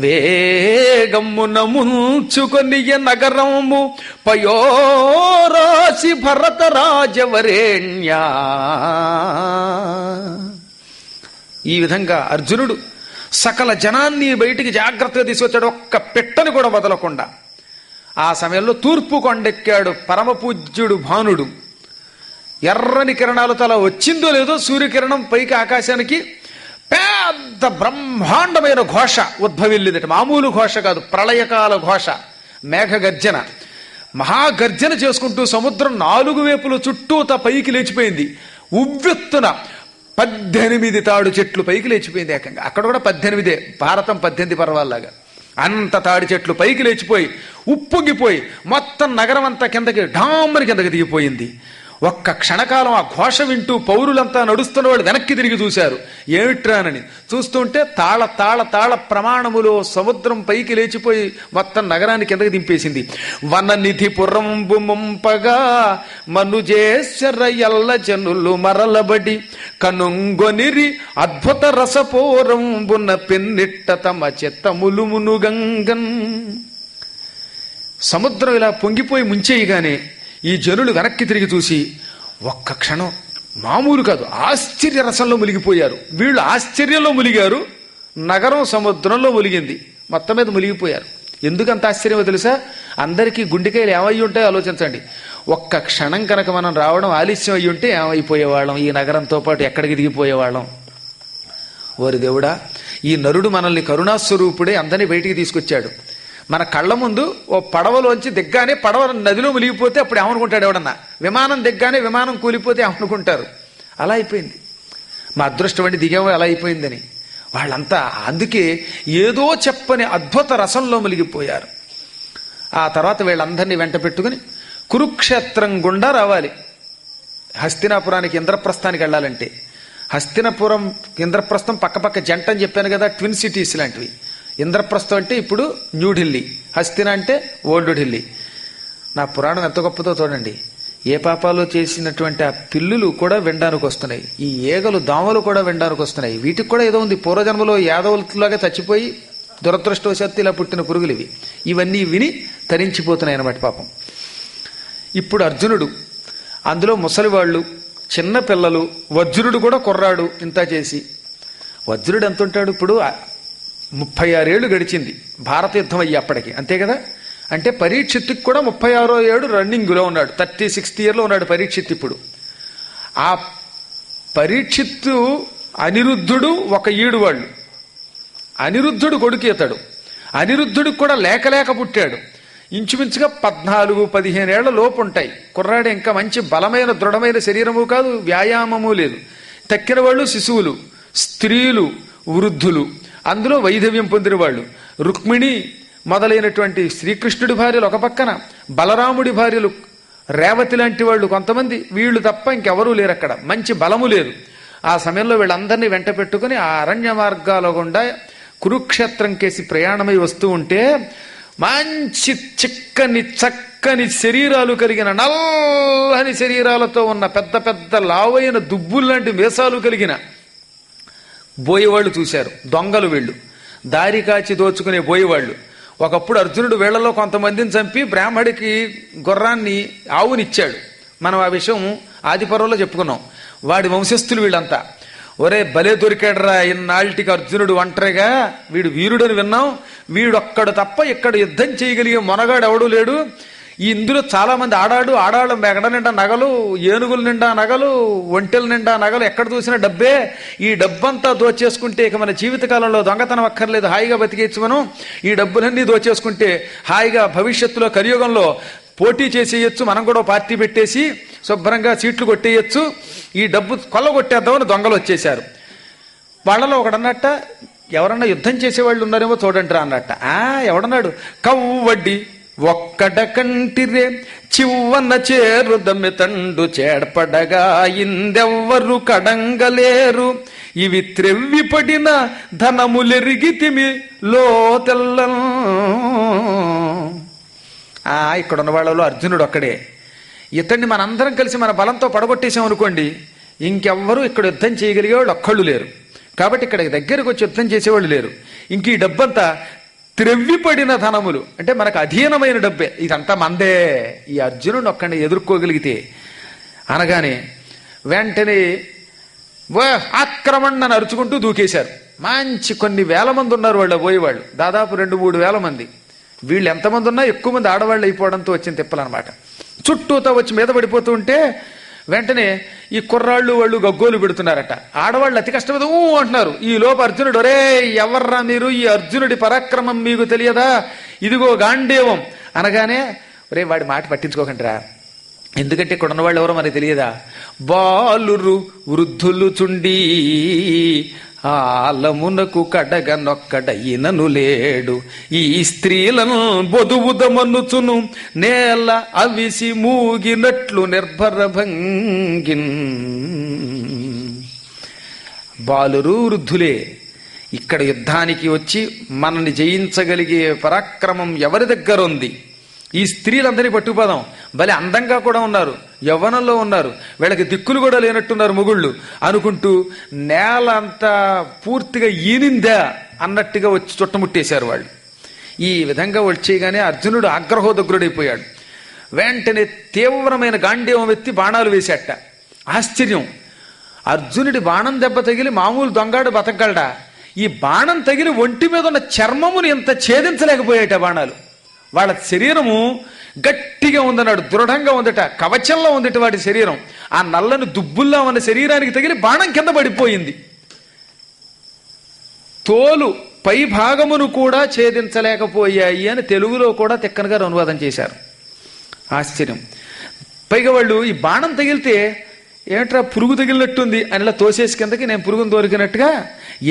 వేగమున ముంచుకొనియ నగరము పయోరాశి భరత రాజవరేణ్యా. ఈ విధంగా అర్జునుడు సకల జనాన్ని బయటికి జాగ్రత్తగా తీసుకొచ్చాడు, ఒక్క పెట్టని కూడా వదలకుండా. ఆ సమయంలో తూర్పు కొండెక్కాడు పరమపూజ్యుడు భానుడు. ఎర్రని కిరణాలతో అలా వచ్చిందో లేదో సూర్యకిరణం పైకి ఆకాశానికి పెద్ద బ్రహ్మాండమైన ఘోష ఉద్భవిల్లిందట. మామూలు ఘోష కాదు, ప్రళయకాల ఘోష, మేఘగర్జన. మహాగర్జన చేసుకుంటూ సముద్రం 4 వైపుల చుట్టూత పైకి లేచిపోయింది. ఉవ్వెత్తున 18 తాడు చెట్లు పైకి లేచిపోయింది ఏకంగా. అక్కడ కూడా 18, భారతం 18 పర్వాలాగా అంత తాడి చెట్లు పైకి లేచిపోయి ఉప్పొంగిపోయి మొత్తం నగరం అంతా కిందకి ఢామ్మని కిందకి దిగిపోయింది. ఒక్క క్షణకాలం ఆ ఘోష వింటూ పౌరులంతా నడుస్తున్న వాళ్ళు వెనక్కి తిరిగి చూశారు, ఏమిట్రానని. చూస్తుంటే తాళ తాళ తాళ ప్రమాణములో సముద్రం పైకి లేచిపోయి మొత్తం నగరాన్ని కిందకి దింపేసింది. వననిధి పురంబు ముంపగా మనుజేశ్వర ఎల్ల జనులు మరలబడి కనుంగొనిరి అద్భుత రసపోరంబున పెన్నిట్ట తమ చిత్తములు మునుగంగన్. సముద్రం ఇలా పొంగిపోయి ముంచేయగానే ఈ జనులు వెనక్కి తిరిగి చూసి ఒక్క క్షణం మామూలు కాదు ఆశ్చర్య రసంలో మునిగిపోయారు. వీళ్ళు ఆశ్చర్యంలో మునిగారు, నగరం సముద్రంలో మునిగింది, మొత్తం మీద మునిగిపోయారు. ఎందుకంత ఆశ్చర్యమో తెలుసా? అందరికీ గుండెకాయలు ఏమయ్యి ఉంటాయో ఆలోచించండి. ఒక్క క్షణం కనుక మనం రావడం ఆలస్యం అయ్యి ఉంటే ఏమైపోయేవాళ్ళం, ఈ నగరంతో పాటు ఎక్కడికి దిగిపోయేవాళ్ళం. ఓరి దేవుడా, ఈ నరుడు మనల్ని కరుణాస్వరూపుడే అందరినీ బయటికి తీసుకొచ్చాడు. మన కళ్ళ ముందు ఓ పడవలోంచి దిగ్గానే పడవ నదిలో మునిగిపోతే అప్పుడు ఏమనుకుంటాడు ఎవడన్నా, విమానం దిగ్గానే విమానం కూలిపోతే ఏమనుకుంటారు. అలా అయిపోయింది. మా అదృష్టం అండి దిగామో అలా అయిపోయిందని. వాళ్ళంతా అందుకే ఏదో చెప్పని అద్భుత రసంలో మునిగిపోయారు. ఆ తర్వాత వీళ్ళందరినీ వెంట పెట్టుకుని కురుక్షేత్రం గుండా రావాలి. హస్తినాపురానికి ఇంద్రప్రస్థానికి వెళ్ళాలంటే హస్తినాపురం ఇంద్రప్రస్థం పక్కపక్క జంట అని చెప్పాను కదా, ట్విన్ సిటీస్ లాంటివి. ఇంద్రప్రస్థం అంటే ఇప్పుడు న్యూఢిల్లీ, హస్తిన అంటే ఓల్డ్ ఢిల్లీ. నా పురాణం ఎంత గొప్పదో చూడండి. ఏ పాపాలు చేసినటువంటి ఆ పిల్లులు కూడా వినడానికి వస్తున్నాయి, ఈ ఏగలు దోమలు కూడా వినడానికి వస్తున్నాయి. వీటికి కూడా ఏదో ఉంది, పూర్వజన్మలో యాదవులలాగా చచ్చిపోయి దురదృష్టవశాత్తు ఇలా పుట్టిన పురుగులు ఇవి. ఇవన్నీ విని తరించిపోతున్నాయి అన్నమాట పాపం. ఇప్పుడు అర్జునుడు, అందులో ముసలివాళ్ళు, చిన్న పిల్లలు, వజ్రుడు కూడా కుర్రాడు. ఇంత చేసి వజ్రుడు ఎంత ఉంటాడు? ఇప్పుడు 36 ఏళ్ళు గడిచింది భారత యుద్ధం అయ్యి అప్పటికి, అంతే కదా. అంటే పరీక్షిత్తుకి కూడా 36వ ఏడు రన్నింగ్లో ఉన్నాడు, 36th ఇయర్లో ఉన్నాడు పరీక్షిత్. ఇప్పుడు ఆ పరీక్షిత్తు అనిరుద్ధుడు ఒక ఈడు వాళ్ళు, అనిరుద్ధుడు కొడుకు ఇతడు. అనిరుద్ధుడికి కూడా లేక పుట్టాడు. ఇంచుమించుగా 14-15 ఏళ్ల లోపు ఉంటాయి. కుర్రాడు ఇంకా మంచి బలమైన దృఢమైన శరీరము కాదు, వ్యాయామము లేదు. తక్కిన వాళ్ళు శిశువులు, స్త్రీలు, వృద్ధులు, అందులో వైధవ్యం పొందిన వాళ్ళు. రుక్మిణి మొదలైనటువంటి శ్రీకృష్ణుడి భార్యలు ఒక పక్కన, బలరాముడి భార్యలు రేవతి లాంటి వాళ్ళు కొంతమంది, వీళ్ళు తప్ప ఇంకెవరూ లేరు అక్కడ, మంచి బలము లేదు. ఆ సమయంలో వీళ్ళందరినీ వెంట పెట్టుకుని ఆ అరణ్య మార్గాల గుండా కురుక్షేత్రం కేసి ప్రయాణమై వస్తూ ఉంటే మంచి చక్కని శరీరాలు కలిగిన నల్లని శరీరాలతో ఉన్న పెద్ద పెద్ద లావైన దుబ్బుల్లాంటి మీసాలు కలిగిన బోయేవాళ్ళు చూశారు. దొంగలు వీళ్ళు, దారి కాచి దోచుకునే బోయేవాళ్ళు. ఒకప్పుడు అర్జునుడు వీళ్లలో కొంతమందిని చంపి బ్రాహ్మడికి గుర్రాన్ని ఆవునిచ్చాడు. మనం ఆ విషయం ఆదిపర్వంలో చెప్పుకున్నాం. వాడి వంశస్థులు వీళ్ళంతా. ఒరే భలే దొరికాడరా ఇన్నాళ్ళకి అర్జునుడు ఒంటరిగా, వీడు వీరుడని విన్నాం, వీడొక్కడు తప్ప ఇక్కడ యుద్ధం చేయగలిగే మొనగాడు ఎవడూ లేడు. ఈ ఇందులో చాలా మంది ఆడాళ్ళు మెగడ నిండా నగలు, ఏనుగుల నిండా నగలు, ఒంటెల నిండా నగలు, ఎక్కడ చూసినా డబ్బే. ఈ డబ్బంతా దోచేసుకుంటే ఇక మన జీవితకాలంలో దొంగతనం అక్కర్లేదు, హాయిగా బతికేయచ్చు మనం. ఈ డబ్బులన్నీ దోచేసుకుంటే హాయిగా భవిష్యత్తులో కలియుగంలో పోటీ చేసేయచ్చు, మనం కూడా పార్టీ పెట్టేసి శుభ్రంగా సీట్లు కొట్టేయచ్చు, ఈ డబ్బు కొల్లగొట్టేద్దామని దొంగలు వచ్చేశారు. వాళ్ళలో ఒకడన్నట్ట, ఎవరన్నా యుద్ధం చేసేవాళ్ళు ఉన్నారేమో చూడండి రా అన్నట్ట. ఎవడన్నాడు, కవ్వడ్డి ఒక్కడ కంటిరే చివ్వన్న చేరుదమ్మె తండు చేడ్పడగా ఇందెవ్వరు కడంగలేరు, ఇవి త్రెవ్వి పడిన ధనములెరిగితిమి లో తెల్ల. ఇక్కడ ఉన్న వాళ్ళలో అర్జునుడు ఒక్కడే. ఇతన్ని మనందరం కలిసి మన బలంతో పడగొట్టేశాం అనుకోండి, ఇంకెవ్వరూ ఇక్కడ యుద్ధం చేయగలిగేవాళ్ళు ఒక్కళ్ళు లేరు. కాబట్టి ఇక్కడ దగ్గరకు వచ్చి యుద్ధం చేసేవాళ్ళు లేరు. ఇంక ఈ డబ్బంతా త్రెవ్విపడిన ధనములు, అంటే మనకు అధీనమైన డబ్బే, ఇదంతా మందే. ఈ అర్జునుడు ఒక్కడిని ఎదుర్కోగలిగితే అనగానే వెంటనే ఆక్రమణ అని అరుచుకుంటూ దూకేశారు. మంచి కొన్ని వేల మంది ఉన్నారు వాళ్ళు పోయేవాళ్ళు, దాదాపు 2-3 వేల మంది. వీళ్ళు ఎంతమంది ఉన్నా ఎక్కువ మంది ఆడవాళ్ళు అయిపోవడంతో వచ్చిన తిప్పలన్నమాట. చుట్టూతో వచ్చి మీద పడిపోతూ ఉంటే వెంటనే ఈ కుర్రాళ్ళు వాళ్ళు గగ్గోలు పెడుతున్నారట. ఆడవాళ్ళు అతి కష్టపడి అంటున్నారు. ఈ లోపు అర్జునుడు, ఒరే ఎవర్రా మీరు, ఈ అర్జునుడి పరాక్రమం మీకు తెలియదా, ఇదిగో గాండేవం అనగానే, ఒరే వాడి మాట పట్టించుకోకండిరా, ఎందుకంటే ఇక్కడ ఉన్నవాళ్ళు ఎవరో మనకి తెలియదా, బాలురు వృద్ధులు చుండి ఆలమునకు కడగనొక్కడయినను లేడు, ఈ స్త్రీలను బొదువుదమనుచును నేల అవిసి మూగినట్లు నిర్భర భంగిన్. బాలురు వృద్ధులే ఇక్కడ యుద్ధానికి వచ్చి మనల్ని జయించగలిగే పరాక్రమం ఎవరి దగ్గర ఉంది? ఈ స్త్రీలందరినీ పట్టుకుపోదాం, భలే అందంగా కూడా ఉన్నారు, యవ్వనంలో ఉన్నారు, వీళ్ళకి దిక్కులు కూడా లేనట్టున్నారు మొగుళ్ళు అనుకుంటూ నేల అంతా పూర్తిగా ఈనిందా అన్నట్టుగా వచ్చి చుట్టముట్టేశారు వాళ్ళు. ఈ విధంగా వచ్చేయగానే అర్జునుడు ఆగ్రహోదగ్రుడైపోయాడు. వెంటనే తీవ్రమైన గాంధీవం ఎత్తి బాణాలు వేసేట. ఆశ్చర్యం, అర్జునుడి బాణం దెబ్బ తగిలి మామూలు దొంగాడు బతకగలడా? ఈ బాణం తగిలి ఒంటి మీద ఉన్న చర్మమును ఎంత ఛేదించలేకపోయాట బాణాలు. వాళ్ళ శరీరము గట్టిగా ఉందన్నాడు, దృఢంగా ఉందట, కవచంలో ఉందట వాడి శరీరం. ఆ నల్లని దుబ్బుల్లా ఉన్న శరీరానికి తగిలి బాణం కింద పడిపోయింది. తోలు పై భాగమును కూడా ఛేదించలేకపోయాయి అని తెలుగులో కూడా తిక్కనగా అనువాదం చేశారు. ఆశ్చర్యం. పైగా వాళ్ళు ఈ బాణం తగిలితే ఏమిట్రా పురుగు తగిలినట్టుంది అని ఇలా తోసేసి కిందకి, నేను పురుగును దొరికినట్టుగా,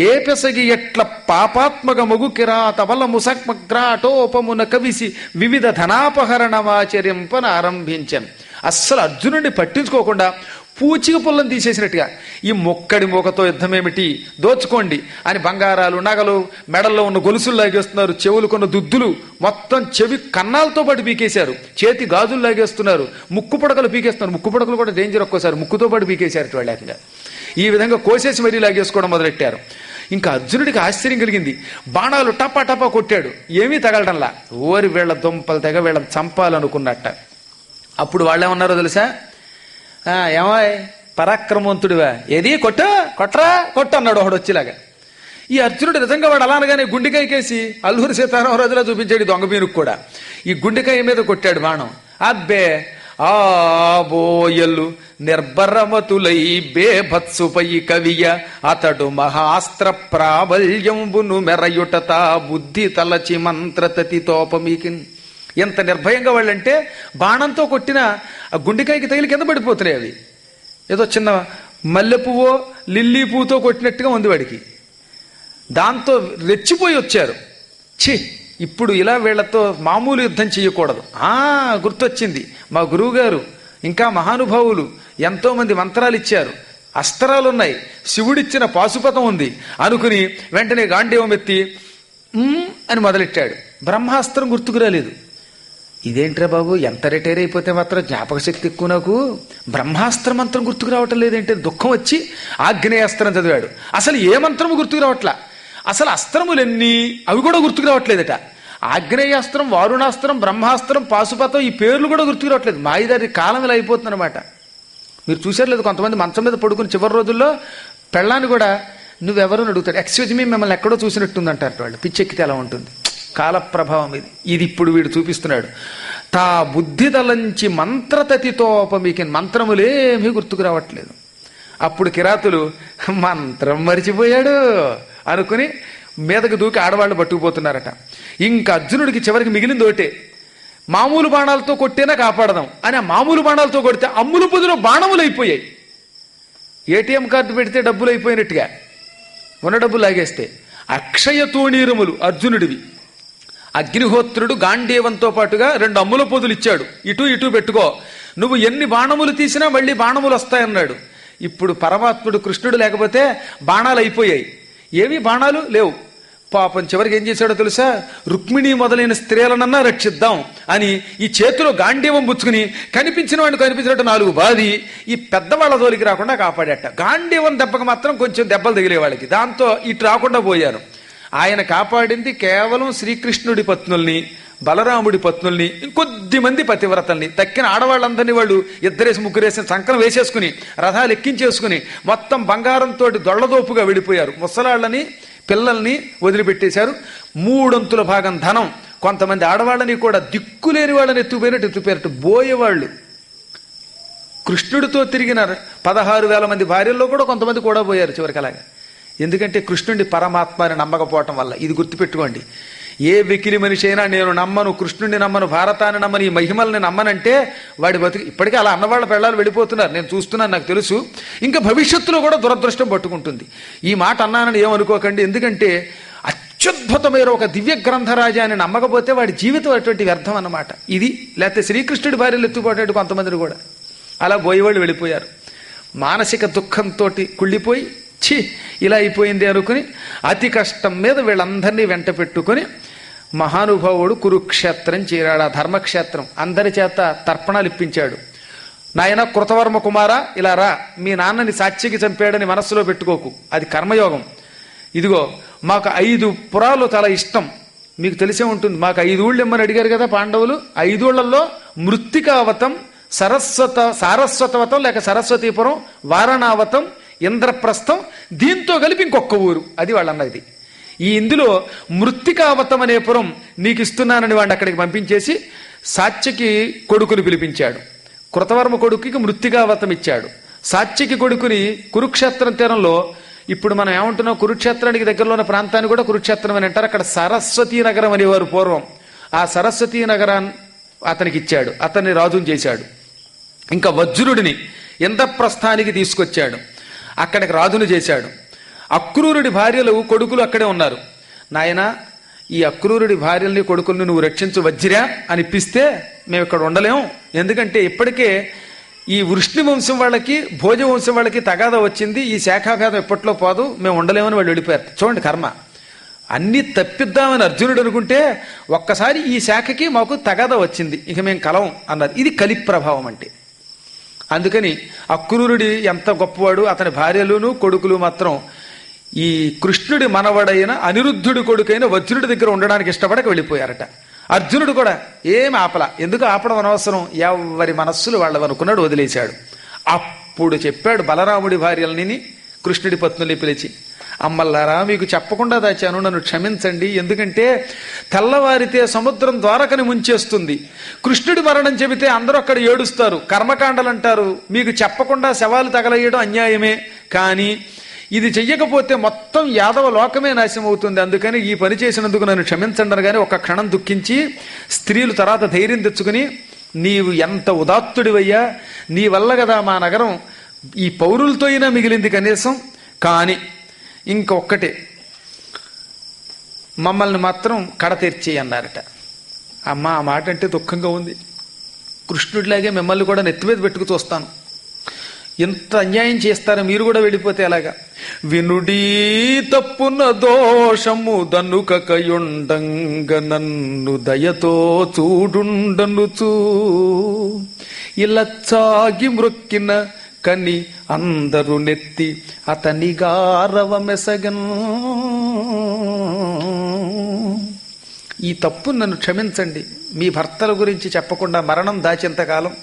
ఏ పెసగి ఎట్ల పాపాత్మక మగు కిరాత వల్ల ముసక్మగ్రాటోపమున కవిసి వివిధ ధనాపహరణమాచరింపన ఆరంభించాను. అస్సలు అర్జునుడిని పట్టించుకోకుండా పూచిక పుల్లని తీసేసినట్టుగా, ఈ మొక్కడి మూకతో యుద్ధమేమిటి, దోచుకోండి అని బంగారాలు నగలు మెడల్లో ఉన్న గొలుసులు లాగేస్తున్నారు, చెవులు కొన్న దుద్దులు మొత్తం చెవి కన్నాలతో పాటు పీకేశారు, చేతి గాజులు లాగేస్తున్నారు, ముక్కు పుడకలు పీకేస్తున్నారు. ముక్కు పుడకలు కూడా డేంజర్, ఒక్కోసారి ముక్కుతో పాటు పీకేశారు వాళ్ళేకంగా. ఈ విధంగా కోసేసి మరీ లాగేసుకోవడం మొదలెట్టారు. ఇంకా అర్జునుడికి ఆశ్చర్యం కలిగింది. బాణాలు టపా టపా కొట్టాడు, ఏమీ తగలడంలా. ఓరి వీళ్ళ దుంపలు తెగ వీళ్ళని చంపాలనుకున్నట్ట. అప్పుడు వాళ్ళేమన్నారో తెలుసా, ఏమో పరాక్రమవంతుడివా, ఏది కొట్రా అన్నాడు ఒకడు వచ్చేలాగా. ఈ అర్జునుడు నిజంగా వాడు అలా అనగానే గుండెకాయ కేసి అల్లూరి సీతారామరాజులా చూపించాడు దొంగ మీనుకు కూడా. ఈ గుండెకాయ మీద కొట్టాడు బాణం. అబ్బే ఆబోయల్లు నిర్భరమతులై బేభత్సుపై కవియ అతడు మహాస్త్ర ప్రాబల్యంబును మెరయుటతా బుద్ధి తలచి మంత్రతతి తోపమీకి. ఎంత నిర్భయంగా వాళ్ళంటే బాణంతో కొట్టిన ఆ గుండెకాయకి తగిలి కింద పడిపోతున్నాయి అవి. ఏదో చిన్న మల్లె పువ్వో లిల్లీ పువ్వుతో కొట్టినట్టుగా ఉంది వాడికి. దాంతో రెచ్చిపోయి వచ్చారు. ఛీ, ఇప్పుడు ఇలా వీళ్లతో మామూలు యుద్ధం చేయకూడదు. గుర్తొచ్చింది, మా గురువుగారు ఇంకా మహానుభావులు ఎంతో మంది మంత్రాలు ఇచ్చారు, అస్త్రాలున్నాయి, శివుడిచ్చిన పాశుపతం ఉంది అనుకుని వెంటనే గాంధీవం ఎత్తి అని మొదలెట్టాడు. బ్రహ్మాస్త్రం గుర్తుకు రాలేదు. ఇదేంట్రా బాబు, ఎంత రిటైర్ అయిపోతే మాత్రం జ్ఞాపక శక్తి ఎక్కువ, నాకు బ్రహ్మాస్త్ర మంత్రం గుర్తుకు రావటం లేదేంటి దుఃఖం వచ్చి ఆగ్నేయాస్త్రం చదివాడు. అసలు ఏ మంత్రము గుర్తుకు రావట్లా, అసలు అస్త్రములెన్ని అవి కూడా గుర్తుకు రావట్లేదట. ఆగ్నేయాస్త్రం, వారుణాస్త్రం, బ్రహ్మాస్త్రం, పాశుపతం ఈ పేర్లు కూడా గుర్తుకు రావట్లేదు. మాయిదారి కాలం ఇలా అయిపోతుందన్నమాట. మీరు చూసారు లేదు, కొంతమంది మంచం మీద పడుకుని చివరి రోజుల్లో పెళ్ళాన్ని కూడా నువ్వెవరు అడుగుతాడు, ఎక్స్క్యూజ్ మీ మిమ్మల్ని ఎక్కడో చూసినట్టుంది అంటారు వాళ్ళు. పిచ్చెక్కితే ఎలా ఉంటుంది, కాల ప్రభావం ఇది. ఇది ఇప్పుడు వీడు చూపిస్తున్నాడు. తా బుద్ధి తలంచి మంత్రతతితోపమికి, మంత్రములేమీ గుర్తుకు రావట్లేదు. అప్పుడు కిరాతులు మంత్రం మరిచిపోయాడు అనుకుని మీదకు దూకి ఆడవాళ్ళు పట్టుకుపోతున్నారట. ఇంకా అర్జునుడికి చివరికి మిగిలింది ఒకటే, మామూలు బాణాలతో కొట్టేనా కాపాడదాం అని. ఆ మామూలు బాణాలతో కొడితే అమ్ములు పొదులు బాణములు అయిపోయాయి. ఏటీఎం కార్డు పెడితే డబ్బులు అయిపోయినట్టుగా ఉన్న డబ్బులు లాగేస్తే. అక్షయ తూణీరములు అర్జునుడివి. అగ్నిహోత్రుడు గాంధీవంతో పాటుగా 2 అమ్ముల పొదులు ఇచ్చాడు, ఇటు ఇటు పెట్టుకో, నువ్వు ఎన్ని బాణములు తీసినా మళ్ళీ బాణములు వస్తాయన్నాడు. ఇప్పుడు పరమాత్ముడు కృష్ణుడు లేకపోతే బాణాలు అయిపోయాయి, ఏవి బాణాలు లేవు. పాపం చివరికి ఏం చేశాడో తెలుసా, రుక్మిణి మొదలైన స్త్రీలనన్నా రక్షిద్దాం అని ఈ చేతిలో గాంధీవం పుచ్చుకుని కనిపించిన వాడిని కనిపించినట్టు 4 బాది ఈ పెద్దవాళ్ళ జోలికి రాకుండా కాపాడట. గాంధీవం దెబ్బకు మాత్రం కొంచెం దెబ్బలు తగిలే వాళ్ళకి, దాంతో ఇటు రాకుండా పోయారు. ఆయన కాపాడింది కేవలం శ్రీకృష్ణుడి పత్నుల్ని, బలరాముడి పత్నుల్ని, ఇంకొద్ది మంది పతివ్రతల్ని. తక్కిన ఆడవాళ్ళందరినీ వాళ్ళు 2 3 సంకలం వేసేసుకుని రథాలు ఎక్కించేసుకుని మొత్తం బంగారంతో దొళ్లదోపుగా వెళ్ళిపోయారు. ముసలాళ్ళని పిల్లల్ని వదిలిపెట్టేశారు. 3/4 భాగం ధనం, కొంతమంది ఆడవాళ్ళని కూడా దిక్కులేని వాళ్ళని ఎత్తుపోయినట్టు బోయేవాళ్ళు. కృష్ణుడితో తిరిగిన 16,000 మంది భార్యల్లో కూడా కొంతమంది కూడా పోయారు చివరికి అలాగా. ఎందుకంటే కృష్ణుడి పరమాత్మని నమ్మకపోవటం వల్ల. ఇది గుర్తుపెట్టుకోండి, ఏ వెకిలి మనిషి అయినా నేను నమ్మను, కృష్ణుడిని నమ్మను, భారతాన్ని నమ్మను, ఈ మహిమల్ని నమ్మనంటే వాడి బతుకు. ఇప్పటికే అలా అన్నవాళ్ళ పెళ్ళాలు వెళ్ళిపోతున్నారు, నేను చూస్తున్నాను, నాకు తెలుసు. ఇంకా భవిష్యత్తులో కూడా దురదృష్టం పట్టుకుంటుంది. ఈ మాట అన్నానని ఏమనుకోకండి, ఎందుకంటే అత్యద్భుతమైన ఒక దివ్య గ్రంథరాజాన్ని నమ్మకపోతే వాడి జీవితం అటువంటి వ్యర్థం అన్నమాట. ఇది లేకపోతే శ్రీకృష్ణుడి భార్యలు ఎత్తుపోయేటట్టు కొంతమందిని కూడా అలా పోయేవాళ్ళు వెళ్ళిపోయారు. మానసిక దుఃఖంతో కుళ్ళిపోయి ఛీ ఇలా అయిపోయింది అనుకుని అతి కష్టం మీద వీళ్ళందరినీ వెంట పెట్టుకుని మహానుభావుడు కురుక్షేత్రం చేరాడు. ఆ ధర్మక్షేత్రం అందరి చేత తర్పణాలు ఇప్పించాడు. నాయన కృతవర్మ కుమారా, ఇలా రా, మీ నాన్నని సాక్షికి చంపాడని మనస్సులో పెట్టుకోకు, అది కర్మయోగం. ఇదిగో మాకు 5 పురాలు చాలా ఇష్టం, మీకు తెలిసే ఉంటుంది. మాకు 5 ఊళ్ళు ఇమ్మని అడిగారు కదా పాండవులు. 5 ఊళ్ళల్లో మృత్తికావతం, సారస్వతవతం లేక సరస్వతీపురం, వారణావతం, ఇంద్రప్రస్థం, దీంతో కలిపి ఇంకొక ఊరు, అది వాళ్ళన్నది. ఇందులో మృత్తికావతం అనే పురం నీకు ఇస్తున్నానని వాడిని అక్కడికి పంపించేసి సాత్యకి కొడుకుని పిలిపించాడు. కృతవర్మ కొడుకుకి మృత్తికావతం ఇచ్చాడు. సాత్యకి కొడుకుని కురుక్షేత్రం తీరంలో, ఇప్పుడు మనం ఏమంటున్నాం, కురుక్షేత్రానికి దగ్గరలో ఉన్న ప్రాంతాన్ని కూడా కురుక్షేత్రం అని అంటారు. అక్కడ సరస్వతీ నగరం అనేవారు పూర్వం. ఆ సరస్వతీ నగరాన్ని అతనికి ఇచ్చాడు, అతన్ని రాజుని చేశాడు. ఇంకా వజ్రుడిని ఇంద్రప్రస్థానికి తీసుకొచ్చాడు, అక్కడికి రాజును చేశాడు. అక్రూరుడి భార్యలు కొడుకులు అక్కడే ఉన్నారు. నాయన ఈ అక్రూరుడి భార్యల్ని కొడుకుల్ని నువ్వు రక్షించు వజ్రా అనిపిస్తే మేము ఇక్కడ ఉండలేం, ఎందుకంటే ఇప్పటికే ఈ వృష్ణి వంశం వాళ్ళకి భోజ వంశం వాళ్ళకి తగాదా వచ్చింది, ఈ శాఖాభేదం ఎప్పట్లో పోదు, మేము ఉండలేమని వాళ్ళు వెళ్ళిపోయారు. చూడండి కర్మ, అన్ని తప్పిద్దామని అర్జునుడు అనుకుంటే ఒక్కసారి ఈ శాఖకి మాకు తగాదా వచ్చింది, ఇక మేము కలం అన్నారు. ఇది కలి ప్రభావం అంటే. అందుకని అక్రూరుడి ఎంత గొప్పవాడు, అతని భార్యలును కొడుకులు మాత్రం ఈ కృష్ణుడి మనవడైన అనిరుద్ధుడి కొడుకైన వజ్రుడి దగ్గర ఉండడానికి ఇష్టపడక వెళ్ళిపోయారట. అర్జునుడు కూడా ఏం ఆపల, ఎందుకు ఆపడం అనవసరం, ఎవరి మనస్సులు వాళ్ళవి అనుకున్నాడు, వదిలేశాడు. అప్పుడు చెప్పాడు బలరాముడి భార్యలని కృష్ణుడి పత్నుల్ని పిలిచి, అమ్మల్లారా మీకు చెప్పకుండా దాచాను, నన్ను క్షమించండి. ఎందుకంటే తెల్లవారితే సముద్రం ద్వారకని ముంచేస్తుంది, కృష్ణుడి మరణం చెబితే అందరూ అక్కడ ఏడుస్తారు, కర్మకాండలు అంటారు, మీకు చెప్పకుండా శవాలు తగలయ్యడం అన్యాయమే, కానీ ఇది చెయ్యకపోతే మొత్తం యాదవ లోకమే నాశనం అవుతుంది, అందుకని ఈ పని చేసినందుకు నన్ను క్షమించండి అనగానే ఒక క్షణం దుఃఖించి స్త్రీలు తర్వాత ధైర్యం తెచ్చుకుని, నీవు ఎంత ఉదాత్తుడివయ్యా, నీ వల్ల కదా మా నగరం ఈ పౌరులతో అయినా మిగిలింది కనీసం, కానీ ఇంకొక్కటే మమ్మల్ని మాత్రం కడతీర్చేయి అన్నారట. అమ్మ, ఆ మాట అంటే దుఃఖంగా ఉంది. కృష్ణుడిలాగే మిమ్మల్ని కూడా నెత్తిమీద పెట్టుకు చూస్తాను. ఎంత అన్యాయం చేస్తారో, మీరు కూడా వెళ్ళిపోతే ఎలాగా? వినుడీ తప్పున దోషము దనుకయుండంగ నన్ను దయతో చూడుండనుచూ ఇలా చాగి మ్రొక్కిన కని అందరు నెత్తి అతని గారవమెసగన్. ఈ తప్పు నన్ను క్షమించండి. మీ భర్తల గురించి చెప్పకుండా మరణం దాచేంతకాలం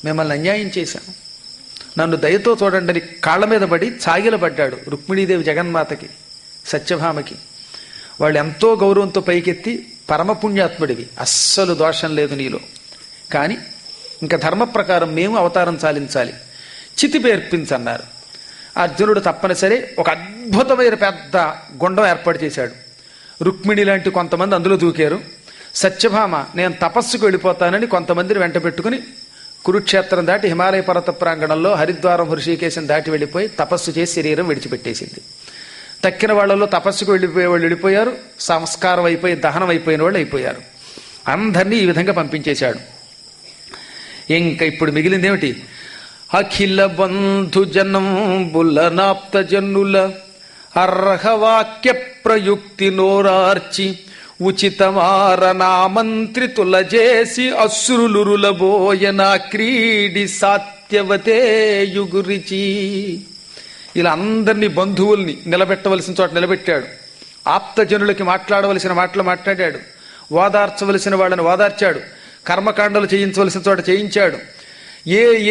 మిమ్మల్ని అన్యాయం చేశాను. నన్ను దయతో చూడండి అని కాళ్ళ మీద పడి చాగిలపడ్డాడు రుక్మిణీదేవి జగన్మాతకి, సత్యభామకి. వాళ్ళు ఎంతో గౌరవంతో పైకెత్తి, పరమపుణ్యాత్ముడివి, అస్సలు దోషం లేదు నీలో, కానీ ఇంకా ధర్మ ప్రకారం మేము అవతారం చాలించాలి, చితి పేర్పించన్నారు. అర్జునుడు తప్పనిసరి ఒక అద్భుతమైన పెద్ద గుండం ఏర్పాటు చేశాడు. రుక్మిణి లాంటి కొంతమంది అందులో దూకారు. సత్యభామ నేను తపస్సుకు వెళ్ళిపోతానని కొంతమందిని వెంట పెట్టుకుని కురుక్షేత్రం దాటి హిమాలయ పర్వత ప్రాంగణంలో హరిద్వారం హృషికేశం దాటి వెళ్ళిపోయి తపస్సు చేసి శరీరం విడిచిపెట్టేసింది. తక్కిన వాళ్ళలో తపస్సుకు వెళ్ళిపోయే వాళ్ళు వెళ్ళిపోయారు, సంస్కారం అయిపోయి దహనం అయిపోయిన వాళ్ళు అయిపోయారు. అందరినీ ఈ విధంగా పంపించేశాడు. ఇంకా ఇప్పుడు మిగిలిందేమిటి? అఖిల బంధు జనంబుల నాప్త జన్నుల అర్హవాక్య ప్రయుక్తి నోరార్చి ఉచితమారనామంత్రితుల చేసి అశ్రులురులబోయన క్రీడి సాత్యవతే యుగురిచి. ఇలా అందరినీ బంధువుల్ని నిలబెట్టవలసిన చోట నిలబెట్టాడు. ఆప్తజనులకి మాట్లాడవలసిన మాటలు మాట్లాడాడు. ఓదార్చవలసిన వాళ్ళని ఓదార్చాడు. కర్మకాండలు చేయించవలసిన చోట చేయించాడు.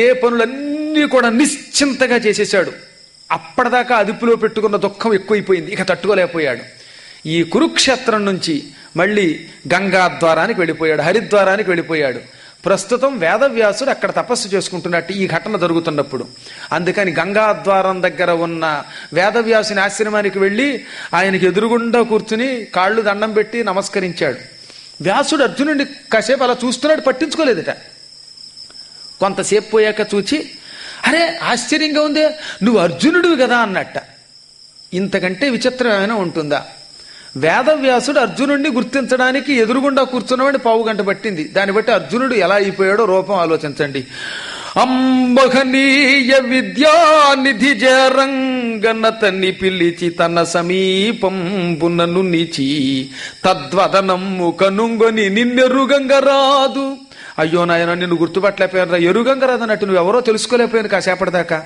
ఏ పనులన్నీ కూడా నిశ్చింతగా చేసేశాడు. అప్పటిదాకా అదుపులో పెట్టుకున్న దుఃఖం ఎక్కువైపోయింది, ఇక తట్టుకోలేకపోయాడు. ఈ కురుక్షేత్రం నుంచి మళ్ళీ గంగా ద్వారానికి వెళ్ళిపోయాడు, హరిద్వారానికి వెళ్ళిపోయాడు. ప్రస్తుతం వేదవ్యాసుడు అక్కడ తపస్సు చేసుకుంటున్నట్టు ఈ ఘటన జరుగుతున్నప్పుడు. అందుకని గంగాద్వారం దగ్గర ఉన్న వేదవ్యాసుని ఆశ్రమానికి వెళ్ళి ఆయనకి ఎదురుగుండా కూర్చుని కాళ్ళు దండం పెట్టి నమస్కరించాడు. వ్యాసుడు అర్జునుడిని కాసేపు అలా చూస్తున్నాడు, పట్టించుకోలేదట. కొంతసేపు పోయాక చూచి, అరే ఆశ్చర్యంగా ఉందే, నువ్వు అర్జునుడివి కదా అన్నట్ట. ఇంతకంటే విచిత్రం ఏమైనా ఉంటుందా? వేదవ్యాసుడు అర్జునుడిని గుర్తించడానికి ఎదురుగుండా కూర్చున్నవాడిని పావుగంట పట్టింది. దాన్ని బట్టి అర్జునుడు ఎలా అయిపోయాడో రూపం ఆలోచించండి. అంబహనీయ విద్యానిధి జరంగనతని పిలిచి తన సమీపంబునను నిచి తద్వదనమ్ము కనుంగొని నిన్నెరుగంగరాదు. అయ్యో నాయన, నిన్ను గుర్తుపట్టలేకపోయాను రా, ఎరుగంగరాదన్నట్టు నువ్వెవరో తెలుసుకోలేకపోయాను కాసేపటిదాకా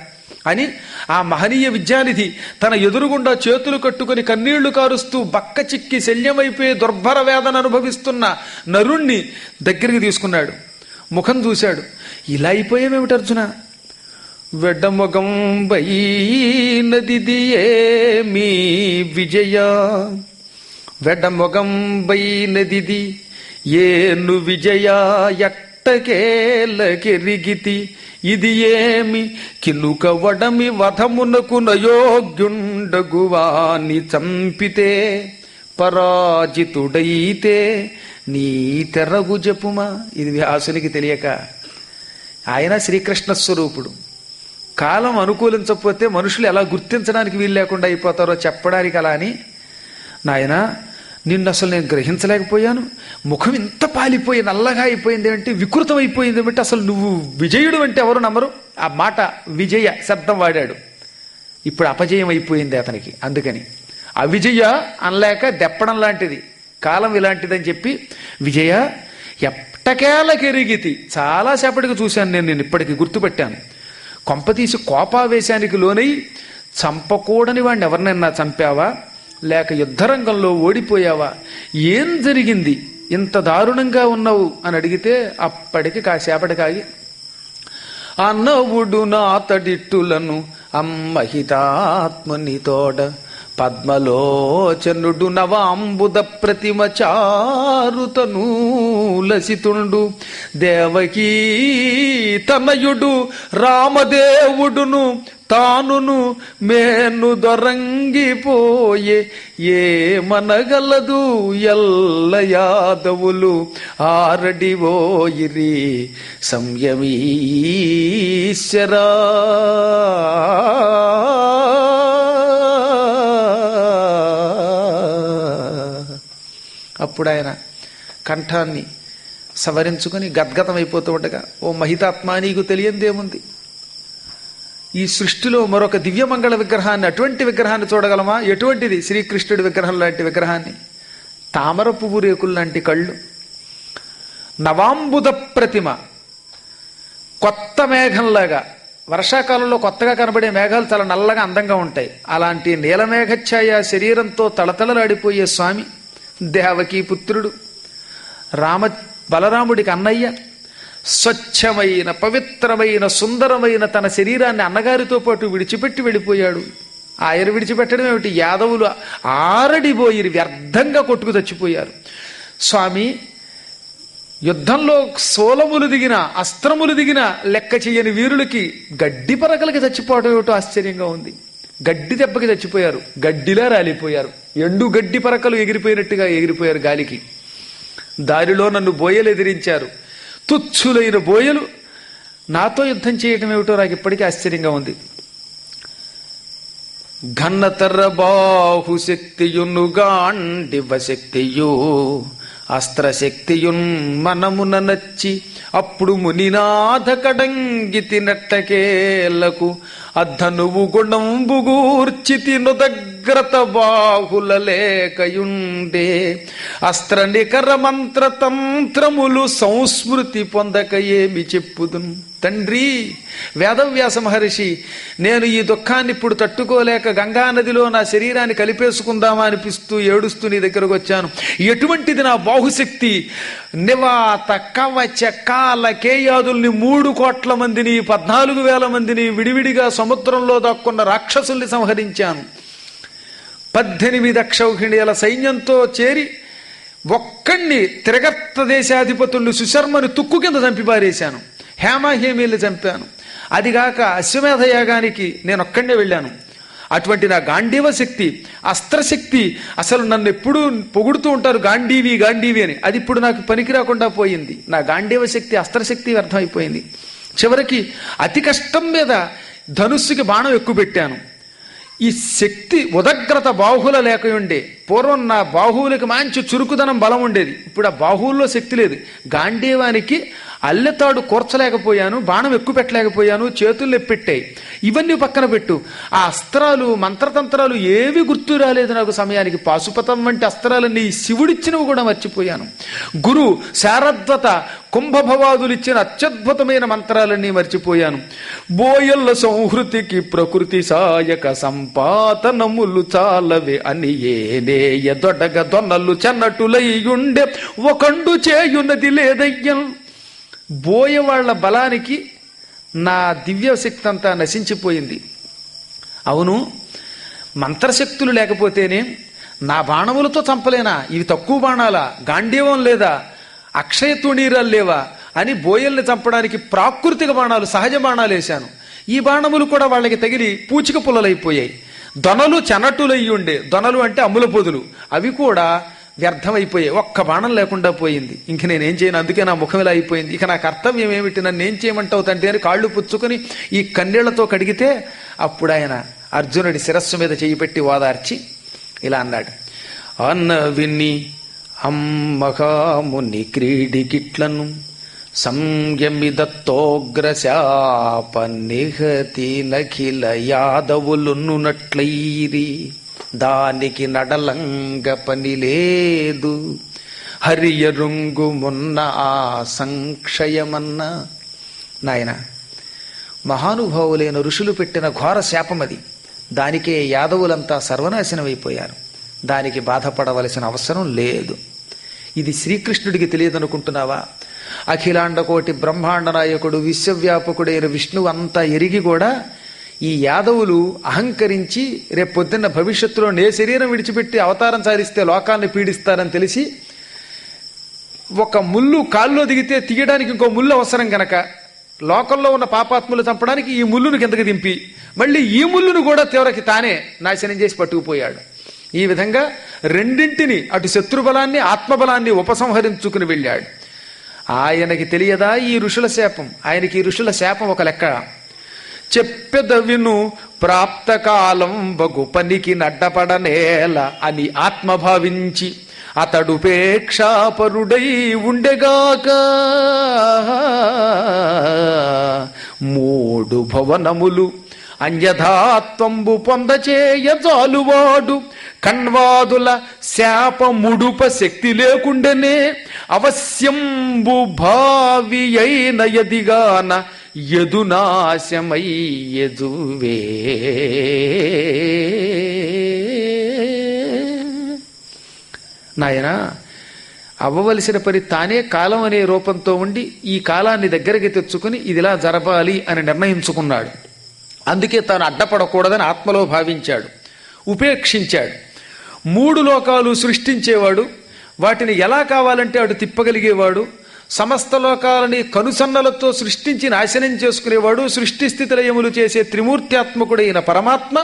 అని ఆ మహనీయ విద్యానిధి తన ఎదురుగుండా చేతులు కట్టుకుని కన్నీళ్లు కారుస్తూ బక్క చిక్కి శల్యమైపోయి దుర్భర వేదన అనుభవిస్తున్న నరుణ్ణి దగ్గరికి తీసుకున్నాడు. ముఖం చూశాడు. ఇలా అయిపోయామేమిటి అర్జున? వెడ్డమొగం బైనది ఏమీ విజయ, వెడ్డమొగం బైనది ఏను విజయ ఎట్టకేలకెరిగితి ఇది ఏమి కినుక వడమి వధమునకు నయోగ్యుండగువాని చంపితే పరాజితుడైతే నీ తెరగు జపుమా. ఇది వ్యాసునికి తెలియక. ఆయన శ్రీకృష్ణ స్వరూపుడు. కాలం అనుకూలించకపోతే మనుషులు ఎలా గుర్తించడానికి వీలు లేకుండా అయిపోతారో చెప్పడానికి అలా అని, నాయనా నిన్ను అసలు నేను గ్రహించలేకపోయాను, ముఖం ఇంత పాలిపోయి నల్లగా అయిపోయింది అంటే, వికృతం అయిపోయింది ఏమిటి, అసలు నువ్వు విజయుడు అంటే ఎవరు నమ్మరు. ఆ మాట విజయ శబ్దం వాడాడు. ఇప్పుడు అపజయం అయిపోయింది అతనికి. అందుకని అవిజయ అనలేక దెప్పడం లాంటిది, కాలం ఇలాంటిదని చెప్పి విజయ ఎట్టకేలకెరిగితి. చాలాసేపటికి చూశాను నేను ఇప్పటికీ గుర్తుపెట్టాను. కొంపతీసి కోపావేశానికి లోనై చంపకూడని వాడిని ఎవరినైనా చంపావా, లేక యుద్ధరంగంలో ఓడిపోయావా, ఏం జరిగింది, ఇంత దారుణంగా ఉన్నావు అని అడిగితే అప్పటికి కాసేపటికాగి అన్నవుడు నాతడిట్టులను అమ్మహితాత్మని తోడ పద్మలోచనుడు నవాంబుద ప్రతిమ చారుతను లసితుండు దేవకీ తనయుడు రామదేవుడును తానును మేను దొరంగిపోయే ఏ మనగలదు ఎల్ల యాదవులు ఆరడివోయిరి సంయమీశ్వరా. అప్పుడు ఆయన కంఠాన్ని సవరించుకొని గద్గతమైపోతూ ఉండగా, ఓ మహితాత్మా, నీకు తెలియందేముంది? ఈ సృష్టిలో మరొక దివ్యమంగళ విగ్రహాన్ని, అటువంటి విగ్రహాన్ని చూడగలమా? ఎటువంటిది? శ్రీకృష్ణుడి విగ్రహం లాంటి విగ్రహాన్ని. తామర పువ్వు రేకులు లాంటి కళ్ళు, నవాంబుద ప్రతిమ, కొత్త మేఘంలాగా, వర్షాకాలంలో కొత్తగా కనబడే మేఘాలు చాలా నల్లగా అందంగా ఉంటాయి, అలాంటి నీలమేఘఛాయ శరీరంతో తళతళలాడిపోయే స్వామి, దేవకీ పుత్రుడు, బలరాముడికి అన్నయ్య, స్వచ్ఛమైన పవిత్రమైన సుందరమైన తన శరీరాన్ని అన్నగారితో పాటు విడిచిపెట్టి వెళ్ళిపోయాడు. ఆయన విడిచిపెట్టడం ఏమిటి? యాదవులు ఆరడిపోయి వ్యర్థంగా కొట్టుకు చచ్చిపోయారు. స్వామి యుద్ధంలో సోలములు దిగిన, అస్త్రములు దిగిన లెక్క చెయ్యని వీరులకి గడ్డి పరకలకి చచ్చిపోవడం ఏమిటో ఆశ్చర్యంగా ఉంది. గడ్డి దెబ్బకి చచ్చిపోయారు, గడ్డిలా రాలిపోయారు, ఎండు గడ్డి పరకలు ఎగిరిపోయినట్టుగా ఎగిరిపోయారు గాలికి. దారిలో నన్ను బోయలు ఎదిరించారు, తుచ్చులైన బోయలు నాతో యుద్ధం చేయటం ఏమిటో నాకు ఇప్పటికీ ఆశ్చర్యంగా ఉంది. ఘన్నతర బాహుశక్తియున్నుగాండివ శక్తియు అస్త్రశక్తియున్ మనమున నచ్చి అప్పుడు మునినాథ కడంగితి నట్టకేలకు అద్ధనువు గుణంబుగూర్చితి నుదగ్రత బాహుల లేకయుండే అస్త్ర నికర మంత్ర తంత్రములు సంస్మృతి పొందక ఏమి చెప్పుదును. తండ్రి వేదవ్యాస మహర్షి, నేను ఈ దుఃఖాన్ని ఇప్పుడు తట్టుకోలేక గంగానదిలో నా శరీరాన్ని కలిపేసుకుందామా అనిపిస్తూ ఏడుస్తూ నీ దగ్గరకు వచ్చాను. ఎటువంటిది నా బాహుశక్తి! నివాత కవచ కాల కేయాదుల్ని 3 కోట్ల మందిని 14,000 మందిని విడివిడిగా సముద్రంలో దాక్కున్న రాక్షసుల్ని సంహరించాను. 18 అక్షౌహిణీల సైన్యంతో చేరి ఒక్కడిని త్రిగర్త దేశాధిపతుల్ని సుశర్మని తుక్కు కింద చంపిపారేశాను. హేమహేమీల్ని చంపాను. అదిగాక అశ్వమేధ యాగానికి నేను ఒక్కడే వెళ్ళాను. అటువంటి నా గాంధీవ శక్తి, అస్త్రశక్తి, అసలు నన్ను ఎప్పుడూ పొగుడుతూ ఉంటారు గాంధీవి గాంధీవి అని, అది ఇప్పుడు నాకు పనికి రాకుండా పోయింది. నా గాంధీవ శక్తి, అస్త్రశక్తి వ్యర్థమైపోయింది. చివరికి అతి కష్టం మీద ధనుస్సుకి బాణం ఎక్కువ పెట్టాను. ఈ శక్తి ఉదగ్రత బాహువుల లేకయుండే. పూర్వం నా బాహువులకి మంచి చురుకుదనం బలం ఉండేది, ఇప్పుడు ఆ బాహువుల్లో శక్తి లేదు. గాంధీవానికి అల్లెతాడు కూర్చలేకపోయాను, బాణం ఎక్కువ పెట్టలేకపోయాను, చేతులు ఎప్పెట్టాయి. ఇవన్నీ పక్కన పెట్టు, ఆ అస్త్రాలు మంత్రతంత్రాలు ఏవి గుర్తు రాలేదు నాకు సమయానికి. పాశుపతం వంటి అస్త్రాలన్నీ శివుడిచ్చినవి కూడా మర్చిపోయాను. గురు శారద్వత కుంభభవాదులిచ్చిన అత్యద్భుతమైన మంత్రాలన్నీ మర్చిపోయాను. బోయల్ల సంహృతికి ప్రకృతి సాయక సంపాతనములు చాలవే అని ఏనేయ దొడగ దొన్నలు చెన్నటులయ్యుండే ఒకండు చేయున్నది లేదయ్యం. బోయవాళ్ల బలానికి నా దివ్యశక్తి అంతా నశించిపోయింది. అవును, మంత్రశక్తులు లేకపోతేనే నా బాణములతో చంపలేనా? ఇవి తక్కువ బాణాలా? గాంధీవం లేదా? అక్షయ తుణీరాలు లేవా అని బోయల్ని చంపడానికి ప్రాకృతిక బాణాలు, సహజ బాణాలు వేశాను. ఈ బాణములు కూడా వాళ్ళకి తగిలి పూచిక పుల్లలైపోయాయి. దొనలు చెనటులయ్యుండే, దొనలు అంటే అమ్ముల పొదులు, అవి కూడా వ్యర్థమైపోయాయి. ఒక్క బాణం లేకుండా పోయింది. ఇంక నేనేం చేయను, అందుకే నా ముఖం ఇలా అయిపోయింది. ఇక నా కర్తవ్యం ఏమిటి? నన్ను ఏం చేయమంటావు తండ్రి అని కాళ్ళు పుచ్చుకొని ఈ కన్నీళ్లతో కడిగితే అప్పుడు ఆయన అర్జునుడి శిరస్సు మీద చేయి పెట్టి ఓదార్చి ఇలా అన్నాడు. అన్న విన్ని అమ్మకాముని క్రీడికిట్లను సంయమిదత్తోగ్రశాప నిహతి నఖిల యాదవులున్నట్లైరి దానికి నడలంగ పని లేదు హరియరుంగు మొన్న ఆ సంక్షయమన్న. నాయన, మహానుభావులైన ఋషులు పెట్టిన ఘోర శాపమది. దానికే యాదవులంతా సర్వనాశనమైపోయారు. దానికి బాధపడవలసిన అవసరం లేదు. ఇది శ్రీకృష్ణుడికి తెలియదనుకుంటున్నావా? అఖిలాండ కోటి బ్రహ్మాండ నాయకుడు విశ్వవ్యాపకుడైన విష్ణువు అంతా ఎరిగి కూడా ఈ యాదవులు అహంకరించి రేపొద్దున్న భవిష్యత్తులో నే శరీరం విడిచిపెట్టి అవతారం సారిస్తే లోకాన్ని పీడిస్తారని తెలిసి ఒక ముళ్ళు కాల్లో దిగితే తీయడానికి ఇంకో ముళ్ళు అవసరం గనక లోకంలో ఉన్న పాపాత్ములు చంపడానికి ఈ ముళ్ళును కిందకి దింపి మళ్ళీ ఈ ముళ్ళును కూడా తీవ్రకి తానే నాశనం చేసి పట్టుకుపోయాడు. ఈ విధంగా రెండింటిని, అటు శత్రుబలాన్ని ఆత్మబలాన్ని ఉపసంహరించుకుని వెళ్ళాడు. ఆయనకి తెలియదా ఈ ఋషుల శాపం? ఆయనకి ఈ ఋషుల శాపం ఒక లెక్క. చెప్పెద విను ప్రాప్తకాలం బగు పనికి నడ్డపడనేల అని ఆత్మభావించి అతడుపేక్షాపరుడై ఉండెగాక మూడు భవనములు అన్యథాత్వంబు పొందచేయ జాలువాడు కణ్వాదుల శాప ముడుప శక్తి లేకుండెనే అవశ్యంబు భావి అయిన ఎదిగాన యదునాశమై యదువే. నాయనా, అవ్వవలసిన పని తానే కాలం అనే రూపంతో ఉండి ఈ కాలాన్ని దగ్గరికి తెచ్చుకుని ఇదిలా జరపాలి అని నిర్ణయించుకున్నాడు. అందుకే తాను అడ్డపడకూడదని ఆత్మలో భావించాడు, ఉపేక్షించాడు. మూడు లోకాలు సృష్టించేవాడు, వాటిని ఎలా కావాలంటే అటు తిప్పగలిగేవాడు, సమస్త లోకాలని కనుసన్నలతో సృష్టించి నాశనం చేసుకునేవాడు, సృష్టి స్థితిలయములు చేసే త్రిమూర్త్యాత్మకుడైన పరమాత్మ,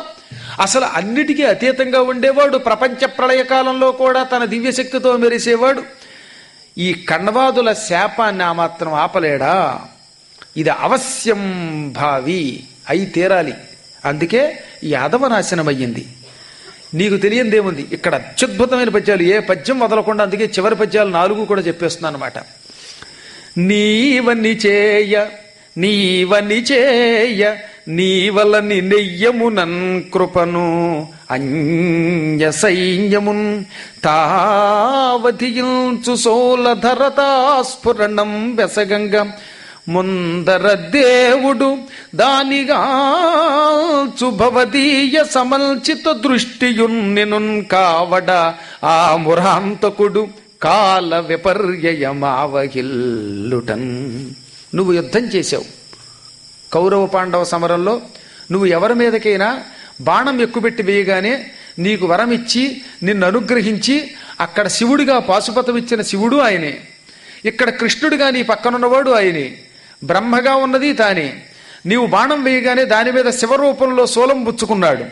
అసలు అన్నిటికీ అతీతంగా ఉండేవాడు, ప్రపంచ ప్రళయకాలంలో కూడా తన దివ్యశక్తితో మెరిసేవాడు. ఈ కణ్వాదుల శాపాన్ని ఆ మాత్రం ఆపలేడా? ఇది అవశ్యం భావి అయి తీరాలి. అందుకే ఈ యాదవనాశనమయ్యింది. నీకు తెలియందేముంది, ఇక్కడ అత్యద్భుతమైన పద్యాలు, ఏ పద్యం వదలకుండా, అందుకే చివరి పద్యాలు 4 కూడా చెప్పేస్తున్నాను అనమాట. నీవని చేయ నీవని చేయ నీవలని నెయ్యమునన్ కృపను అన్య సైన్యమున్ తావధియించు సోలధరతాస్ఫురణం వెసగంగ ముందర దేవుడు దానిగాల్చు భవదీయ సమల్చిత దృష్టియున్నినున్ కావడ ఆ మురాంతకుడు కాల విపర్యయమావహిల్లుటన్. నువ్వు యుద్ధం చేశావు కౌరవ పాండవ సమరంలో. నువ్వు ఎవరి మీదకైనా బాణం ఎక్కుపెట్టి వేయగానే నీకు వరమిచ్చి నిన్ను అనుగ్రహించి అక్కడ శివుడిగా పాశుపతం ఇచ్చిన శివుడు ఆయనే, ఇక్కడ కృష్ణుడిగా నీ పక్కనున్నవాడు ఆయనే, బ్రహ్మగా ఉన్నది తానే. నీవు బాణం వేయగానే దాని మీద శివరూపంలో శూలం పుచ్చుకున్నాడు.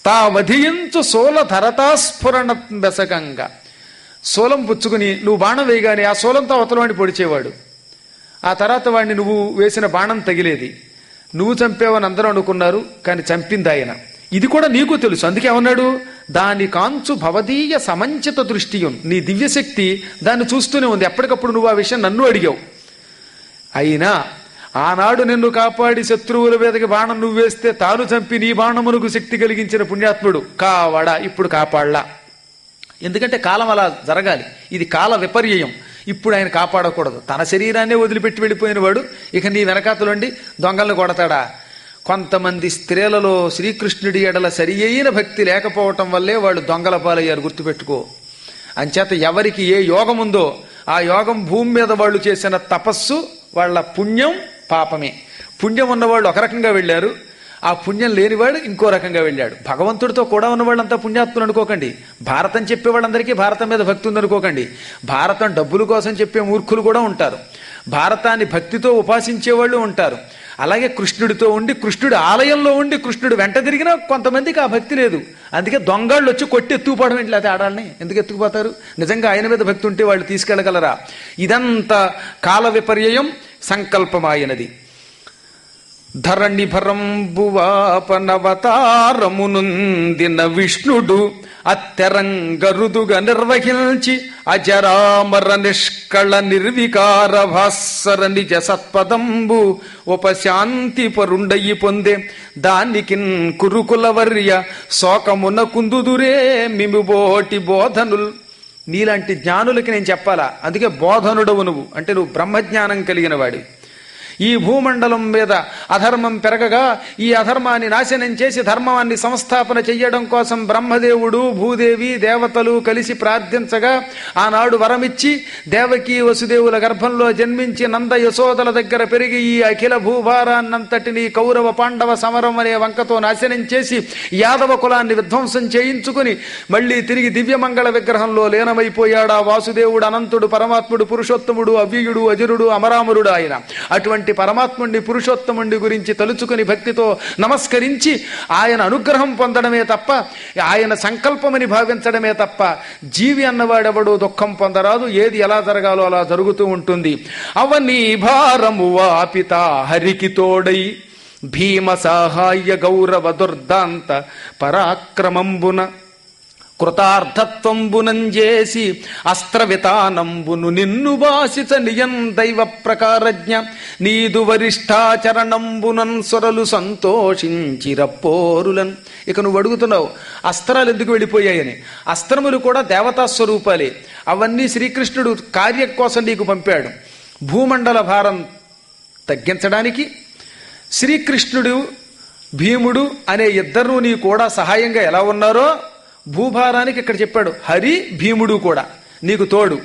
తావధియించు శూల ధరతాస్ఫురణ బెసకంగా శూలం పుచ్చుకుని నువ్వు బాణం వేయగానే ఆ శూలంతో అవతలవాడిని పొడిచేవాడు. ఆ తర్వాత వాడిని నువ్వు వేసిన బాణం తగిలేది. నువ్వు చంపేవని అందరూ అనుకున్నారు, కానీ చంపింది ఆయన. ఇది కూడా నీకు తెలుసు. అందుకే ఏమన్నాడు, దాని కాంచు భవదీయ సమంచిత దృష్టియం. నీ దివ్యశక్తి దాన్ని చూస్తూనే ఉంది. ఎప్పటికప్పుడు నువ్వు ఆ విషయం నన్ను అడిగావు. అయినా ఆనాడు నిన్ను కాపాడి శత్రువుల మీదకి బాణం నువ్వు వేస్తే తాను చంపి నీ బాణమునకు శక్తి కలిగించిన పుణ్యాత్ముడు కావాడా ఇప్పుడు కాపాడలా. ఎందుకంటే కాలం అలా జరగాలి. ఇది కాల విపర్యయం. ఇప్పుడు ఆయన కాపాడకూడదు. తన శరీరాన్నే వదిలిపెట్టి వెళ్ళిపోయిన వాడు ఇక నీ వెనకాతలుండి దొంగలను కొడతాడా? కొంతమంది స్త్రీలలో శ్రీకృష్ణుడి ఎడల సరి అయిన భక్తి లేకపోవటం వల్లే వాళ్ళు దొంగల పాలయ్యారు, గుర్తుపెట్టుకో. అంచేత ఎవరికి ఏ యోగం ఉందో ఆ యోగం భూమి మీద వాళ్ళు చేసిన తపస్సు, వాళ్ళ పుణ్యం పాపమే. పుణ్యం ఉన్నవాళ్ళు ఒక రకంగా వెళ్ళారు, ఆ పుణ్యం లేనివాడు ఇంకో రకంగా వెళ్ళాడు. భగవంతుడితో కూడా ఉన్నవాళ్ళంతా పుణ్యాత్ములు అనుకోకండి. భారతం చెప్పే వాళ్ళందరికీ భారతం మీద భక్తి ఉందనుకోకండి. భారతం డబ్బుల కోసం చెప్పే మూర్ఖులు కూడా ఉంటారు. భారతాన్ని భక్తితో ఉపాసించే వాళ్ళు ఉంటారు. అలాగే కృష్ణుడితో ఉండి, కృష్ణుడి ఆలయంలో ఉండి కృష్ణుడు వెంట తిరిగినా కొంతమందికి ఆ భక్తి లేదు. అందుకే దొంగళ్ళు వచ్చి కొట్టి ఎత్తుకుపోవడం ఏంటి? లేకపోతే ఆడాలని ఎందుకు ఎత్తుకుపోతారు? నిజంగా ఆయన మీద భక్తి ఉంటే వాళ్ళు తీసుకెళ్ళగలరా? ఇదంతా కాల విపర్యయం, సంకల్పమాయనది. ధరణిభరంబువాపనవతారమునుందిన విష్ణుడు అత్తెరంగరుదుగా నిర్వహించి అజరామర నిష్కళ నిర్వికార భాస్వర నిజ సత్పదంబు ఉపశాంతి పరుండయి పొందే దానికిన్ కురుకులవర్య శోకమున కుందుదురే మిమిబోటి బోధనుల్. నీలాంటి జ్ఞానులకి నేను చెప్పాలా? అందుకే బోధనుడవు నువ్వు. అంటే నువ్వు బ్రహ్మజ్ఞానం కలిగిన వాడి. ఈ భూమండలం మీద అధర్మం పెరగగా ఈ అధర్మాన్ని నాశనం చేసి ధర్మాన్ని సంస్థాపన చెయ్యడం కోసం బ్రహ్మదేవుడు, భూదేవి, దేవతలు కలిసి ప్రార్థించగా ఆనాడు వరమిచ్చి దేవకీ వసుదేవుల గర్భంలో జన్మించి నంద యశోదల దగ్గర పెరిగి ఈ అఖిల భూభారాన్నంతటిని కౌరవ పాండవ సమరం అనే వంకతో నాశనం చేసి యాదవ కులాన్ని విధ్వంసం చేయించుకుని మళ్లీ తిరిగి దివ్యమంగళ విగ్రహంలో లీనమైపోయాడు ఆ వాసుదేవుడు. అనంతుడు, పరమాత్ముడు, పురుషోత్తముడు, అవ్యయుడు, అజరుడు, అమరామరుడు ఆయన. అటువంటి పరమాత్ముడి, పురుషోత్తముడి గురించి తలుచుకుని భక్తితో నమస్కరించి ఆయన అనుగ్రహం పొందడమే తప్ప, ఆయన సంకల్పమని భావించడమే తప్ప జీవి అన్నవాడెవడు దుఃఖం పొందరాదు. ఏది ఎలా జరగాలో అలా జరుగుతూ ఉంటుంది. అవనీ భారము వాపిత హరికి తోడై భీమ సహాయ గౌరవ దుర్దాంత పరాక్రమంబున కృతార్థత్వంబునంజేసి అస్త్రవితానంబును నిన్ను వాసిత నియం దైవ ప్రకారజ్ఞ నీదు వరిష్టాచరణంబునన్ సొరలు సంతోషించిరప్పోరులన్. ఇక నువ్వు అడుగుతున్నావు అస్త్రాలు ఎందుకు వెళ్ళిపోయాయని. అస్త్రములు కూడా దేవతా స్వరూపాలే. అవన్నీ శ్రీకృష్ణుడు కార్యం కోసం నీకు పంపాడు. భూమండల భారం తగ్గించడానికి శ్రీకృష్ణుడు భీముడు అనే ఇద్దరు నీ కూడా సహాయంగా ఎలా ఉన్నారో భూభారానికి ఇక్కడ చెప్పాడు. హరి భీముడు కూడా నీకు తోడు.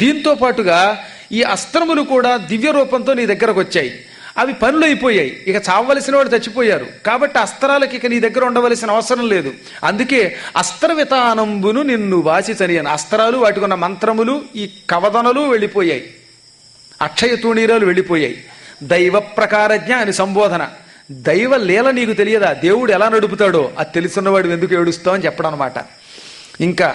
దీంతో పాటుగా ఈ అస్త్రములు కూడా దివ్య రూపంతో నీ దగ్గరకు వచ్చాయి. అవి పనులు అయిపోయాయి. ఇక చావవలసిన వాడు చచ్చిపోయారు కాబట్టి అస్త్రాలకి ఇక నీ దగ్గర ఉండవలసిన అవసరం లేదు. అందుకే అస్త్ర వితానంబును నిన్ను వాసిచని అని. అస్త్రాలు వాటికి ఉన్న మంత్రములు ఈ కవదనలు వెళ్ళిపోయాయి. అక్షయ తూణీరాలు వెళ్ళిపోయాయి. దైవ ప్రకారజ్ఞ అని సంబోధన. దైవ లీల నీకు తెలియదా? దేవుడు ఎలా నడుపుతాడో అది తెలుసున్నవాడు ఎందుకు ఏడుస్తావు అని చెప్పడం అనమాట. ఇంకా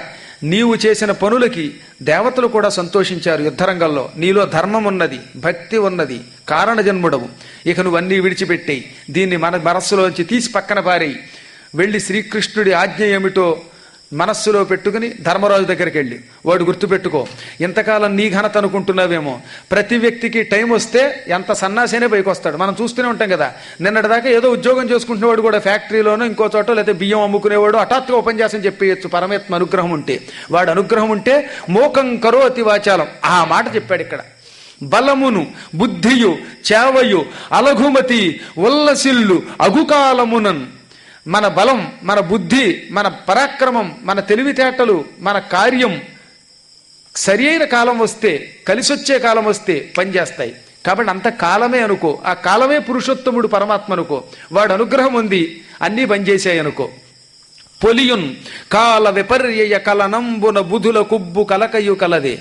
నీవు చేసిన పనులకి దేవతలు కూడా సంతోషించారు. యుద్ధరంగంలో నీలో ధర్మం ఉన్నది, భక్తి ఉన్నది, కారణ జన్ముడవు. ఇక నువ్వన్నీ విడిచిపెట్టేయి. దీన్ని మన మనస్సులోంచి తీసి పక్కన పారేయి. వెళ్ళి శ్రీకృష్ణుడి ఆజ్ఞ ఏమిటో మనస్సులో పెట్టుకుని ధర్మరాజు దగ్గరికి వెళ్ళి వాడు గుర్తుపెట్టుకో. ఇంతకాలం నీ ఘనత అనుకుంటున్నావేమో. ప్రతి వ్యక్తికి టైం వస్తే ఎంత సన్నాసైనా పైకి వస్తాడు. మనం చూస్తూనే ఉంటాం కదా. నిన్నటిదాకా ఏదో ఉద్యోగం చేసుకుంటున్నవాడు కూడా ఫ్యాక్టరీలోనో ఇంకో చోట లేకపోతే బియ్యం అమ్ముకునేవాడు హఠాత్తుగా ఉపన్యాసం చెప్పేయచ్చు. పరమాత్మ అనుగ్రహం ఉంటే. వాడు అనుగ్రహం ఉంటే మోకం కరోతి వాచాలం ఆ మాట చెప్పాడు ఇక్కడ. బలమును బుద్ధియు చేవయు అలఘుమతి ఉల్లసిల్లు అగుకాలమునన్. మన బలం, మన బుద్ధి, మన పరాక్రమం, మన తెలివితేటలు, మన కార్యం సరి అయిన కాలం వస్తే, కలిసొచ్చే కాలం వస్తే పనిచేస్తాయి. కాబట్టి అంత కాలమే అనుకో. ఆ కాలమే పురుషోత్తముడు పరమాత్మ అనుకో. వాడు అనుగ్రహం ఉంది, అన్నీ పనిచేసాయి అనుకో. పొలియున్ కాల విపర్యయ కలనంబున బుధుల కుబ్బు కలకయు కలదే.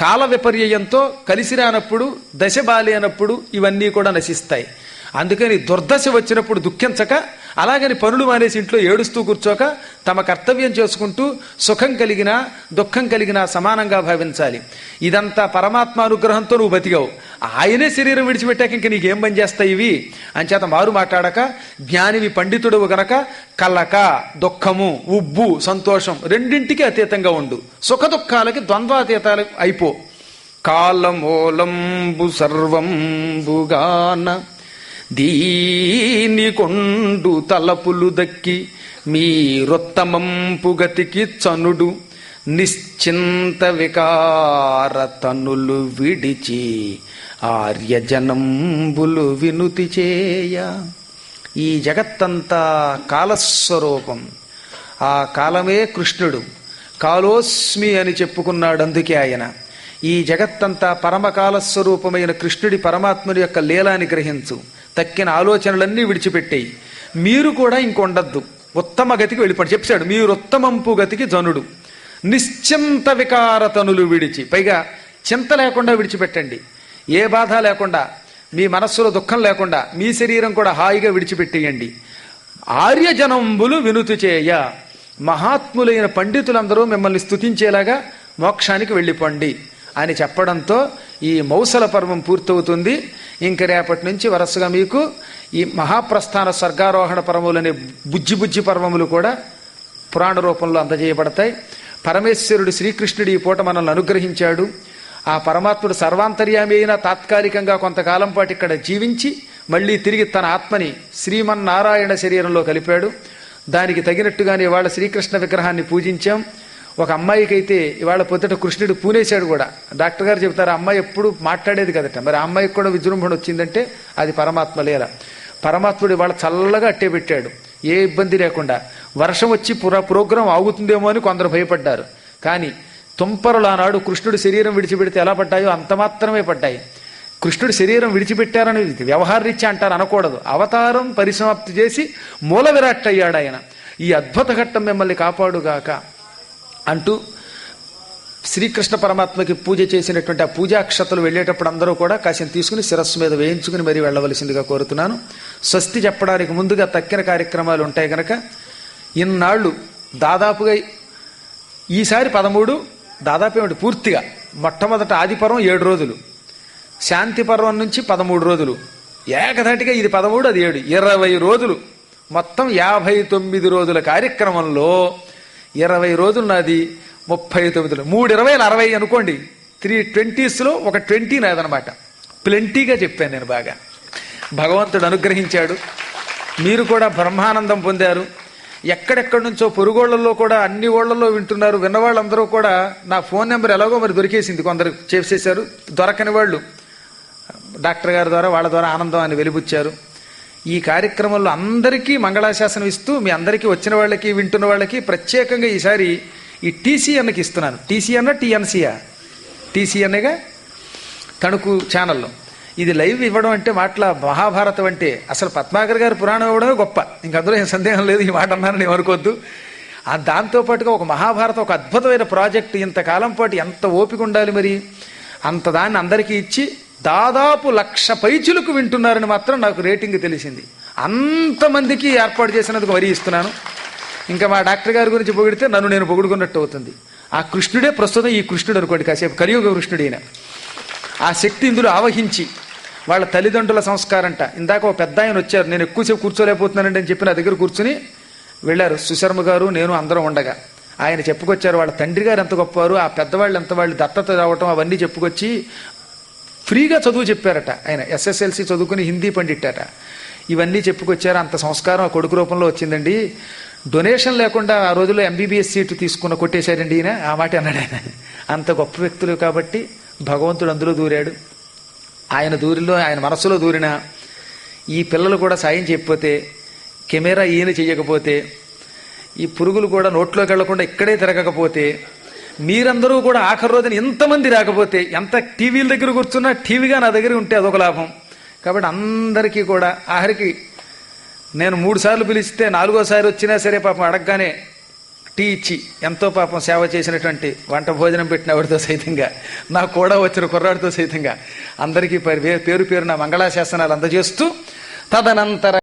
కాల విపర్యయంతో కలిసి రానప్పుడు, దశ బాలేనప్పుడు ఇవన్నీ కూడా నశిస్తాయి. అందుకని దుర్దశ వచ్చినప్పుడు దుఃఖించక, అలాగని పనులు మానేసి ఇంట్లో ఏడుస్తూ కూర్చోక తమ కర్తవ్యం చేసుకుంటూ సుఖం కలిగినా దుఃఖం కలిగినా సమానంగా భావించాలి. ఇదంతా పరమాత్మ అనుగ్రహంతో నువ్వు బతికావు. ఆయనే శరీరం విడిచిపెట్టాక ఇంక నీకేం పని చేస్తాయి ఇవి అంచేత మారు మాట్లాడక, జ్ఞానివి పండితుడువు గనక కలక దుఃఖము, ఉబ్బు, సంతోషం రెండింటికి అతీతంగా ఉండు. సుఖ దుఃఖాలకి ద్వంద్వాతీతాలు అయిపో. కాలమూలంబు సర్వంబుగాన దీని కొండు తలపులు దక్కి మీరొత్తమంపు గతికి చనుడు నిశ్చింత వికార తనులు విడిచి ఆర్యజనంబులు వినుతి చేయ. ఈ జగత్తంతా కాలస్వరూపం. ఆ కాలమే కృష్ణుడు. కాలోస్మి అని చెప్పుకున్నాడు. అందుకే ఆయన ఈ జగత్తంతా పరమకాలస్వరూపమైన కృష్ణుడి పరమాత్ముడి యొక్క లీలాన్ని గ్రహించు. తక్కిన ఆలోచనలన్నీ విడిచిపెట్టేయి. మీరు కూడా ఇంకొండద్దు. ఉత్తమ గతికి వెళ్ళిపోండి చెప్పాడు. మీరు ఉత్తమంపు గతికి జనుడు నిశ్చింత వికారతనులు విడిచి. పైగా చింత లేకుండా విడిచిపెట్టండి. ఏ బాధ లేకుండా, మీ మనస్సులో దుఃఖం లేకుండా మీ శరీరం కూడా హాయిగా విడిచిపెట్టేయండి. ఆర్యజనంబులు వినుతి చేయ. మహాత్ములైన పండితులందరూ మిమ్మల్ని స్తుతించేలాగా మోక్షానికి వెళ్ళిపోండి అని చెప్పడంతో ఈ మౌసల పర్వం పూర్తవుతుంది. ఇంక రేపటి నుంచి వరుసగా మీకు ఈ మహాప్రస్థాన స్వర్గారోహణ పర్వములనే బుజ్జి పర్వములు కూడా పురాణ రూపంలో అందజేయబడతాయి. పరమేశ్వరుడు శ్రీకృష్ణుడు ఈ పూట మనల్ని అనుగ్రహించాడు. ఆ పరమాత్ముడు సర్వాంతర్యామి అయినా తాత్కాలికంగా కొంతకాలం పాటు ఇక్కడ జీవించి మళ్ళీ తిరిగి తన ఆత్మని శ్రీమన్నారాయణ శరీరంలో కలిపాడు. దానికి తగినట్టుగానే ఇవాళ శ్రీకృష్ణ విగ్రహాన్ని పూజించాం. ఒక అమ్మాయికైతే ఇవాళ పొద్దుట కృష్ణుడు పూనేశాడు కూడా. డాక్టర్ గారు చెబుతారు ఆ అమ్మాయి ఎప్పుడు మాట్లాడేది కదట. మరి ఆ అమ్మాయికి కూడా విజృంభణ వచ్చిందంటే అది పరమాత్మ లీల. పరమాత్ముడు ఇవాళ చల్లగా అట్టే పెట్టాడు, ఏ ఇబ్బంది లేకుండా. వర్షం వచ్చి ప్రోగ్రాం ఆగుతుందేమో అని కొందరు భయపడ్డారు. కానీ తుంపరులు ఆనాడు కృష్ణుడు శరీరం విడిచిపెడితే ఎలా పడ్డాయో అంత మాత్రమే పడ్డాయి. కృష్ణుడు శరీరం విడిచిపెట్టారని వ్యవహారరీత్యా అంటారు అనకూడదు. అవతారం పరిసమాప్తి చేసి మూల విరాట్ అయ్యాడు ఆయన. ఈ అద్భుత ఘట్టం మిమ్మల్ని కాపాడుగాక అంటూ శ్రీకృష్ణ పరమాత్మకి పూజ చేసినటువంటి ఆ పూజాక్షతలు వెళ్ళేటప్పుడు అందరూ కూడా కాసిన తీసుకుని శిరస్సు మీద వేయించుకుని మరీ వెళ్ళవలసిందిగా కోరుతున్నాను. స్వస్తి చెప్పడానికి ముందుగా తక్కిన కార్యక్రమాలు ఉంటాయి కనుక ఇన్నాళ్ళు దాదాపుగా ఈసారి 13 దాదాపు ఏమిటి పూర్తిగా మొట్టమొదట ఆదిపర్వం 7 రోజులు, శాంతి పర్వం నుంచి 13 రోజులు, ఏకధాటిగా ఇది 13 అది 7 20 రోజులు, మొత్తం 59 రోజుల కార్యక్రమంలో 20 రోజులు నాది, 39 3 60 అనుకోండి. 320s ఒక 20 నాదనమాట. ప్లెంటీగా చెప్పాను నేను బాగా. భగవంతుడు అనుగ్రహించాడు. మీరు కూడా బ్రహ్మానందం పొందారు. ఎక్కడెక్కడి నుంచో పొరుగోళ్లలో కూడా అన్ని ఓళ్లలో వింటున్నారు. విన్నవాళ్ళందరూ కూడా నా ఫోన్ నెంబర్ ఎలాగో మరి దొరికేసింది, కొందరు చేసేశారు. దొరకని వాళ్ళు డాక్టర్ గారి ద్వారా వాళ్ళ ద్వారా ఆనందం అని వెలిబుచ్చారు. ఈ కార్యక్రమంలో అందరికీ మంగళాశాసనం ఇస్తూ మీ అందరికీ వచ్చిన వాళ్ళకి వింటున్న వాళ్ళకి ప్రత్యేకంగా ఈసారి ఈ TCNకి ఇస్తున్నాను. TCN TNCయా? TCNగా తణుకు ఛానల్లో ఇది లైవ్ ఇవ్వడం అంటే మాటల మహాభారతం అంటే అసలు పద్మాకర్ గారు పురాణం ఇవ్వడమే గొప్ప. ఇంక అందులో ఏం సందేహం లేదు. ఈ మాట అన్నానని ఏమనుకోవద్దు. దాంతోపాటుగా ఒక మహాభారతం, ఒక అద్భుతమైన ప్రాజెక్ట్. ఇంతకాలం పాటు ఎంత ఓపిక ఉండాలి మరి. అంత దాన్ని అందరికీ ఇచ్చి దాదాపు 1,00,000 పైచులకు వింటున్నారని మాత్రం నాకు రేటింగ్ తెలిసింది. అంతమందికి ఏర్పాటు చేసినందుకు మరీ ఇస్తున్నాను. ఇంకా మా డాక్టర్ గారి గురించి పొగిడితే నన్ను నేను పొగుడుకున్నట్టు అవుతుంది. ఆ కృష్ణుడే ప్రస్తుతం ఈ కృష్ణుడు అనుకోండి, కాసేపు కలియుగ కృష్ణుడైన ఆ శక్తి ఇందులో ఆవహించి వాళ్ళ తల్లిదండ్రుల సంస్కారంట. ఇందాక ఒక పెద్ద ఆయన వచ్చారు, నేను ఎక్కువసేపు కూర్చోలేకపోతున్నానండి అని చెప్పి నా దగ్గర కూర్చుని వెళ్ళారు. సుశర్మ గారు నేను అందరం ఉండగా ఆయన చెప్పుకొచ్చారు వాళ్ళ తండ్రి గారు ఎంత గొప్పవారు, ఆ పెద్దవాళ్ళు ఎంత వాళ్ళు దత్తత రావటం అవన్నీ చెప్పుకొచ్చి ఫ్రీగా చదువు చెప్పారట. ఆయన SSLC చదువుకుని హిందీ పండిట్టారట. ఇవన్నీ చెప్పుకొచ్చారు. అంత సంస్కారం ఆ కొడుకు రూపంలో వచ్చిందండి. డొనేషన్ లేకుండా ఆ రోజుల్లో MBBS సీటు తీసుకున్న కొట్టేశారండి ఈయన. ఆ మాట అన్నాడు ఆయన. అంత గొప్ప వ్యక్తులు కాబట్టి భగవంతుడు అందులో దూరాడు. ఆయన దూరిలో ఆయన మనస్సులో దూరిన ఈ పిల్లలు కూడా సాయం చేయకపోతే, కెమెరా ఈయన చెయ్యకపోతే, ఈ పురుగులు కూడా నోట్లోకి వెళ్లకుండా ఇక్కడే తిరగకపోతే, మీరందరూ కూడా ఆఖరి రోజున ఎంతమంది రాకపోతే, ఎంత టీవీల దగ్గర కూర్చున్నా టీవీగా నా దగ్గర ఉంటే అదొక లాభం. కాబట్టి అందరికీ కూడా ఆఖరికి నేను 3 సార్లు పిలిస్తే 4వ సారి వచ్చినా సరే పాపం అడగగానే టీ ఇచ్చి ఎంతో పాపం సేవ చేసినటువంటి వంట భోజనం పెట్టిన వాడితో సైతంగా, నాకు కూడా వచ్చిన కుర్రాడితో సైతంగా అందరికీ పేరు పేరు నా మంగళాశాసనాలు అందజేస్తూ తదనంతర